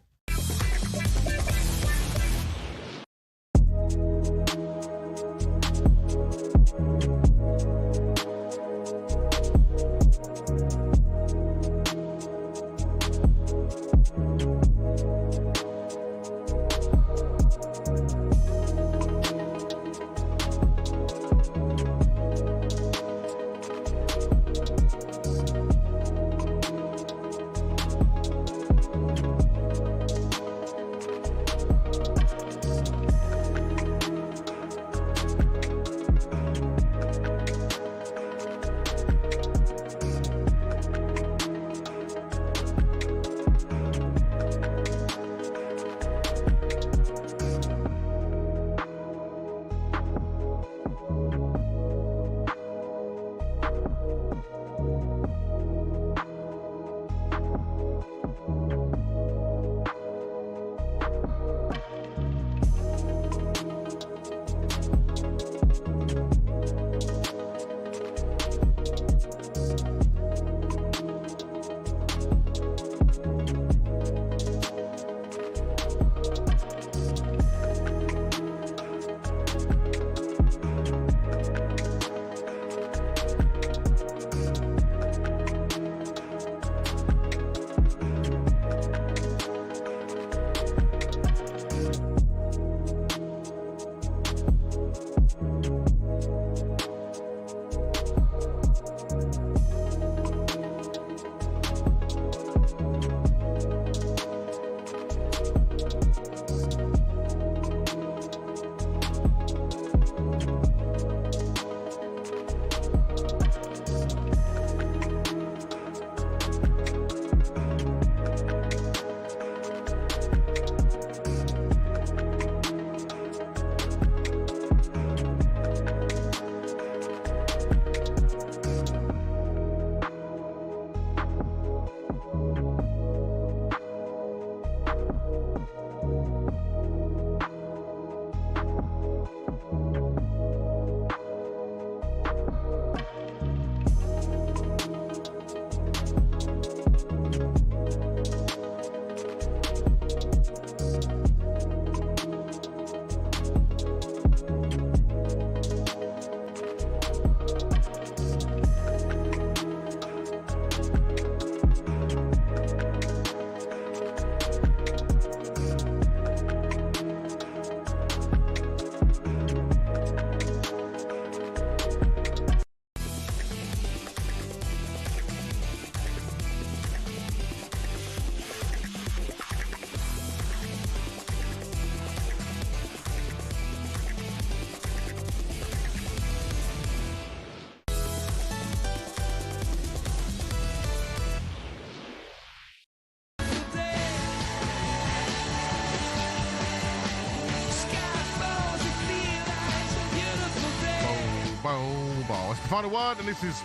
[SPEAKER 2] It's the final word, and this is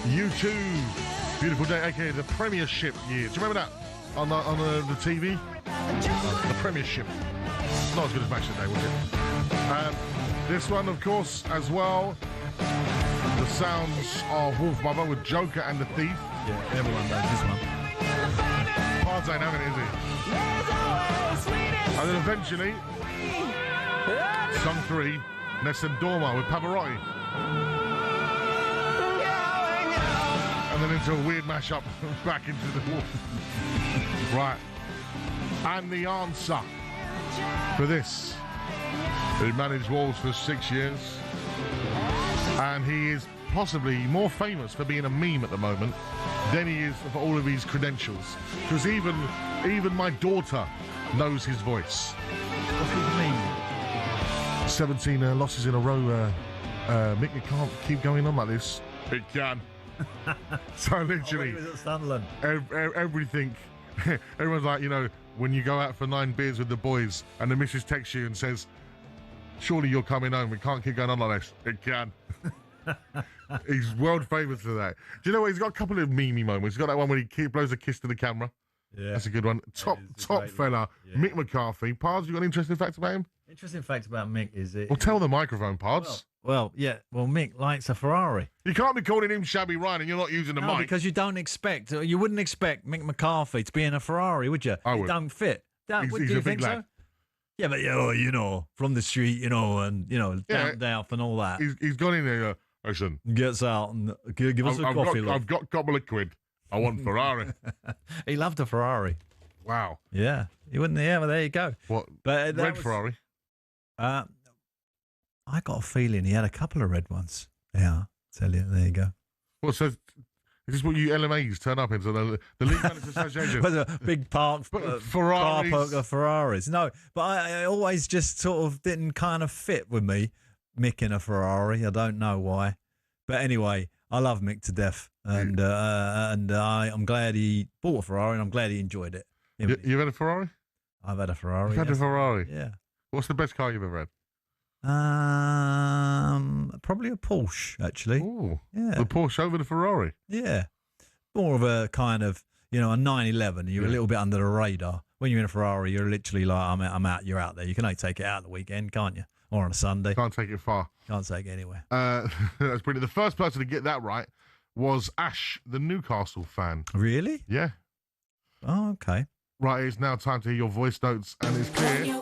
[SPEAKER 2] U2's Beautiful Day, aka the Premiership year. Do you remember that on the TV? The Premiership. Not as good as Match of the Day, was it? This one, of course, as well. The sounds of Wolf Mother with Joker and the Thief.
[SPEAKER 3] Yeah, everyone knows this one.
[SPEAKER 2] Pards ain't having it, is he? And then eventually, song 3, Nessun Dorma with Pavarotti. And then into a weird mashup back into the wall. Right. And the answer for this. He managed Wolves for 6 years. And he is possibly more famous for being a meme at the moment than he is for all of his credentials. Because even my daughter knows his voice.
[SPEAKER 3] What's his name?
[SPEAKER 2] 17 losses in a row. Mick, you can't keep going on like this. It can. So literally,
[SPEAKER 3] He was at Sunderland.
[SPEAKER 2] everything. Everyone's like, you know, when you go out for 9 beers with the boys and the missus texts you and says, surely you're coming home, we can't keep going on like this. It can. He's world famous for that. Do you know what? He's got a couple of meme moments. He's got that one where he blows a kiss to the camera.
[SPEAKER 3] Yeah.
[SPEAKER 2] That's a good one. Top fella,
[SPEAKER 3] yeah.
[SPEAKER 2] Mick McCarthy. Pards, you got an interesting fact about him?
[SPEAKER 3] Interesting fact about Mick is it.
[SPEAKER 2] Well, tell the microphone, Pards.
[SPEAKER 3] Well, Mick likes a Ferrari.
[SPEAKER 2] You can't be calling him Shabby Ryan and you're not using the mic.
[SPEAKER 3] Because you wouldn't expect Mick McCarthy to be in a Ferrari, would you?
[SPEAKER 2] I would.
[SPEAKER 3] It don't fit.
[SPEAKER 2] He's
[SPEAKER 3] Do you
[SPEAKER 2] a
[SPEAKER 3] think
[SPEAKER 2] big
[SPEAKER 3] so?
[SPEAKER 2] lad.
[SPEAKER 3] Yeah, but you know, from the street, you know, and you know, down south and all that.
[SPEAKER 2] He's gone in there. Listen,
[SPEAKER 3] Gets out and give us a coffee.
[SPEAKER 2] I've got a couple of quid. I want Ferrari.
[SPEAKER 3] He loved a Ferrari.
[SPEAKER 2] Wow.
[SPEAKER 3] Yeah, he wouldn't. Yeah, well, there you go.
[SPEAKER 2] What?
[SPEAKER 3] But
[SPEAKER 2] red Ferrari.
[SPEAKER 3] I got a feeling he had a couple of red ones. Yeah, tell you. There you go.
[SPEAKER 2] Well, so is this what you LMAs turn up into the League Managers Association?
[SPEAKER 3] Was a big park
[SPEAKER 2] Ferraris.
[SPEAKER 3] car park of Ferraris. No, but I always just sort of didn't kind of fit with me, Mick in a Ferrari. I don't know why, but anyway, I love Mick to death, and I'm glad he bought a Ferrari, and I'm glad he enjoyed it.
[SPEAKER 2] You've had a Ferrari?
[SPEAKER 3] I've had a Ferrari.
[SPEAKER 2] You've had a Ferrari?
[SPEAKER 3] Yeah.
[SPEAKER 2] What's the best car you've ever had?
[SPEAKER 3] Probably a Porsche, actually.
[SPEAKER 2] Oh,
[SPEAKER 3] yeah.
[SPEAKER 2] The Porsche over the Ferrari.
[SPEAKER 3] Yeah, more of a kind of, you know, a 911. You're a little bit under the radar. When you're in a Ferrari, you're literally like, I'm out. You're out there. You can only take it out at the weekend, can't you? Or on a Sunday.
[SPEAKER 2] Can't take it far.
[SPEAKER 3] Can't take it anywhere.
[SPEAKER 2] That's brilliant. The first person to get that right was Ash, the Newcastle fan.
[SPEAKER 3] Really?
[SPEAKER 2] Yeah.
[SPEAKER 3] Oh, okay.
[SPEAKER 2] Right, it's now time to hear your voice notes, and it's clear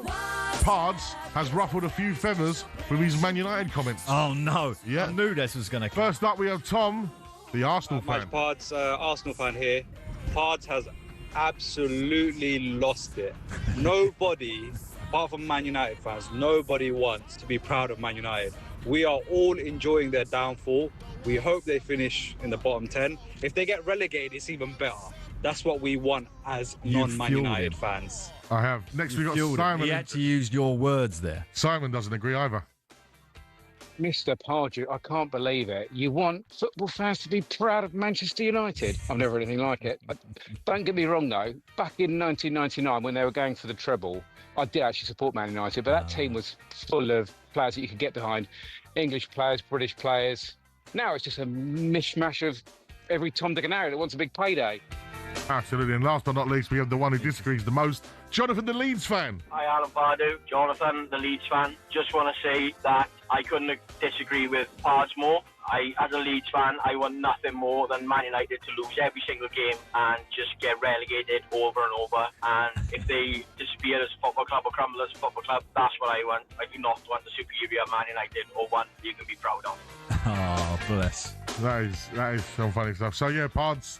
[SPEAKER 2] Pards has ruffled a few feathers with his Man United comments.
[SPEAKER 3] Oh, no.
[SPEAKER 2] Yeah.
[SPEAKER 3] I knew this was going to come.
[SPEAKER 2] First up, we have Tom, the Arsenal fan.
[SPEAKER 7] Pards, Arsenal fan here. Pards has absolutely lost it. Nobody, apart from Man United fans, nobody wants to be proud of Man United. We are all enjoying their downfall. We hope they finish in the bottom 10. If they get relegated, it's even better. That's what we want as non-Man United fans.
[SPEAKER 2] I have. Next, we got Simon.
[SPEAKER 3] He actually used your words there.
[SPEAKER 2] Simon doesn't agree either.
[SPEAKER 8] Mr. Pardew, I can't believe it. You want football fans to be proud of Manchester United? I've never heard anything like it. Don't get me wrong, though. Back in 1999, when they were going for the treble, I did actually support Man United, but that team was full of players that you could get behind. English players, British players. Now it's just a mishmash of every Tom, Dick and Harry that wants a big payday.
[SPEAKER 2] Absolutely. And last but not least, we have the one who disagrees the most, Jonathan, the Leeds fan.
[SPEAKER 23] Hi, Alan Pardew. Jonathan, the Leeds fan. Just want to say that I couldn't disagree with Pards more. As a Leeds fan, I want nothing more than Man United to lose every single game and just get relegated over and over. And if they disappear as a football club or crumble as a football club, that's what I want. I do not want the superior Man United or one you can be proud of.
[SPEAKER 3] Oh, bless.
[SPEAKER 2] That is some funny stuff. So, yeah, Pards,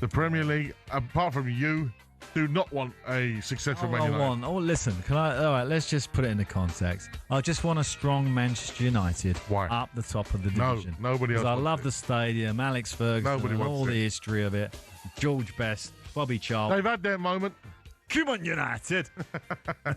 [SPEAKER 2] the Premier League, apart from you, do not want a successful Man United.
[SPEAKER 3] Listen, all right, let's just put it into context. I just want a strong Manchester United up the top of the division.
[SPEAKER 2] No, nobody else.
[SPEAKER 3] I love the stadium, Alex Ferguson, all the history of it. George Best, Bobby Charlton.
[SPEAKER 2] They've had their moment.
[SPEAKER 3] Come on, United.
[SPEAKER 2] And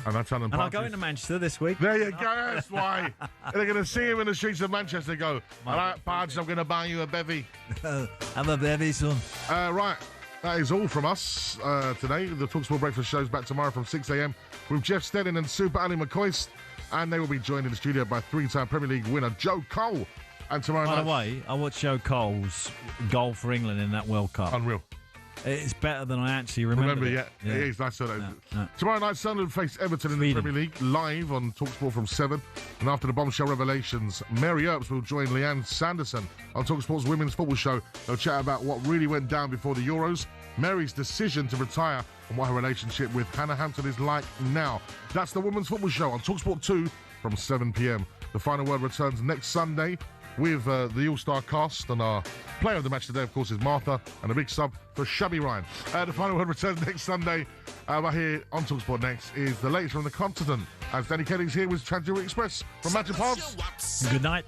[SPEAKER 2] that's Alan
[SPEAKER 3] And I'll go into Manchester this week.
[SPEAKER 2] There you go, that's why. They're going to see him in the streets of Manchester and go, all right, Pards, I'm going to buy you a bevy.
[SPEAKER 3] Have a bevy, son.
[SPEAKER 2] Right, that is all from us today. The talkSPORT Breakfast show's back tomorrow from 6 a.m. with Jeff Stedding and Super Ali McCoist. And they will be joined in the studio by three-time Premier League winner Joe Cole. And tomorrow night...
[SPEAKER 3] By the way, I watched Joe Cole's goal for England in that World Cup.
[SPEAKER 2] Unreal.
[SPEAKER 3] It's better than I actually remember.
[SPEAKER 2] Yeah. It is. That's it. No. Tomorrow night, Sunderland face Everton in the Premier League, live on talkSPORT from 7. And after the bombshell revelations, Mary Earps will join Leanne Sanderson on talkSPORT's Women's Football Show. They'll chat about what really went down before the Euros, Mary's decision to retire, and what her relationship with Hannah Hampton is like now. That's the Women's Football Show on talkSPORT 2 from 7 p.m. The Final Word returns next Sunday with the All-Star cast, and our player of the match today, of course, is Martha, and a big sub for Shabby Ryan. The Final Word returns next Sunday. Right here on talkSPORT next is the latest from the continent, as Danny Kelly's here with Chanjuri Express from Magic Pods.
[SPEAKER 3] Good night.